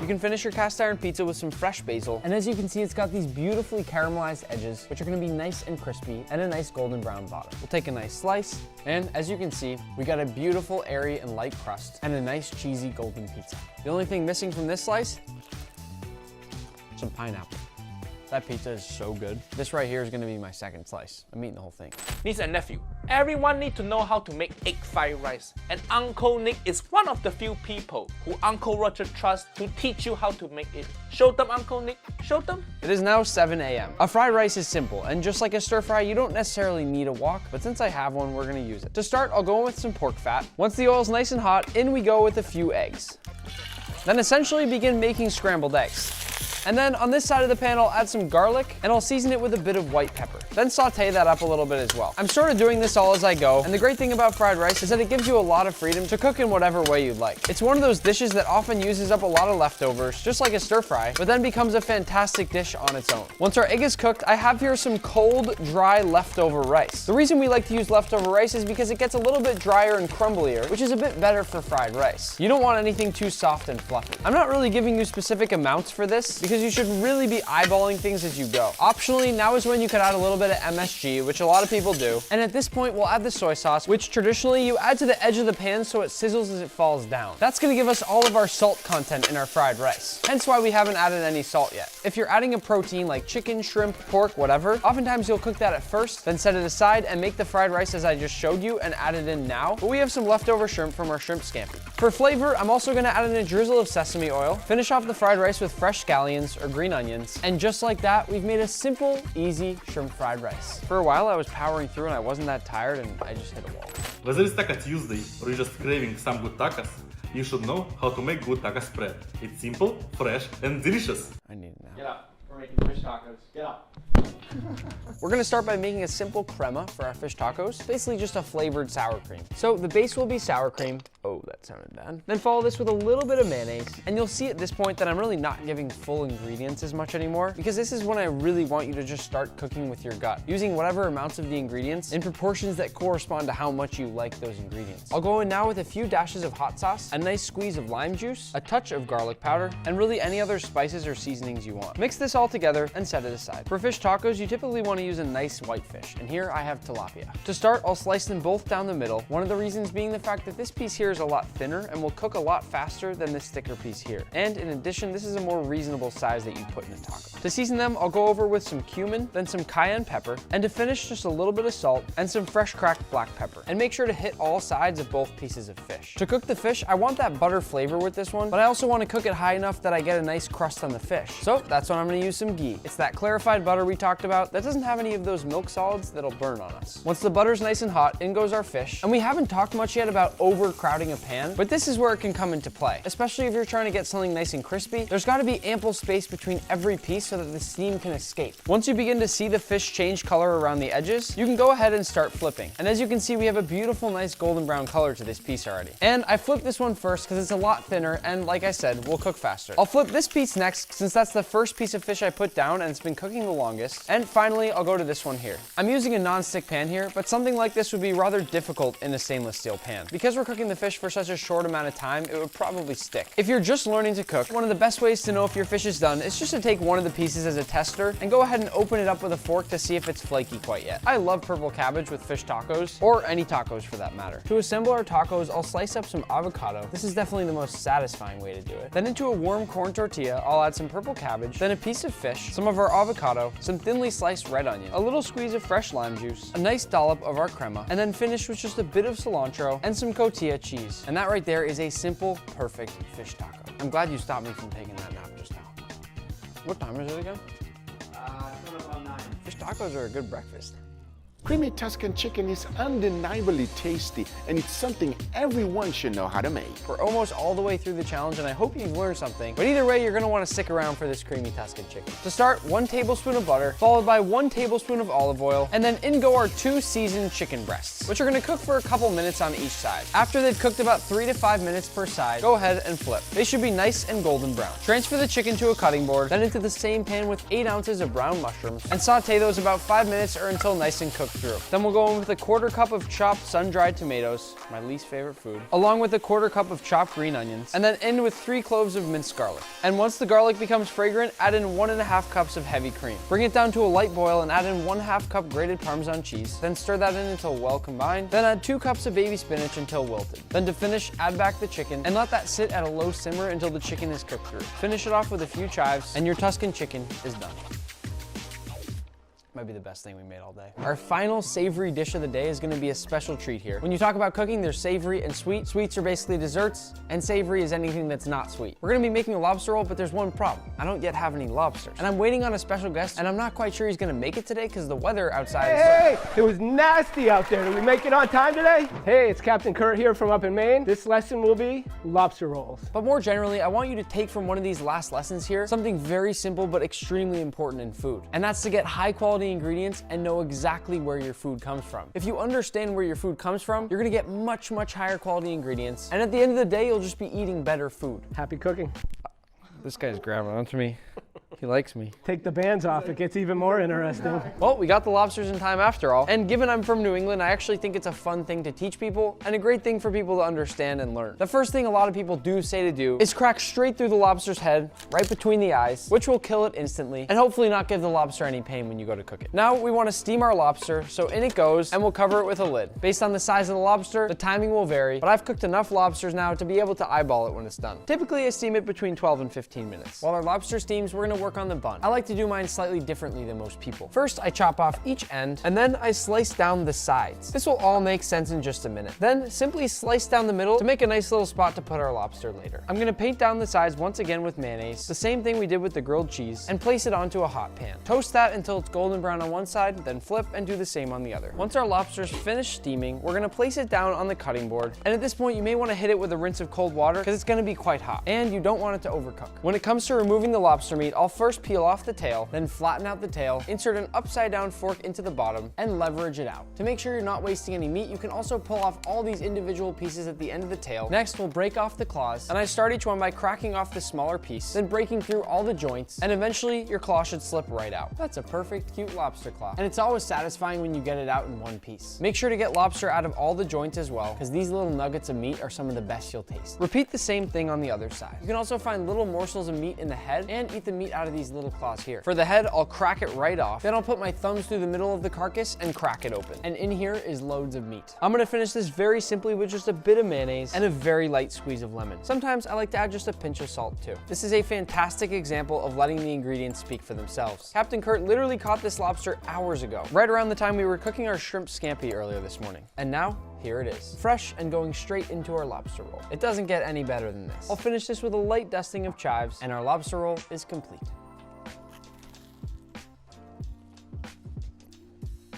You can finish your cast iron pizza with some fresh basil, and as you can see, it's got these beautifully caramelized edges, which are gonna be nice and crispy, and a nice golden brown bottom. We'll take a nice slice, and as you can see, we got a beautiful airy and light crust, and a nice cheesy golden pizza. The only thing missing from this slice, some pineapple. That pizza is so good. This right here is gonna be my second slice. I'm eating the whole thing. Niece and nephew, everyone needs to know how to make egg fried rice. And Uncle Nick is one of the few people who Uncle Roger trusts to teach you how to make it. Show them, Uncle Nick. Show them. It is now 7 a.m. A fried rice is simple, and just like a stir fry, you don't necessarily need a wok, but since I have one, we're gonna use it. To start, I'll go in with some pork fat. Once the oil's nice and hot, in we go with a few eggs. Then essentially begin making scrambled eggs. And then on this side of the pan, I'll add some garlic, and I'll season it with a bit of white pepper. Then saute that up a little bit as well. I'm sort of doing this all as I go, and the great thing about fried rice is that it gives you a lot of freedom to cook in whatever way you'd like. It's one of those dishes that often uses up a lot of leftovers, just like a stir fry, but then becomes a fantastic dish on its own. Once our egg is cooked, I have here some cold, dry leftover rice. The reason we like to use leftover rice is because it gets a little bit drier and crumblier, which is a bit better for fried rice. You don't want anything too soft and fluffy. I'm not really giving you specific amounts for this, because you should really be eyeballing things as you go. Optionally, now is when you could add a little bit of MSG, which a lot of people do. And at this point, we'll add the soy sauce, which traditionally you add to the edge of the pan so it sizzles as it falls down. That's gonna give us all of our salt content in our fried rice. Hence why we haven't added any salt yet. If you're adding a protein like chicken, shrimp, pork, whatever, oftentimes you'll cook that at first, then set it aside and make the fried rice as I just showed you and add it in now. But we have some leftover shrimp from our shrimp scampi. For flavor, I'm also gonna add in a drizzle of sesame oil, finish off the fried rice with fresh scallions or green onions, and just like that, we've made a simple, easy shrimp fried rice. For a while, I was powering through and I wasn't that tired and I just hit a wall. Whether it's Taco Tuesday or you're just craving some good tacos, you should know how to make good taco spread. It's simple, fresh, and delicious. I need it now. Get up. We're making fish tacos. Get up. We're gonna start by making a simple crema for our fish tacos, basically just a flavored sour cream. So the base will be sour cream. Oh, that sounded bad. Then follow this with a little bit of mayonnaise, and you'll see at this point that I'm really not giving full ingredients as much anymore, because this is when I really want you to just start cooking with your gut, using whatever amounts of the ingredients in proportions that correspond to how much you like those ingredients. I'll go in now with a few dashes of hot sauce, a nice squeeze of lime juice, a touch of garlic powder, and really any other spices or seasonings you want. Mix this all together and set it aside. For fish tacos, you typically want to use a nice white fish, and here I have tilapia. To start, I'll slice them both down the middle, one of the reasons being the fact that this piece here is a lot thinner and will cook a lot faster than this thicker piece here. And in addition, this is a more reasonable size that you put in a taco. To season them, I'll go over with some cumin, then some cayenne pepper, and to finish, just a little bit of salt and some fresh cracked black pepper. And make sure to hit all sides of both pieces of fish. To cook the fish, I want that butter flavor with this one, but I also want to cook it high enough that I get a nice crust on the fish. So that's when I'm going to use some ghee. It's that clarified butter we talked about that doesn't have any of those milk solids that'll burn on us. Once the butter's nice and hot, in goes our fish. And we haven't talked much yet about overcrowding a pan, but this is where it can come into play. Especially if you're trying to get something nice and crispy, there's got to be ample space between every piece so that the steam can escape. Once you begin to see the fish change color around the edges, you can go ahead and start flipping. And as you can see, we have a beautiful, nice golden brown color to this piece already. And I flipped this one first because it's a lot thinner, and like I said, we'll cook faster. I'll flip this piece next since that's the first piece of fish I put down and it's been cooking the longest. longest. And finally, I'll go to this one here. I'm using a non-stick pan here, but something like this would be rather difficult in a stainless steel pan. Because we're cooking the fish for such a short amount of time, it would probably stick. If you're just learning to cook, one of the best ways to know if your fish is done is just to take one of the pieces as a tester and go ahead and open it up with a fork to see if it's flaky quite yet. I love purple cabbage with fish tacos, or any tacos for that matter. To assemble our tacos, I'll slice up some avocado. This is definitely the most satisfying way to do it. Then into a warm corn tortilla, I'll add some purple cabbage, then a piece of fish, some of our avocado, some thinly sliced red onion, a little squeeze of fresh lime juice, a nice dollop of our crema, and then finish with just a bit of cilantro and some cotija cheese. And that right there is a simple, perfect fish taco. I'm glad you stopped me from taking that nap just now. What time is it again? It's about 9. Fish tacos are a good breakfast. Creamy Tuscan chicken is undeniably tasty, and it's something everyone should know how to make. We're almost all the way through the challenge, and I hope you've learned something. But either way, you're gonna wanna stick around for this creamy Tuscan chicken. To start, 1 tablespoon of butter, followed by 1 tablespoon of olive oil, and then in go our 2 seasoned chicken breasts, which are gonna cook for a couple minutes on each side. After they've cooked about 3 to 5 minutes per side, go ahead and flip. They should be nice and golden brown. Transfer the chicken to a cutting board, then into the same pan with 8 ounces of brown mushrooms, and saute those about 5 minutes or until nice and cooked through. Then we'll go in with a 1/4 cup of chopped sun-dried tomatoes, my least favorite food, along with a 1/4 cup of chopped green onions, and then end with 3 cloves of minced garlic. And once the garlic becomes fragrant, add in 1.5 cups of heavy cream. Bring it down to a light boil and add in 1/2 cup grated Parmesan cheese, then stir that in until well combined, then add 2 cups of baby spinach until wilted. Then to finish, add back the chicken and let that sit at a low simmer until the chicken is cooked through. Finish it off with a few chives and your Tuscan chicken is done. Might be the best thing we made all day. Our final savory dish of the day is gonna be a special treat here. When you talk about cooking, there's savory and sweet. Sweets are basically desserts, and savory is anything that's not sweet. We're gonna be making a lobster roll, but there's one problem. I don't yet have any lobsters. And I'm waiting on a special guest, and I'm not quite sure he's gonna make it today because the weather outside is Hey, it was nasty out there. Did we make it on time today? Hey, it's Captain Kurt here from up in Maine. This lesson will be lobster rolls. But more generally, I want you to take from one of these last lessons here something very simple but extremely important in food. And that's to get high quality ingredients and know exactly where your food comes from. If you understand where your food comes from, you're gonna get much, much higher quality ingredients. And at the end of the day, you'll just be eating better food. Happy cooking. This guy's grabbing onto me. He likes me. Take the bands off, it gets even more interesting. Well, we got the lobsters in time after all. And given I'm from New England, I actually think it's a fun thing to teach people and a great thing for people to understand and learn. The first thing a lot of people do say to do is crack straight through the lobster's head, right between the eyes, which will kill it instantly and hopefully not give the lobster any pain when you go to cook it. Now we want to steam our lobster, so in it goes, and we'll cover it with a lid. Based on the size of the lobster, the timing will vary, but I've cooked enough lobsters now to be able to eyeball it when it's done. Typically, I steam it between 12 and 15 minutes. While our lobster steams, we're gonna work on the bun. I like to do mine slightly differently than most people. First, I chop off each end, and then I slice down the sides. This will all make sense in just a minute. Then, simply slice down the middle to make a nice little spot to put our lobster later. I'm gonna paint down the sides once again with mayonnaise, the same thing we did with the grilled cheese, and place it onto a hot pan. Toast that until it's golden brown on one side, then flip and do the same on the other. Once our lobster's finished steaming, we're gonna place it down on the cutting board, and at this point, you may wanna hit it with a rinse of cold water because it's gonna be quite hot, and you don't want it to overcook. When it comes to removing the lobster meat, I'll first peel off the tail, then flatten out the tail, insert an upside down fork into the bottom, and leverage it out. To make sure you're not wasting any meat, you can also pull off all these individual pieces at the end of the tail. Next, we'll break off the claws, and I start each one by cracking off the smaller piece, then breaking through all the joints, and eventually your claw should slip right out. That's a perfect, cute lobster claw. And it's always satisfying when you get it out in one piece. Make sure to get lobster out of all the joints as well, because these little nuggets of meat are some of the best you'll taste. Repeat the same thing on the other side. You can also find little morsels of meat in the head and eat the meat out of these little claws here. For the head, I'll crack it right off. Then I'll put my thumbs through the middle of the carcass and crack it open. And in here is loads of meat. I'm gonna finish this very simply with just a bit of mayonnaise and a very light squeeze of lemon. Sometimes I like to add just a pinch of salt too. This is a fantastic example of letting the ingredients speak for themselves. Captain Kurt literally caught this lobster hours ago, right around the time we were cooking our shrimp scampi earlier this morning. And now, here it is, fresh and going straight into our lobster roll. It doesn't get any better than this. I'll finish this with a light dusting of chives, and our lobster roll is complete.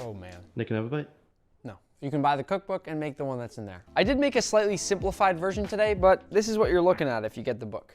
Oh man. Nick, can I have a bite? No. You can buy the cookbook and make the one that's in there. I did make a slightly simplified version today, but this is what you're looking at if you get the book.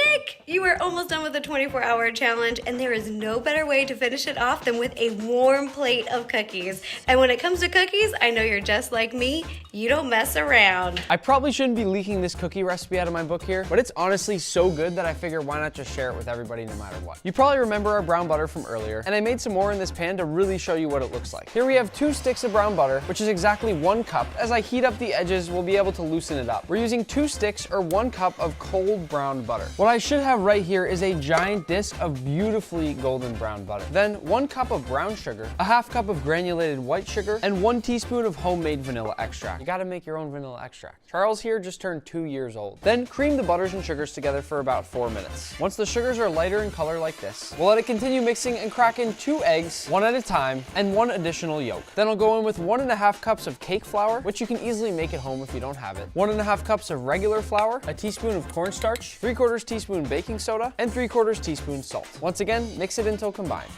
Nick, you are almost done with the 24-hour challenge, and there is no better way to finish it off than with a warm plate of cookies. And when it comes to cookies, I know you're just like me. You don't mess around. I probably shouldn't be leaking this cookie recipe out of my book here, but it's honestly so good that I figure why not just share it with everybody no matter what. You probably remember our brown butter from earlier, and I made some more in this pan to really show you what it looks like. Here we have 2 sticks of brown butter, which is exactly 1 cup. As I heat up the edges, we'll be able to loosen it up. We're using 2 sticks or 1 cup of cold brown butter. What I should have right here is a giant disc of beautifully golden brown butter. Then 1 cup of brown sugar, a ½ cup of granulated white sugar, and 1 teaspoon of homemade vanilla extract. You gotta make your own vanilla extract. Charles here just turned 2 years old. Then cream the butters and sugars together for about 4 minutes. Once the sugars are lighter in color like this, we'll let it continue mixing and crack in 2 eggs, 1 at a time, and 1 additional yolk. Then I'll go in with 1½ cups of cake flour, which you can easily make at home if you don't have it, 1½ cups of regular flour, a teaspoon of cornstarch, 3/4 teaspoon baking soda, and 3/4 teaspoon salt. Once again, mix it until combined.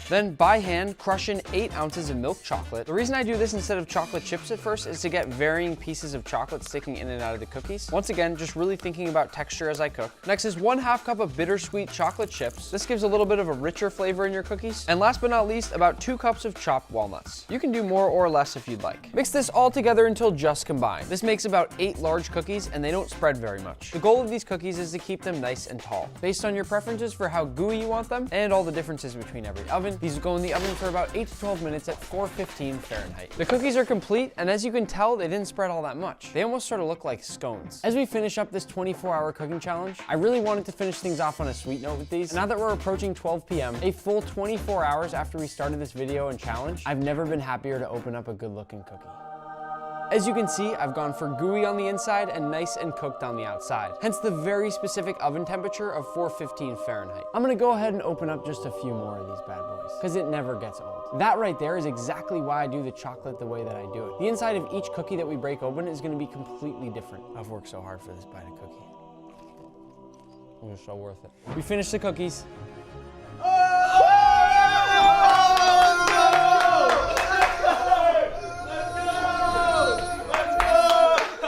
Then, by hand, crush in 8 ounces of milk chocolate. The reason I do this instead of chocolate chips at first is to get varying pieces of chocolate sticking in and out of the cookies. Once again, just really thinking about texture as I cook. Next is 1/2 cup of bittersweet chocolate chips. This gives a little bit of a richer flavor in your cookies. And last but not least, about 2 cups of chopped walnuts. You can do more or less if you'd like. Mix this all together until just combined. This makes about 8 large cookies, and they don't spread very much. The goal of these cookies is to keep them nice and tall, based on your preferences for how gooey you want them and all the differences between every oven. These go in the oven for about 8 to 12 minutes at 415 Fahrenheit. The cookies are complete, and as you can tell, they didn't spread all that much. They almost sort of look like scones. As we finish up this 24-hour cooking challenge, I really wanted to finish things off on a sweet note with these. And now that we're approaching 12 p.m., a full 24 hours after we started this video and challenge, I've never been happier to open up a good-looking cookie. As you can see, I've gone for gooey on the inside and nice and cooked on the outside, hence the very specific oven temperature of 415 Fahrenheit. I'm gonna go ahead and open up just a few more of these bad boys, because it never gets old. That right there is exactly why I do the chocolate the way that I do it. The inside of each cookie that we break open is gonna be completely different. I've worked so hard for this bite of cookie. It was so worth it. We finished the cookies.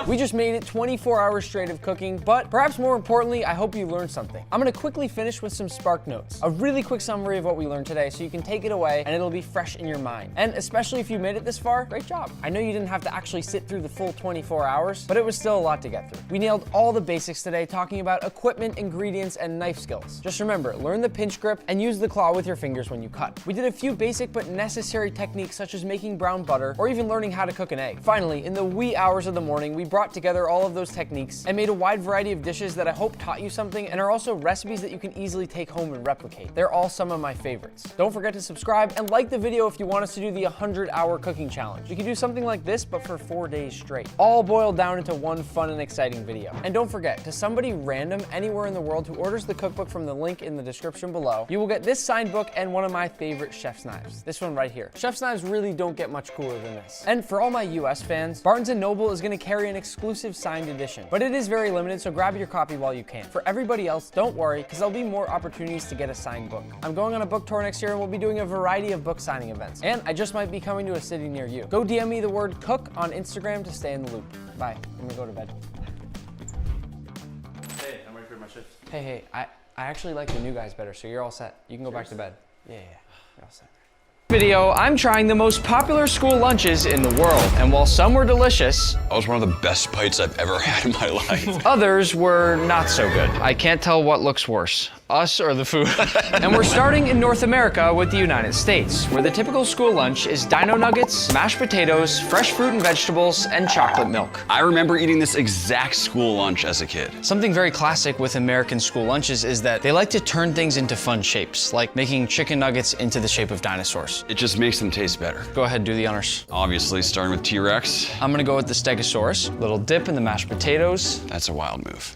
We just made it 24 hours straight of cooking, but perhaps more importantly, I hope you learned something. I'm gonna quickly finish with some spark notes. A really quick summary of what we learned today so you can take it away and it'll be fresh in your mind. And especially if you made it this far, great job. I know you didn't have to actually sit through the full 24 hours, but it was still a lot to get through. We nailed all the basics today, talking about equipment, ingredients, and knife skills. Just remember, learn the pinch grip and use the claw with your fingers when you cut. We did a few basic but necessary techniques such as making brown butter or even learning how to cook an egg. Finally, in the wee hours of the morning, we brought together all of those techniques and made a wide variety of dishes that I hope taught you something and are also recipes that you can easily take home and replicate. They're all some of my favorites. Don't forget to subscribe and like the video if you want us to do the 100-hour cooking challenge. We could do something like this, but for 4 days straight. All boiled down into one fun and exciting video. And don't forget, to somebody random anywhere in the world who orders the cookbook from the link in the description below, you will get this signed book and one of my favorite chef's knives. This one right here. Chef's knives really don't get much cooler than this. And for all my US fans, Barnes & Noble is gonna carry an exclusive signed edition, but it is very limited, so grab your copy while you can. For everybody else, don't worry, because there'll be more opportunities to get a signed book. I'm going on a book tour next year and we'll be doing a variety of book signing events, and I just might be coming to a city near you. Go DM me the word cook on Instagram to stay in the loop. Bye, I'm gonna go to bed. Hey, I'm ready for my shift. Hey, I actually like the new guys better, so you're all set. You can go back to bed. Yeah, you're all set. Video, I'm trying the most popular school lunches in the world, and while some were delicious, That was one of the best bites I've ever had in my life. others were not so good. I can't tell what looks worse, us or the food. And we're starting in North America with the United States, where the typical school lunch is dino nuggets, mashed potatoes, fresh fruit and vegetables, and chocolate milk. I remember eating this exact school lunch as a kid. Something very classic with American school lunches is that they like to turn things into fun shapes, like making chicken nuggets into the shape of dinosaurs. It just makes them taste better. Go ahead, do the honors. Obviously, starting with T-Rex. I'm gonna go with the Stegosaurus. Little dip in the mashed potatoes. That's a wild move.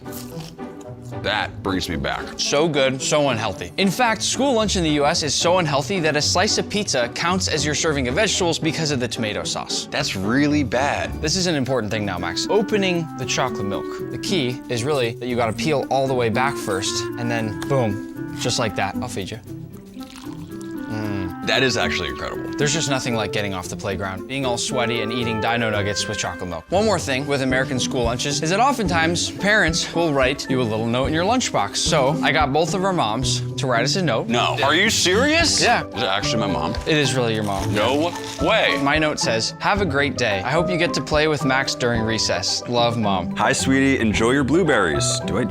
That brings me back. So good, so unhealthy. In fact, school lunch in the US is so unhealthy that a slice of pizza counts as your serving of vegetables because of the tomato sauce. That's really bad. This is an important thing now, Max. Opening the chocolate milk. The key is really that you gotta peel all the way back first, and then boom, just like that. I'll feed you. That is actually incredible. There's just nothing like getting off the playground, being all sweaty and eating dino nuggets with chocolate milk. One more thing with American school lunches is that oftentimes parents will write you a little note in your lunchbox. So I got both of our moms to write us a note. No, are you serious? Yeah. Is it actually my mom? It is really your mom. No way. My note says, have a great day. I hope you get to play with Max during recess. Love, Mom. Hi, sweetie. Enjoy your blueberries. Wait,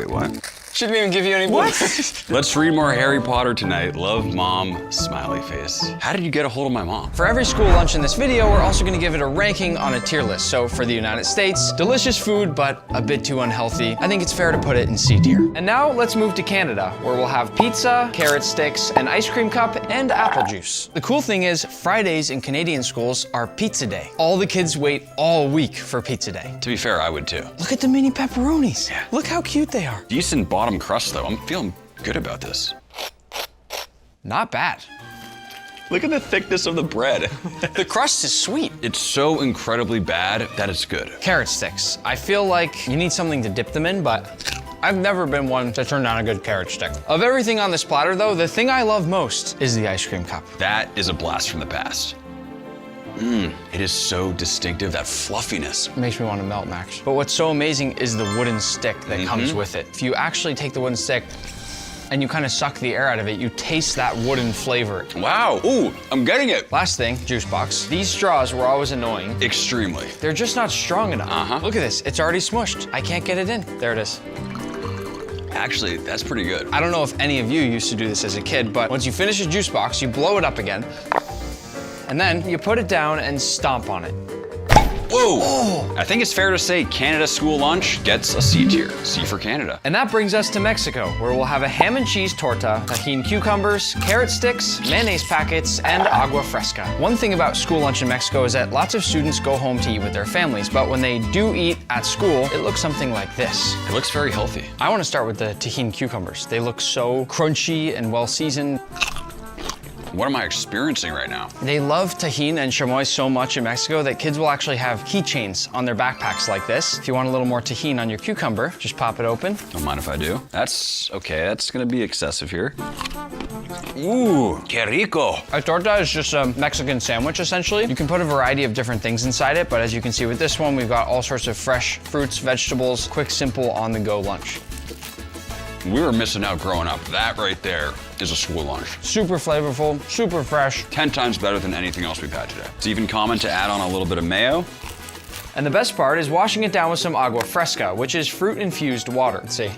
what? Shouldn't even give you any blueberries. Let's read more Harry Potter tonight. Love, Mom, smiley face. How did you get a hold of my mom? For every school lunch in this video, we're also gonna give it a ranking on a tier list. So for the United States, delicious food, but a bit too unhealthy. I think it's fair to put it in C tier. And now let's move to Canada, where we'll have pizza, carrot sticks, an ice cream cup, and apple juice. The cool thing is, Fridays in Canadian schools are pizza day. All the kids wait all week for pizza day. To be fair, I would too. Look at the mini pepperonis. Yeah. Look how cute they are. Decent bottom crust though. I'm feeling good about this. Not bad. Look at the thickness of the bread. The crust is sweet. It's so incredibly bad that it's good. Carrot sticks. I feel like you need something to dip them in, but I've never been one to turn down a good carrot stick. Of everything on this platter though, the thing I love most is the ice cream cup. That is a blast from the past. It is so distinctive, that fluffiness. It makes me want to melt, Max. But what's so amazing is the wooden stick that comes with it. If you actually take the wooden stick and you kind of suck the air out of it, you taste that wooden flavor. Wow, ooh, I'm getting it. Last thing, juice box. These straws were always annoying. Extremely. They're just not strong enough. Look at this, it's already smushed. I can't get it in. There it is. Actually, that's pretty good. I don't know if any of you used to do this as a kid, but once you finish a juice box, you blow it up again, and then you put it down and stomp on it. Whoa! Oh. I think it's fair to say Canada school lunch gets a C tier. C for Canada. And that brings us to Mexico, where we'll have a ham and cheese torta, tahini cucumbers, carrot sticks, mayonnaise packets, and agua fresca. One thing about school lunch in Mexico is that lots of students go home to eat with their families, but when they do eat at school, it looks something like this. It looks very healthy. I want to start with the tahini cucumbers. They look so crunchy and well seasoned. What am I experiencing right now? They love tahini and chamoy so much in Mexico that kids will actually have keychains on their backpacks like this. If you want a little more tahini on your cucumber, just pop it open. Don't mind if I do. That's okay, that's gonna be excessive here. Ooh, que rico. A torta is just a Mexican sandwich, essentially. You can put a variety of different things inside it, but as you can see with this one, we've got all sorts of fresh fruits, vegetables, quick, simple, on-the-go lunch. We were missing out growing up. That right there is a school lunch. Super flavorful, super fresh. 10 times better than anything else we've had today. It's even common to add on a little bit of mayo. And the best part is washing it down with some agua fresca, which is fruit-infused water. Let's see.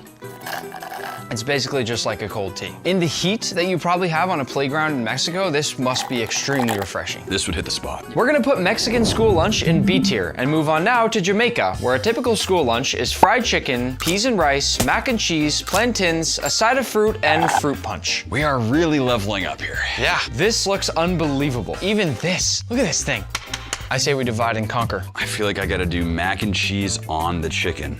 It's basically just like a cold tea. In the heat that you probably have on a playground in Mexico, this must be extremely refreshing. This would hit the spot. We're gonna put Mexican school lunch in B tier and move on now to Jamaica, where a typical school lunch is fried chicken, peas and rice, mac and cheese, plantains, a side of fruit, and fruit punch. We are really leveling up here. Yeah, this looks unbelievable. Even this, look at this thing. I say we divide and conquer. I feel like I gotta do mac and cheese on the chicken.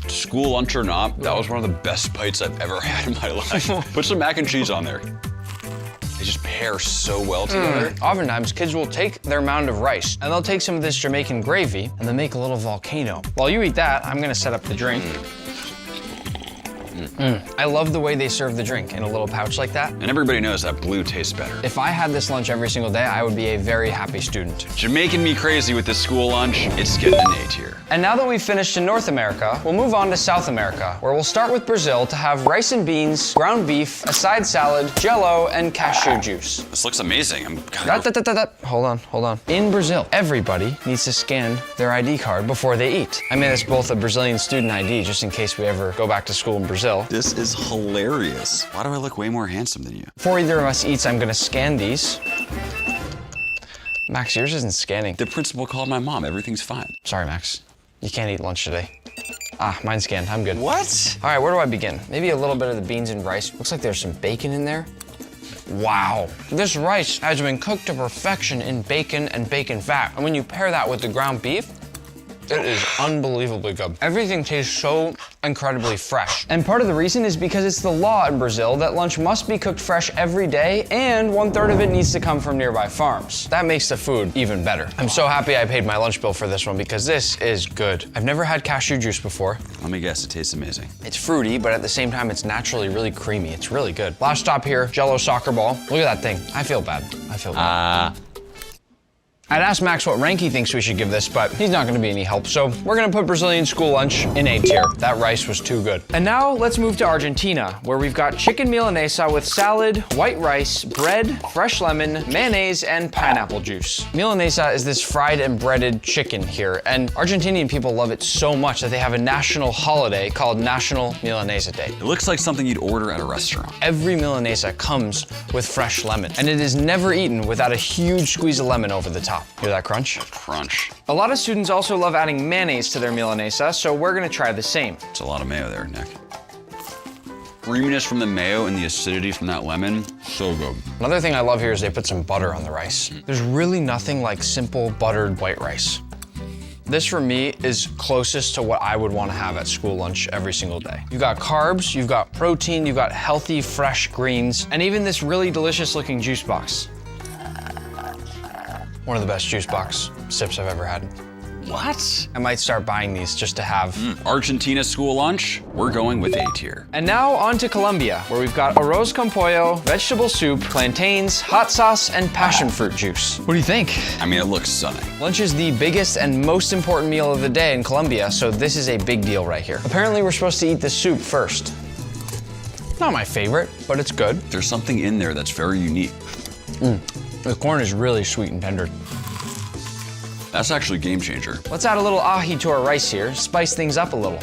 School lunch or not, that was one of the best bites I've ever had in my life. Put some mac and cheese on there. They just pair so well together. Oftentimes, kids will take their mound of rice and they'll take some of this Jamaican gravy and they'll make a little volcano. While you eat that, I'm gonna set up the drink. I love the way they serve the drink in a little pouch like that. And everybody knows that blue tastes better. If I had this lunch every single day, I would be a very happy student. Jamaican me crazy with this school lunch. It's getting an A tier. And now that we've finished in North America, we'll move on to South America, where we'll start with Brazil to have rice and beans, ground beef, a side salad, jello, and cashew juice. This looks amazing. Hold on. In Brazil, everybody needs to scan their ID card before they eat. I made this both a Brazilian student ID, just in case we ever go back to school in Brazil. This is hilarious. Why do I look way more handsome than you? Before either of us eats, I'm gonna scan these. Max, yours isn't scanning. The principal called my mom. Everything's fine. Sorry, Max. You can't eat lunch today. Ah, mine's scanned. I'm good. What? All right, where do I begin? Maybe a little bit of the beans and rice. Looks like there's some bacon in there. Wow. This rice has been cooked to perfection in bacon and bacon fat. And when you pair that with the ground beef, It is unbelievably good. Everything tastes so incredibly fresh. And part of the reason is because it's the law in Brazil that lunch must be cooked fresh every day, and 1/3 of it needs to come from nearby farms. That makes the food even better. I'm so happy I paid my lunch bill for this one because this is good. I've never had cashew juice before. Let me guess, it tastes amazing. It's fruity, but at the same time, it's naturally really creamy. It's really good. Last stop here, Jell-O soccer ball. Look at that thing. I feel bad. I feel bad. I'd asked Max what rank he thinks we should give this, but he's not gonna be any help, so we're gonna put Brazilian school lunch in A tier. That rice was too good. And now let's move to Argentina, where we've got chicken milanesa with salad, white rice, bread, fresh lemon, mayonnaise, and pineapple juice. Milanesa is this fried and breaded chicken here, and Argentinian people love it so much that they have a national holiday called National Milanesa Day. It looks like something you'd order at a restaurant. Every milanesa comes with fresh lemon, and it is never eaten without a huge squeeze of lemon over the top. Hear that crunch? Crunch. A lot of students also love adding mayonnaise to their milanesa, so we're gonna try the same. It's a lot of mayo there, Nick. Creaminess from the mayo and the acidity from that lemon, so good. Another thing I love here is they put some butter on the rice. There's really nothing like simple buttered white rice. This for me is closest to what I would want to have at school lunch every single day. You've got carbs, you've got protein, you've got healthy, fresh greens, and even this really delicious looking juice box. One of the best juice box sips I've ever had. What? I might start buying these just to have. Argentina school lunch, we're going with A tier. And now on to Colombia, where we've got arroz con pollo, vegetable soup, plantains, hot sauce, and passion fruit juice. What do you think? I mean, it looks stunning. Lunch is the biggest and most important meal of the day in Colombia, so this is a big deal right here. Apparently, we're supposed to eat the soup first. Not my favorite, but it's good. There's something in there that's very unique. The corn is really sweet and tender. That's actually a game changer. Let's add a little ají to our rice here, spice things up a little.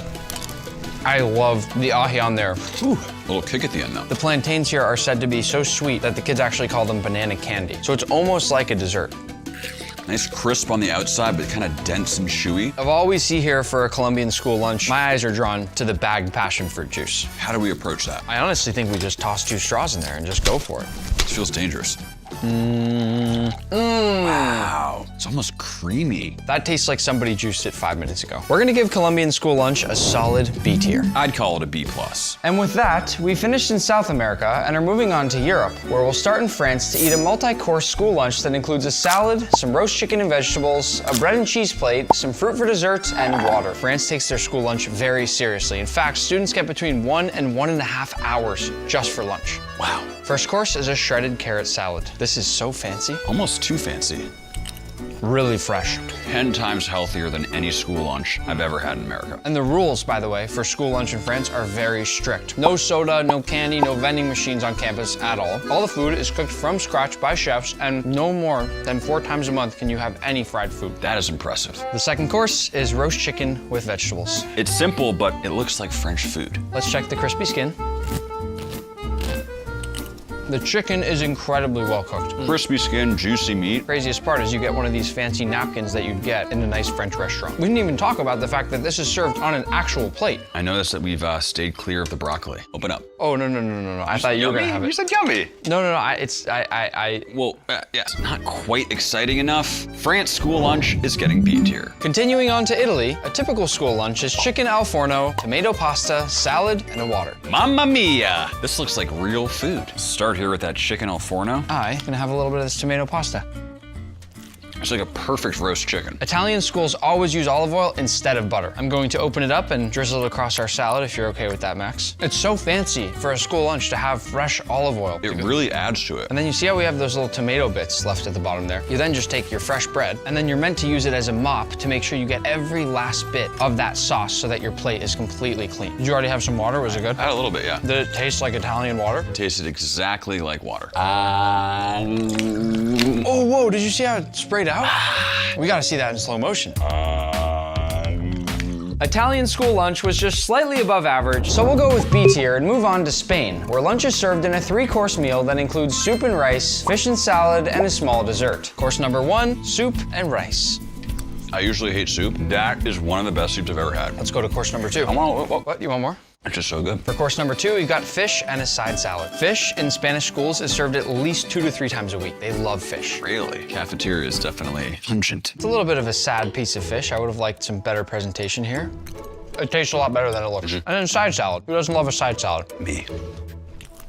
I love the ají on there. Ooh, a little kick at the end though. The plantains here are said to be so sweet that the kids actually call them banana candy. So it's almost like a dessert. Nice crisp on the outside, but kind of dense and chewy. Of all we see here for a Colombian school lunch, my eyes are drawn to the bagged passion fruit juice. How do we approach that? I honestly think we just toss 2 straws in there and just go for it. This feels dangerous. Wow, it's almost creamy. That tastes like somebody juiced it 5 minutes ago. We're gonna give Colombian school lunch a solid B tier. I'd call it a B+. And with that, we finished in South America and are moving on to Europe, where we'll start in France to eat a multi-course school lunch that includes a salad, some roast chicken and vegetables, a bread and cheese plate, some fruit for dessert, and water. France takes their school lunch very seriously. In fact, students get between 1 and 1.5 hours just for lunch. Wow. First course is a shredded carrot salad. This is so fancy. Almost too fancy. Really fresh. 10 times healthier than any school lunch I've ever had in America. And the rules, by the way, for school lunch in France are very strict. No soda, no candy, no vending machines on campus at all. All the food is cooked from scratch by chefs, and no more than 4 times a month can you have any fried food. That is impressive. The second course is roast chicken with vegetables. It's simple, but it looks like French food. Let's check the crispy skin. The chicken is incredibly well cooked. Crispy skin, juicy meat. Craziest part is you get one of these fancy napkins that you'd get in a nice French restaurant. We didn't even talk about the fact that this is served on an actual plate. I noticed that we've stayed clear of the broccoli. Open up. Oh, no. I thought you were gonna have it. You said yummy. No, Well, yes, not quite exciting enough. France school lunch is getting B tier. Continuing on to Italy, a typical school lunch is chicken al forno, tomato pasta, salad, and a water. Mamma mia! This looks like real food. Start here with that chicken al forno. I'm gonna have a little bit of this tomato pasta. It's like a perfect roast chicken. Italian schools always use olive oil instead of butter. I'm going to open it up and drizzle it across our salad if you're okay with that, Max. It's so fancy for a school lunch to have fresh olive oil. It really adds to it. And then you see how we have those little tomato bits left at the bottom there? You then just take your fresh bread, and then you're meant to use it as a mop to make sure you get every last bit of that sauce so that your plate is completely clean. Did you already have some water? Was it good? I had a little bit, yeah. Did it taste like Italian water? It tasted exactly like water. Oh, whoa, did you see how it sprayed out? We gotta see that in slow motion. Italian school lunch was just slightly above average, so we'll go with B tier and move on to Spain, where lunch is served in a 3-course meal that includes soup and rice, fish and salad, and a small dessert. Course number 1, soup and rice. I usually hate soup. That is one of the best soups I've ever had. Let's go to course number 2. What? You want more? It's just so good. For course number 2, we've got fish and a side salad. Fish in Spanish schools is served at least 2 to 3 times a week. They love fish. Really? Cafeteria is definitely pungent. It's a little bit of a sad piece of fish. I would have liked some better presentation here. It tastes a lot better than it looks. And then side salad. Who doesn't love a side salad? Me.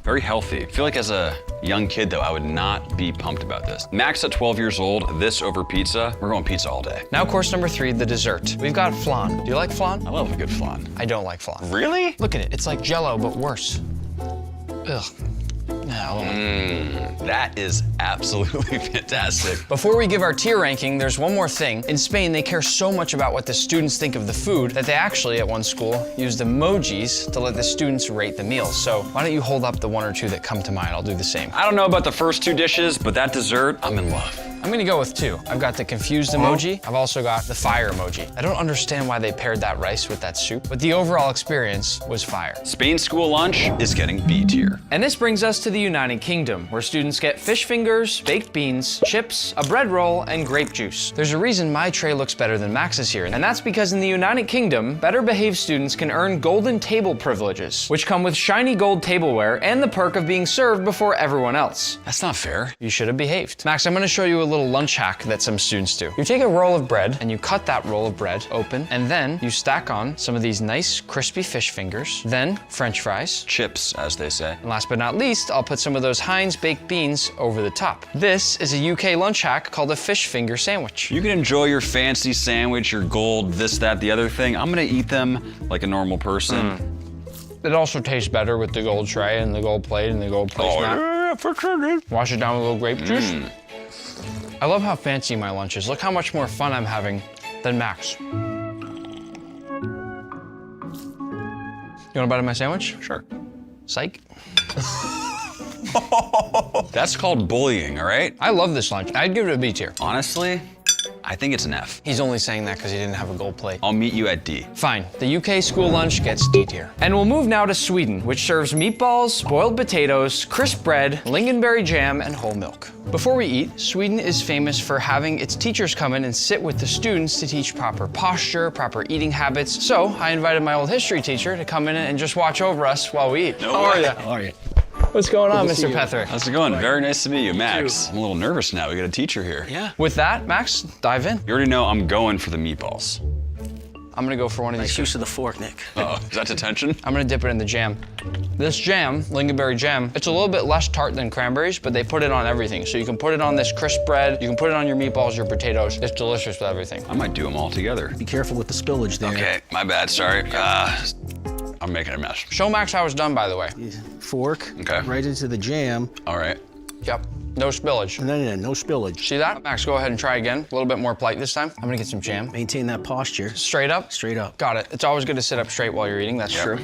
Very healthy. I feel like as a young kid, though, I would not be pumped about this. Max at 12 years old, this over pizza, we're going pizza all day. Now course number 3, the dessert. We've got flan. Do you like flan? I love a good flan. I don't like flan. Really? Look at it. It's like Jell-O, but worse. Ugh. That is absolutely fantastic. Before we give our tier ranking, there's one more thing. In Spain, they care so much about what the students think of the food that they actually, at one school, used emojis to let the students rate the meals. So why don't you hold up the 1 or 2 that come to mind? I'll do the same. I don't know about the first 2 dishes, but that dessert, I'm in love. I'm gonna go with 2. I've got the confused emoji. I've also got the fire emoji. I don't understand why they paired that rice with that soup, but the overall experience was fire. Spain school lunch is getting B tier. And this brings us to the United Kingdom, where students get fish fingers, baked beans, chips, a bread roll, and grape juice. There's a reason my tray looks better than Max's here, and that's because in the United Kingdom, better behaved students can earn golden table privileges, which come with shiny gold tableware and the perk of being served before everyone else. That's not fair. You should have behaved. Max, I'm gonna show you a little lunch hack that some students do. You take a roll of bread and you cut that roll of bread open, and then you stack on some of these nice crispy fish fingers, then French fries. Chips, as they say. And last but not least, I'll put some of those Heinz baked beans over the top. This is a UK lunch hack called a fish finger sandwich. You can enjoy your fancy sandwich, your gold, this, that, the other thing. I'm gonna eat them like a normal person. It also tastes better with the gold tray and the gold plate and the gold placemat. Yeah, for sure, dude. Wash it down with a little grape juice. I love how fancy my lunch is. Look how much more fun I'm having than Max. You want a bite of my sandwich? Sure. Psych. That's called bullying, all right? I love this lunch. I'd give it a B tier. Honestly, I think it's an F. He's only saying that because he didn't have a gold plate. I'll meet you at D. Fine, the UK school lunch gets D tier. And we'll move now to Sweden, which serves meatballs, boiled potatoes, crisp bread, lingonberry jam, and whole milk. Before we eat, Sweden is famous for having its teachers come in and sit with the students to teach proper posture, proper eating habits. So I invited my old history teacher to come in and just watch over us while we eat. How are you? How are you? What's going on, Mr. Petherick? How's it going? Very nice to meet you, Max. I'm a little nervous now. We got a teacher here. Yeah. With that, Max, dive in. You already know I'm going for the meatballs. I'm gonna go for one of these. Nice use of the fork, Nick. Uh-oh, is that detention? I'm gonna dip it in the jam. This jam, lingonberry jam, it's a little bit less tart than cranberries, but they put it on everything. So you can put it on this crisp bread, you can put it on your meatballs, your potatoes. It's delicious with everything. I might do them all together. Be careful with the spillage there. Okay, my bad, sorry. I'm making a mess. Show Max how it's done, by the way. Fork, okay, right into the jam. All right. Yep, no spillage. No spillage. See that? Max, go ahead and try again. A little bit more polite this time. I'm gonna get some jam. Maintain that posture. Straight up? Straight up. Got it. It's always good to sit up straight while you're eating, that's true.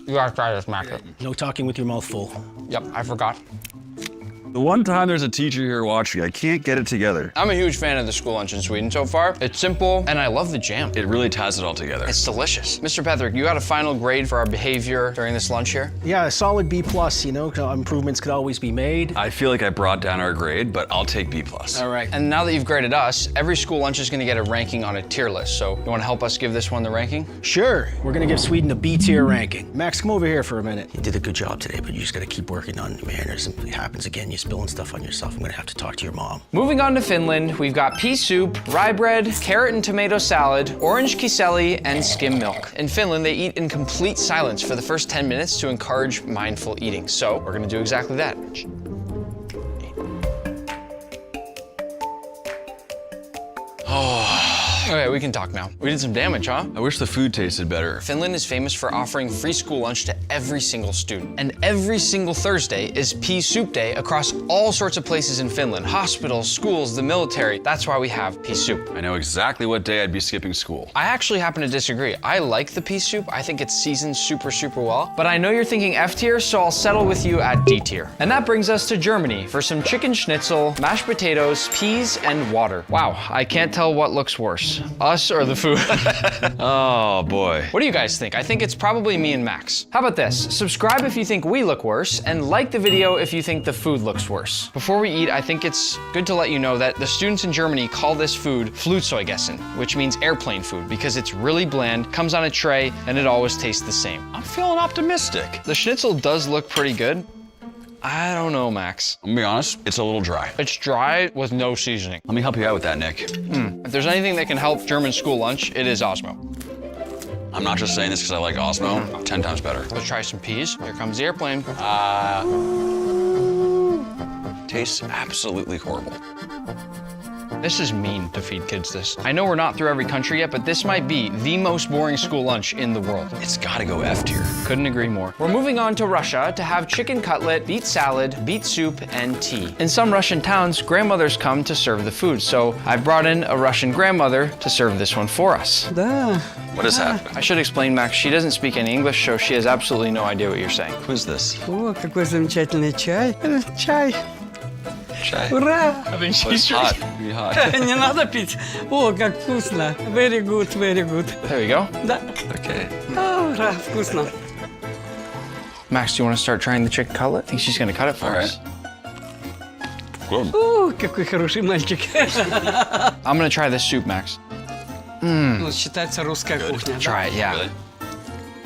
You gotta try this, Max. No talking with your mouth full. Yep, I forgot. The one time there's a teacher here watching, I can't get it together. I'm a huge fan of the school lunch in Sweden so far. It's simple, and I love the jam. It really ties it all together. It's delicious. Mr. Petherick, you got a final grade for our behavior during this lunch here? Yeah, a solid B+, you know, improvements could always be made. I feel like I brought down our grade, but I'll take B+. All right. And now that you've graded us, every school lunch is gonna get a ranking on a tier list. So you wanna help us give this one the ranking? Sure. We're gonna give Sweden a B tier ranking. Max, come over here for a minute. You did a good job today, but you just gotta keep working on manners. If it happens again, you're spilling stuff on yourself, I'm gonna have to talk to your mom. Moving on to Finland, we've got pea soup, rye bread, carrot and tomato salad, orange kiseli, and skim milk. In Finland, they eat in complete silence for the first 10 minutes to encourage mindful eating. So we're gonna do exactly that. Okay, we can talk now. We did some damage, huh? I wish the food tasted better. Finland is famous for offering free school lunch to every single student. And every single Thursday is pea soup day across all sorts of places in Finland. Hospitals, schools, the military. That's why we have pea soup. I know exactly what day I'd be skipping school. I actually happen to disagree. I like the pea soup. I think it's seasoned super, super well. But I know you're thinking F tier, so I'll settle with you at D tier. And that brings us to Germany for some chicken schnitzel, mashed potatoes, peas, and water. Wow, I can't tell what looks worse. worse, us or the food? Oh boy. What do you guys think? I think it's probably me and Max. How about this? Subscribe if you think we look worse, and like the video if you think the food looks worse. Before we eat, I think it's good to let you know that the students in Germany call this food Flugzeugessen, which means airplane food, because it's really bland, comes on a tray, and it always tastes the same. I'm feeling optimistic. The schnitzel does look pretty good. I don't know, Max. I'm gonna be honest, it's a little dry. It's dry with no seasoning. Let me help you out with that, Nick. If there's anything that can help German school lunch, it is Osmo. I'm not just saying this because I like Osmo. 10 times better. Let's try some peas. Here comes the airplane. Tastes absolutely horrible. This is mean to feed kids this. I know we're not through every country yet, but this might be the most boring school lunch in the world. It's gotta go F tier. Couldn't agree more. We're moving on to Russia to have chicken cutlet, beet salad, beet soup, and tea. In some Russian towns, grandmothers come to serve the food, so I've brought in a Russian grandmother to serve this one for us. What is happening? I should explain, Max, she doesn't speak any English, so she has absolutely no idea what you're saying. Who's this? О, какой замечательный чай. Чай. Chai. Ура! It's hot. Be hot. Не надо пить. О, как вкусно. Very good, very good. There we go. Да. Okay. Ура, вкусно. Max, do you want to start trying the chicken cutlet? I think she's going to cut it for us. Good. О, какой хороший мальчик. I'm going to try this soup, Max. Ну, считается русская кухня. Try it, yeah. Really?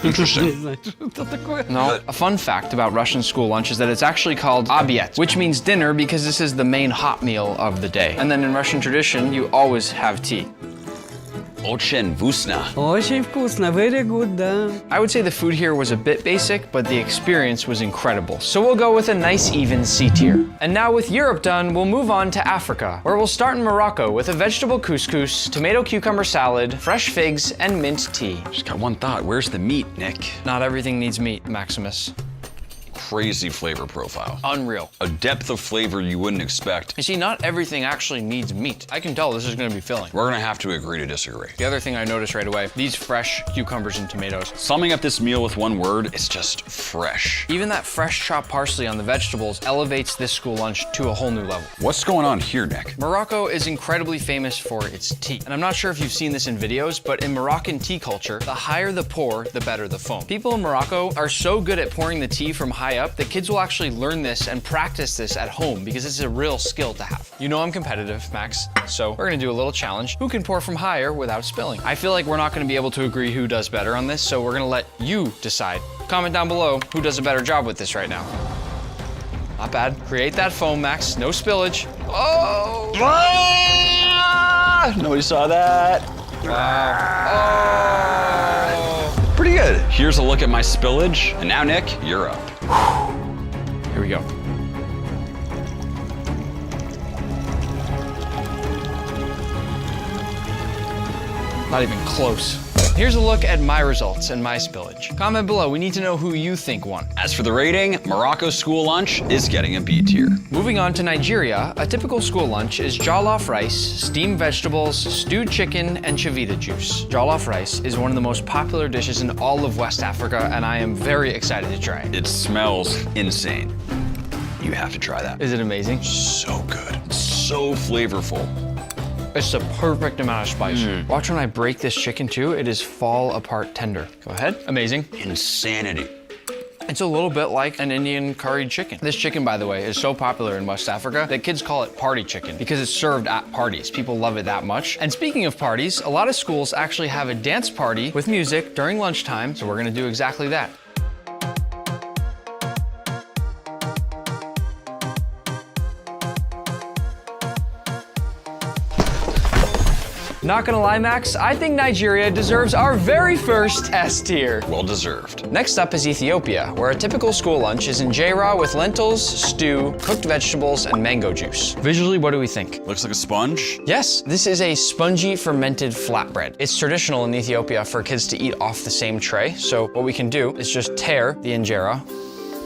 Не Interesting. знаю, что это такое. No, a fun fact about Russian school lunch is that it's actually called obiet, which means dinner because this is the main hot meal of the day. And then in Russian tradition, you always have tea. Очень вкусно. Очень вкусно, very good, да. I would say the food here was a bit basic, but the experience was incredible. So we'll go with a nice even C tier. And now with Europe done, we'll move on to Africa, where we'll start in Morocco with a vegetable couscous, tomato cucumber salad, fresh figs, and mint tea. Just got one thought. Where's the meat, Nick? Not everything needs meat, Maximus. Crazy flavor profile. Unreal. A depth of flavor you wouldn't expect. You see, not everything actually needs meat. I can tell this is gonna be filling. We're gonna have to agree to disagree. The other thing I noticed right away, these fresh cucumbers and tomatoes. Summing up this meal with one word, it's just fresh. Even that fresh chopped parsley on the vegetables elevates this school lunch to a whole new level. What's going on here, Nick? Morocco is incredibly famous for its tea. And I'm not sure if you've seen this in videos, but in Moroccan tea culture, the higher the pour, the better the foam. People in Morocco are so good at pouring the tea from high up that kids will actually learn this and practice this at home because it's a real skill to have. You know I'm competitive, Max, so we're gonna do a little challenge. Who can pour from higher without spilling? I feel like we're not gonna be able to agree who does better on this, so we're gonna let you decide. Comment down below who does a better job with this right now. Not bad. Create that foam, Max. No spillage. Oh! Ah! Nobody saw that. Wow. Oh! Pretty good. Here's a look at my spillage, and now, Nick, you're up. Here we go. Not even close. Here's a look at my results and my spillage. Comment below, we need to know who you think won. As for the rating, Morocco's school lunch is getting a B tier. Moving on to Nigeria, a typical school lunch is jollof rice, steamed vegetables, stewed chicken, and chavita juice. Jollof rice is one of the most popular dishes in all of West Africa, and I am very excited to try it. It smells insane. You have to try that. Is it amazing? So good. It's so flavorful. It's the perfect amount of spice. Watch when I break this chicken too, it is fall apart tender. Go ahead. Amazing. Insanity. It's a little bit like an Indian curried chicken. This chicken, by the way, is so popular in West Africa that kids call it party chicken because it's served at parties. People love it that much. And speaking of parties, a lot of schools actually have a dance party with music during lunchtime, so we're gonna do exactly that. Not gonna lie, Max, I think Nigeria deserves our very first S tier. Well deserved. Next up is Ethiopia, where a typical school lunch is injera with lentils, stew, cooked vegetables, and mango juice. Visually, what do we think? Looks like a sponge. Yes, this is a spongy fermented flatbread. It's traditional in Ethiopia for kids to eat off the same tray, so what we can do is just tear the injera.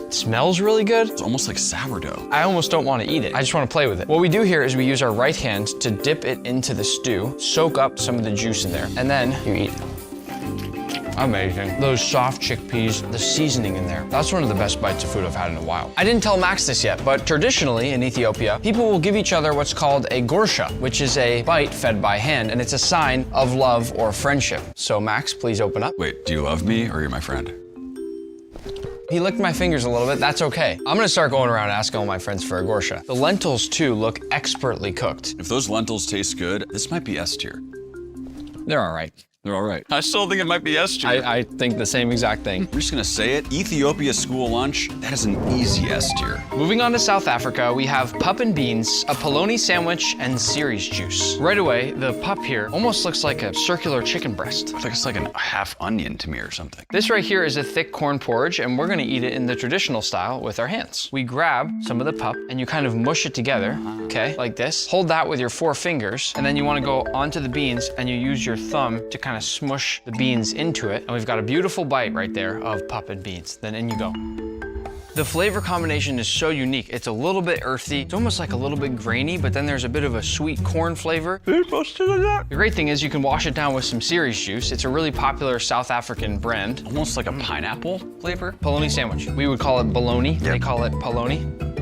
It smells really good. It's almost like sourdough. I almost don't want to eat it. I just want to play with it. What we do here is we use our right hand to dip it into the stew, soak up some of the juice in there, and then you eat. Amazing. Those soft chickpeas, the seasoning in there. That's one of the best bites of food I've had in a while. I didn't tell Max this yet, but traditionally in Ethiopia, people will give each other what's called a gursha, which is a bite fed by hand, and it's a sign of love or friendship. So Max, please open up. Wait, do you love me or you're my friend? He licked my fingers a little bit, that's okay. I'm gonna start going around asking all my friends for a gursha. The lentils too look expertly cooked. If those lentils taste good, this might be S tier. They're all right. They're all right. I still think it might be S tier. I think the same exact thing. I'm just gonna say it. Ethiopia school lunch, that is an easy S tier. Moving on to South Africa, we have pup and beans, a polony sandwich, and cereals juice. Right away, the pup here almost looks like a circular chicken breast. It's like a half onion to me or something. This right here is a thick corn porridge, and we're gonna eat it in the traditional style with our hands. We grab some of the pup, and you kind of mush it together, okay, like this. Hold that with your 4 fingers, and then you wanna go onto the beans, and you use your thumb to kind of smush the beans into it. And we've got a beautiful bite right there of pup and beans. Then in you go. The flavor combination is so unique. It's a little bit earthy. It's almost like a little bit grainy, but then there's a bit of a sweet corn flavor. The great thing is you can wash it down with some cereals juice. It's a really popular South African brand. Almost like a pineapple flavor. Polony sandwich. We would call it bologna. Yep. They call it polony.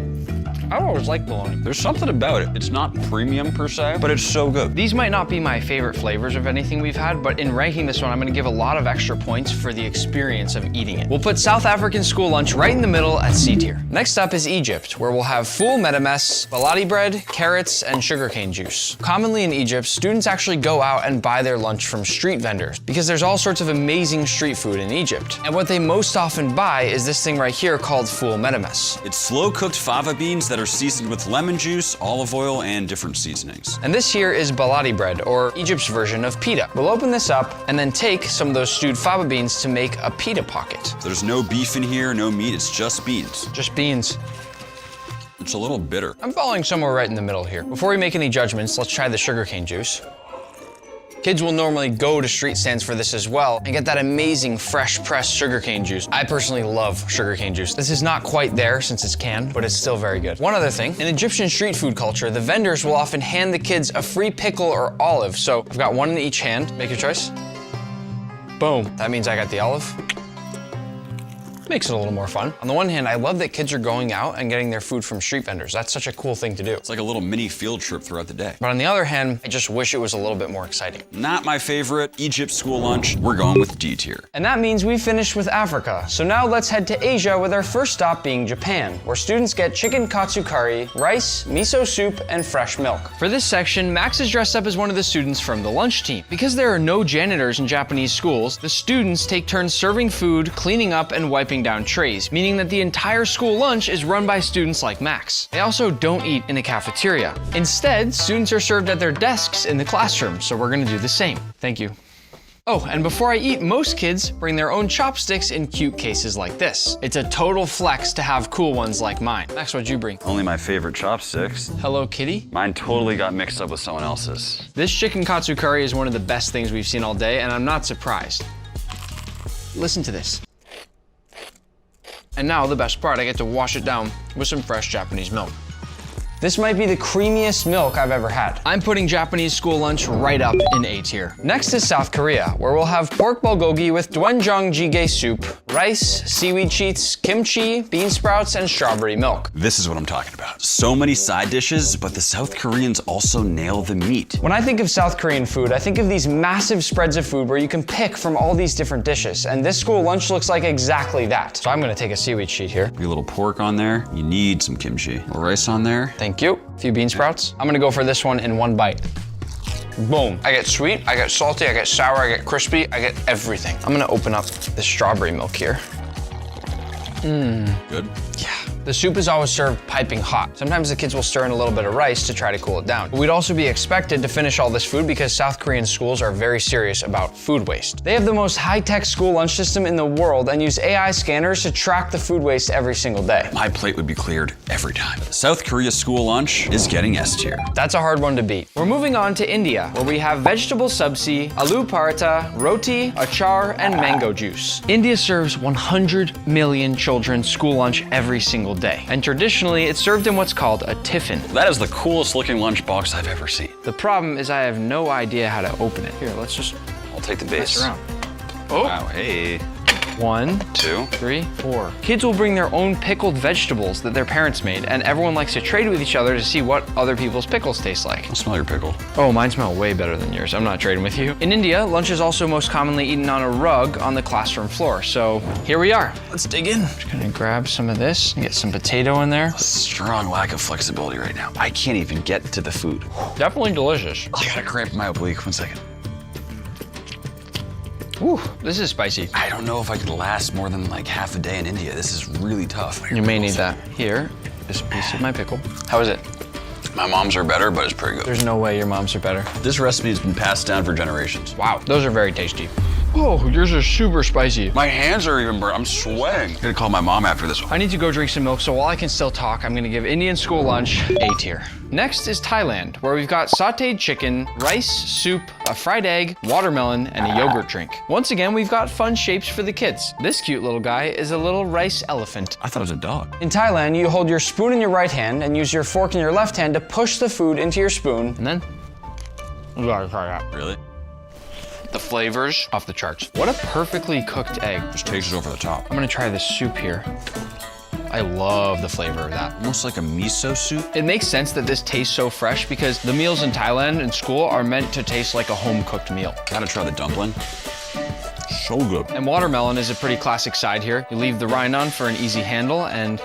I always like bologna. There's something about it. It's not premium per se, but it's so good. These might not be my favorite flavors of anything we've had, but in ranking this one, I'm gonna give a lot of extra points for the experience of eating it. We'll put South African school lunch right in the middle at C tier. Next up is Egypt, where we'll have full medemes, baladi bread, carrots, and sugarcane juice. Commonly in Egypt, students actually go out and buy their lunch from street vendors because there's all sorts of amazing street food in Egypt. And what they most often buy is this thing right here called full medemes. It's slow-cooked fava beans that are seasoned with lemon juice, olive oil, and different seasonings. And this here is baladi bread, or Egypt's version of pita. We'll open this up and then take some of those stewed fava beans to make a pita pocket. There's no beef in here, no meat, it's just beans. Just beans. It's a little bitter. I'm falling somewhere right in the middle here. Before we make any judgments, let's try the sugarcane juice. Kids will normally go to street stands for this as well and get that amazing fresh pressed sugarcane juice. I personally love sugarcane juice. This is not quite there since it's canned, but it's still very good. One other thing, in Egyptian street food culture, the vendors will often hand the kids a free pickle or olive. So I've got one in each hand. Make your choice. Boom. That means I got the olive. Makes it a little more fun. On the one hand, I love that kids are going out and getting their food from street vendors. That's such a cool thing to do. It's like a little mini field trip throughout the day. But on the other hand, I just wish it was a little bit more exciting. Not my favorite. Egypt school lunch, we're going with D tier. And that means we finished with Africa. So now let's head to Asia with our first stop being Japan, where students get chicken katsu curry, rice, miso soup, and fresh milk. For this section, Max is dressed up as one of the students from the lunch team. Because there are no janitors in Japanese schools, the students take turns serving food, cleaning up, and wiping down trays, meaning that the entire school lunch is run by students like Max. They also don't eat in a cafeteria. Instead, students are served at their desks in the classroom, so we're gonna do the same. Thank you. Oh, and before I eat, most kids bring their own chopsticks in cute cases like this. It's a total flex to have cool ones like mine. Max, what'd you bring? Only my favorite chopsticks. Hello Kitty? Mine totally got mixed up with someone else's. This chicken katsu curry is one of the best things we've seen all day, and I'm not surprised. Listen to this. And now the best part, I get to wash it down with some fresh Japanese milk. This might be the creamiest milk I've ever had. I'm putting Japanese school lunch right up in A tier. Next is South Korea, where we'll have pork bulgogi with doenjang jjigae soup, rice, seaweed sheets, kimchi, bean sprouts, and strawberry milk. This is what I'm talking about. So many side dishes, but the South Koreans also nail the meat. When I think of South Korean food, I think of these massive spreads of food where you can pick from all these different dishes, and this school lunch looks like exactly that. So I'm gonna take a seaweed sheet here. A little pork on there. You need some kimchi. A little rice on there. Thank you. A few bean sprouts. I'm gonna go for this one in one bite. Boom. I get sweet, I get salty, I get sour, I get crispy, I get everything. I'm gonna open up the strawberry milk here. Good? Yeah. The soup is always served piping hot. Sometimes the kids will stir in a little bit of rice to try to cool it down. But we'd also be expected to finish all this food because South Korean schools are very serious about food waste. They have the most high-tech school lunch system in the world and use AI scanners to track the food waste every single day. My plate would be cleared every time. South Korea school lunch is getting S tier. That's a hard one to beat. We're moving on to India, where we have vegetable sabzi, aloo paratha, roti, achar, and mango juice. India serves 100 million children school lunch every single day. And traditionally, it's served in what's called a tiffin. That is the coolest looking lunch box I've ever seen. The problem is I have no idea how to open it. Here, let's just I'll take the base. mess around. Oh. Wow, hey. 1, 2, 3, 4. Kids will bring their own pickled vegetables that their parents made, and everyone likes to trade with each other to see what other people's pickles taste like. I'll smell your pickle. Oh, mine smell way better than yours. I'm not trading with you. In India, lunch is also most commonly eaten on a rug on the classroom floor. So here we are. Let's dig in. Just gonna grab some of this and get some potato in there. A strong lack of flexibility right now. I can't even get to the food. Definitely delicious. I got a cramp in my oblique. 1 second. Ooh, this is spicy. I don't know if I could last more than like half a day in India. This is really tough. You may need that. Here is a piece of my pickle. How is it? My mom's are better, but it's pretty good. There's no way your mom's are better. This recipe has been passed down for generations. Wow, those are very tasty. Oh, yours are super spicy. My hands are even burnt. I'm sweating. I'm gonna call my mom after this one. I need to go drink some milk, so while I can still talk, I'm gonna give Indian school lunch A tier. Next is Thailand, where we've got sauteed chicken, rice, soup, a fried egg, watermelon, and a yogurt drink. Once again, we've got fun shapes for the kids. This cute little guy is a little rice elephant. I thought it was a dog. In Thailand, you hold your spoon in your right hand and use your fork in your left hand to push the food into your spoon, and then you gotta try that. Really? The flavors off the charts. What a perfectly cooked egg. Just takes it over the top. I'm gonna try this soup here. I love the flavor of that. Almost like a miso soup. It makes sense that this tastes so fresh because the meals in Thailand in school are meant to taste like a home-cooked meal. Gotta try the dumpling. So good. And watermelon is a pretty classic side here. You leave the rind on for an easy handle and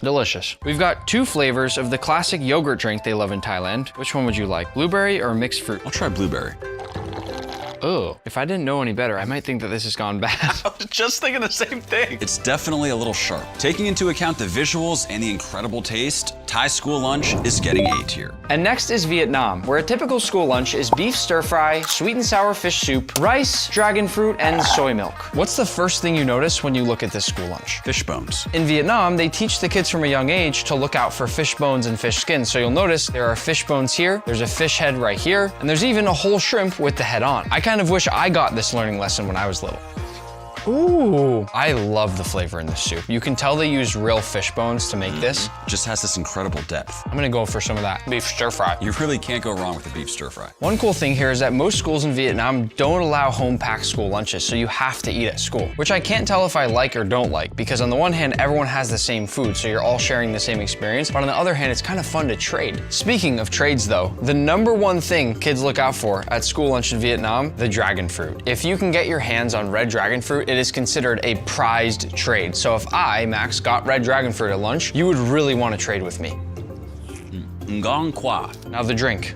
delicious. We've got 2 flavors of the classic yogurt drink they love in Thailand. Which one would you like? Blueberry or mixed fruit? I'll try blueberry. Oh, if I didn't know any better, I might think that this has gone bad. I was just thinking the same thing. It's definitely a little sharp. Taking into account the visuals and the incredible taste, Thai school lunch is getting A tier. And next is Vietnam, where a typical school lunch is beef stir fry, sweet and sour fish soup, rice, dragon fruit, and soy milk. What's the first thing you notice when you look at this school lunch? Fish bones. In Vietnam, they teach the kids from a young age to look out for fish bones and fish skins. So you'll notice there are fish bones here, there's a fish head right here, and there's even a whole shrimp with the head on. I kind of wish I got this learning lesson when I was little. Ooh, I love the flavor in this soup. You can tell they used real fish bones to make this. Just has this incredible depth. I'm gonna go for some of that beef stir fry. You really can't go wrong with a beef stir fry. One cool thing here is that most schools in Vietnam don't allow home-packed school lunches, so you have to eat at school, which I can't tell if I like or don't like, because on the one hand, everyone has the same food, so you're all sharing the same experience, but on the other hand, it's kind of fun to trade. Speaking of trades though, the #1 thing kids look out for at school lunch in Vietnam, the dragon fruit. If you can get your hands on red dragon fruit, it is considered a prized trade. So if I, Max, got red dragon fruit at lunch, you would really want to trade with me. Ngong Qua. Now the drink.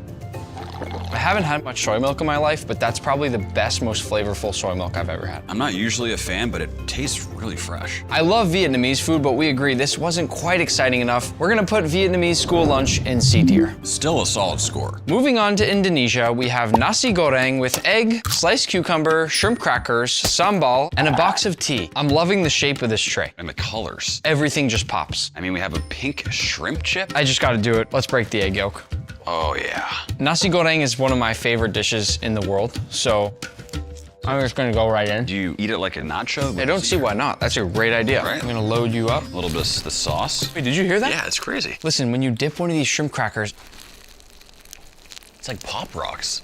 I haven't had much soy milk in my life, but that's probably the best, most flavorful soy milk I've ever had. I'm not usually a fan, but it tastes really fresh. I love Vietnamese food, but we agree this wasn't quite exciting enough. We're gonna put Vietnamese school lunch in C tier. Still a solid score. Moving on to Indonesia, we have nasi goreng with egg, sliced cucumber, shrimp crackers, sambal, and a box of tea. I'm loving the shape of this tray. And the colors. Everything just pops. I mean, we have a pink shrimp chip. I just gotta do it. Let's break the egg yolk. Oh yeah. Nasi goreng is one of my favorite dishes in the world, so I'm just gonna go right in. Do you eat it like a nacho? I don't see why not. That's a great idea. Right. I'm gonna load you up. A little bit of the sauce. Wait, did you hear that? Yeah, it's crazy. Listen, when you dip one of these shrimp crackers, it's like Pop Rocks.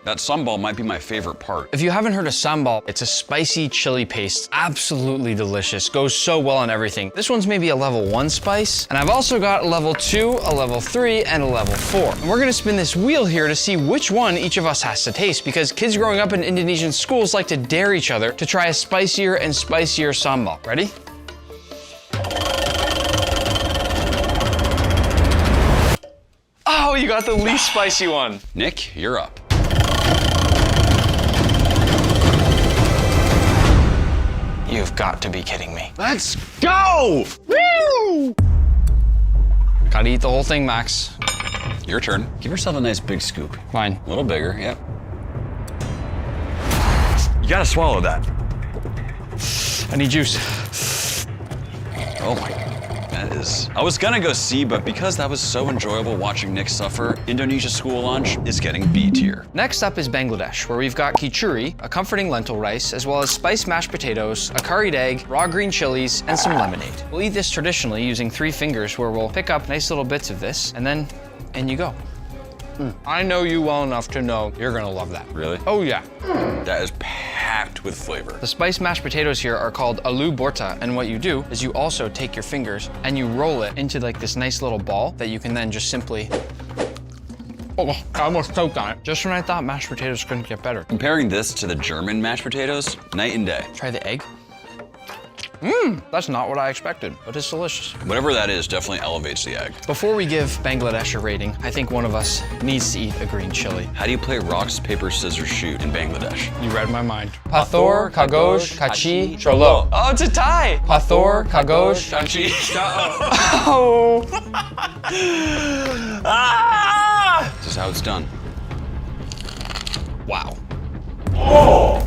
That sambal might be my favorite part. If you haven't heard of sambal, it's a spicy chili paste. Absolutely delicious. Goes so well on everything. This one's maybe a level 1 spice. And I've also got a level 2, a level 3, and a level 4. And we're gonna spin this wheel here to see which one each of us has to taste, because kids growing up in Indonesian schools like to dare each other to try a spicier and spicier sambal. Ready? Oh, you got the least spicy one. Nick, you're up. You've got to be kidding me. Let's go! Woo! Gotta eat the whole thing, Max. Your turn. Give yourself a nice big scoop. Fine. A little bigger, yep. You gotta swallow that. I need juice. Oh my, that is... I was gonna go C, but because that was so enjoyable watching Nick suffer, Indonesia school lunch is getting B tier. Next up is Bangladesh, where we've got khichuri, a comforting lentil rice, as well as spiced mashed potatoes, a curried egg, raw green chilies, and some lemonade. We'll eat this traditionally using 3 fingers, where we'll pick up nice little bits of this, and then in you go. I know you well enough to know you're gonna love that. Really? Oh yeah. That is packed with flavor. The spiced mashed potatoes here are called aloo borta, and what you do is you also take your fingers and you roll it into like this nice little ball that you can then just simply. Oh, I almost choked on it. Just when I thought mashed potatoes couldn't get better. Comparing this to the German mashed potatoes, night and day. Try the egg. That's not what I expected, but it's delicious. Whatever that is definitely elevates the egg. Before we give Bangladesh a rating, I think one of us needs to eat a green chili. How do you play rocks, paper, scissors, shoot in Bangladesh? You read my mind. Pathor, kagosh, kachi, cholo. Oh, it's a tie. Pathor, kagosh, kachi. Oh. Ah! This is how it's done. Wow. Oh!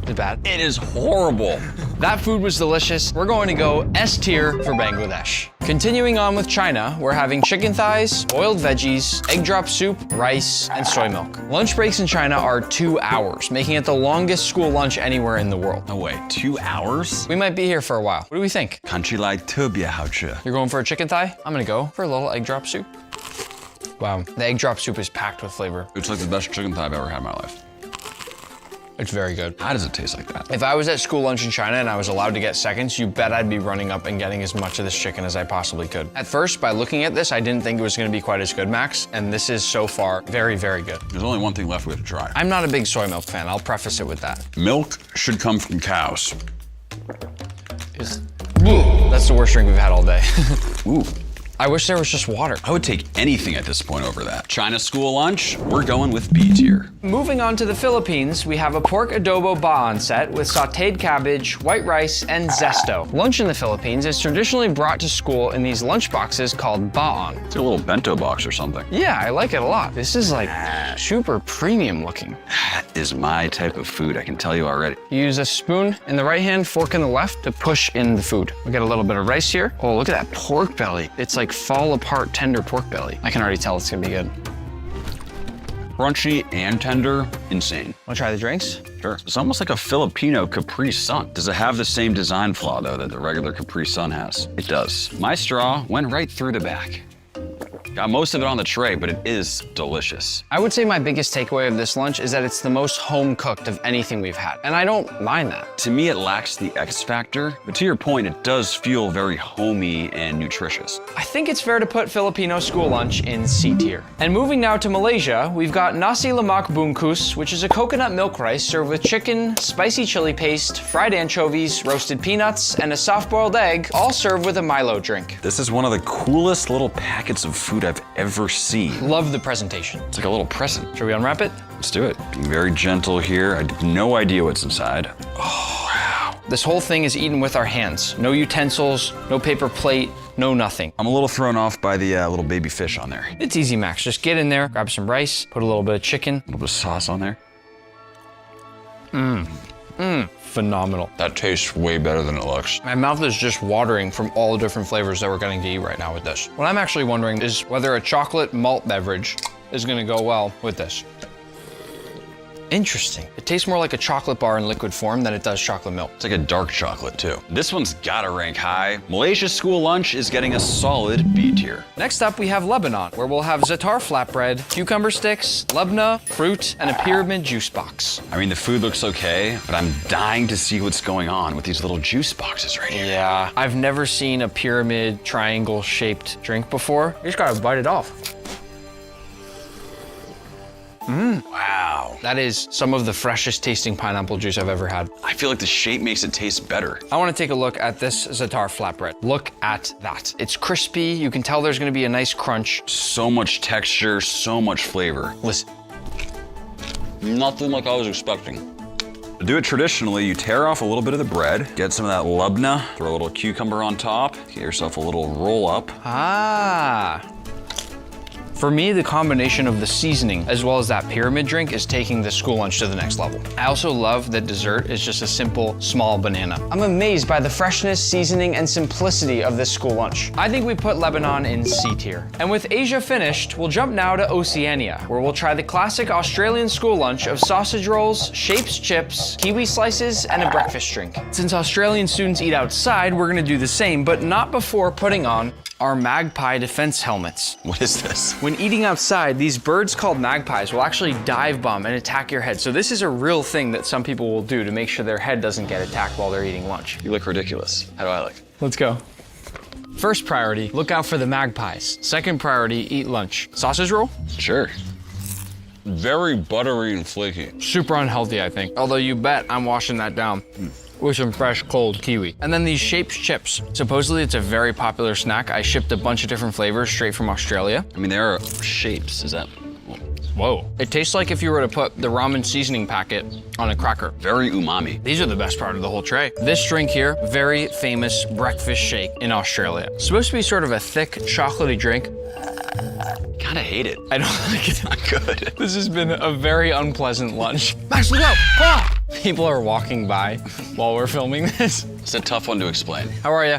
Is it bad? It is horrible. That food was delicious. We're going to go S tier for Bangladesh. Continuing on with China, we're having chicken thighs, boiled veggies, egg drop soup, rice, and soy milk. Lunch breaks in China are 2 hours, making it the longest school lunch anywhere in the world. No way, 2 hours? We might be here for a while. What do we think? 看起来特别好吃. You're going for a chicken thigh? I'm gonna go for a little egg drop soup. Wow, the egg drop soup is packed with flavor. It's like the best chicken thigh I've ever had in my life. It's very good. How does it taste like that? If I was at school lunch in China and I was allowed to get seconds, you bet I'd be running up and getting as much of this chicken as I possibly could. At first, by looking at this, I didn't think it was gonna be quite as good, Max, and this is so far very, very good. There's only one thing left we have to try. I'm not a big soy milk fan, I'll preface it with that. Milk should come from cows. That's the worst drink we've had all day. Ooh. I wish there was just water. I would take anything at this point over that. China school lunch, we're going with B tier. Moving on to the Philippines, we have a pork adobo baan set with sauteed cabbage, white rice, and zesto. Lunch in the Philippines is traditionally brought to school in these lunch boxes called baan. It's a little bento box or something. Yeah, I like it a lot. This is like super premium looking. That is my type of food, I can tell you already. You use a spoon in the right hand, fork in the left to push in the food. We got a little bit of rice here. Oh, look at that pork belly. It's like fall apart tender pork belly. I can already tell it's gonna be good. Crunchy and tender, insane. Wanna try the drinks? Sure. It's almost like a Filipino Capri Sun. Does it have the same design flaw though that the regular Capri Sun has? It does. My straw went right through the back. Got most of it on the tray, but it is delicious. I would say my biggest takeaway of this lunch is that it's the most home cooked of anything we've had, and I don't mind that. To me, it lacks the X factor, but to your point, it does feel very homey and nutritious. I think it's fair to put Filipino school lunch in C tier. And moving now to Malaysia, we've got nasi lemak bungkus, which is a coconut milk rice served with chicken, spicy chili paste, fried anchovies, roasted peanuts, and a soft-boiled egg, all served with a Milo drink. This is one of the coolest little packets of food I've ever seen. Love the presentation. It's like a little present. Should we unwrap it? Let's do it. Being very gentle here. I have no idea what's inside. Oh, wow. This whole thing is eaten with our hands. No utensils, no paper plate, no nothing. I'm a little thrown off by the little baby fish on there. It's easy, Max. Just get in there, grab some rice, put a little bit of chicken. A little bit of sauce on there. Phenomenal. That tastes way better than it looks. My mouth is just watering from all the different flavors that we're getting to eat right now with this. What I'm actually wondering is whether a chocolate malt beverage is gonna go well with this. Interesting. It tastes more like a chocolate bar in liquid form than it does chocolate milk. It's like a dark chocolate too. This one's gotta rank high. Malaysia's school lunch is getting a solid B tier. Next up, we have Lebanon, where we'll have za'atar flatbread, cucumber sticks, labna, fruit, and a pyramid juice box. I mean, the food looks okay, but I'm dying to see what's going on with these little juice boxes right here. Yeah, I've never seen a pyramid triangle-shaped drink before. You just gotta bite it off. Wow. That is some of the freshest tasting pineapple juice I've ever had. I feel like the shape makes it taste better. I wanna take a look at this za'atar flatbread. Look at that. It's crispy, you can tell there's gonna be a nice crunch. So much texture, so much flavor. Listen. Nothing like I was expecting. To do it traditionally, you tear off a little bit of the bread, get some of that labna, throw a little cucumber on top, get yourself a little roll up. Ah. For me, the combination of the seasoning as well as that pyramid drink is taking the school lunch to the next level. I also love that dessert is just a simple, small banana. I'm amazed by the freshness, seasoning, and simplicity of this school lunch. I think we put Lebanon in C tier. And with Asia finished, we'll jump now to Oceania, where we'll try the classic Australian school lunch of sausage rolls, shapes chips, kiwi slices, and a breakfast drink. Since Australian students eat outside, we're gonna do the same, but not before putting on are magpie defense helmets. What is this? When eating outside, these birds called magpies will actually dive bomb and attack your head. So this is a real thing that some people will do to make sure their head doesn't get attacked while they're eating lunch. You look ridiculous. How do I look? Let's go. First priority, look out for the magpies. Second priority, eat lunch. Sausage roll? Sure. Very buttery and flaky. Super unhealthy, I think. Although you bet I'm washing that down with some fresh, cold kiwi. And then these Shapes chips. Supposedly it's a very popular snack. I shipped a bunch of different flavors straight from Australia. I mean, there are shapes, is that? Whoa. It tastes like if you were to put the ramen seasoning packet on a cracker. Very umami. These are the best part of the whole tray. This drink here, very famous breakfast shake in Australia. Supposed to be sort of a thick, chocolatey drink. Kinda hate it. I don't think it's not good. This has been a very unpleasant lunch. Max, look out! Ah! People are walking by while we're filming this. It's a tough one to explain. How are you?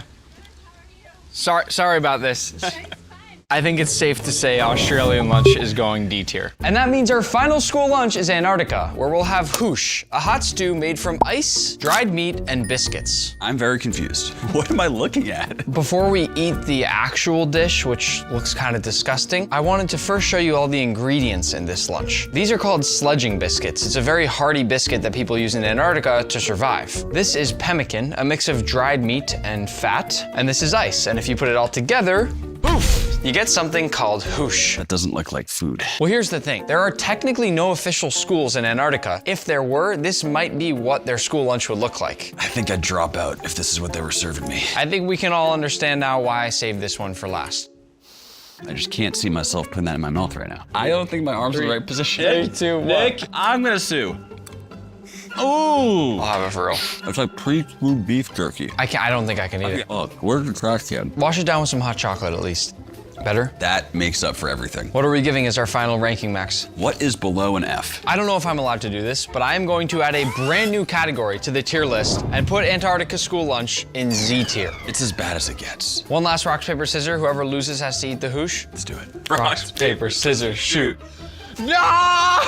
Sorry about this. I think it's safe to say Australian lunch is going D tier. And that means our final school lunch is Antarctica, where we'll have hoosh, a hot stew made from ice, dried meat, and biscuits. I'm very confused. What am I looking at? Before we eat the actual dish, which looks kind of disgusting, I wanted to first show you all the ingredients in this lunch. These are called sledging biscuits. It's a very hearty biscuit that people use in Antarctica to survive. This is pemmican, a mix of dried meat and fat, and this is ice. And if you put it all together, poof! You get something called hoosh. That doesn't look like food. Well, here's the thing. There are technically no official schools in Antarctica. If there were, this might be what their school lunch would look like. I think I'd drop out if this is what they were serving me. I think we can all understand now why I saved this one for last. I just can't see myself putting that in my mouth right now. I don't think my arm's in the right position. 3, 2, 1. Nick, I'm gonna sue. Ooh! I'll have it for real. It's like pre-stewed beef jerky. I don't think I can eat it. Look, where's the trash can? Wash it down with some hot chocolate at least. Better? That makes up for everything. What are we giving as our final ranking, Max? What is below an F? I don't know if I'm allowed to do this, but I am going to add a brand new category to the tier list and put Antarctica school lunch in Z tier. It's as bad as it gets. One last rock, paper, scissors. Whoever loses has to eat the hoosh. Let's do it. Rock, paper, scissors, shoot. No!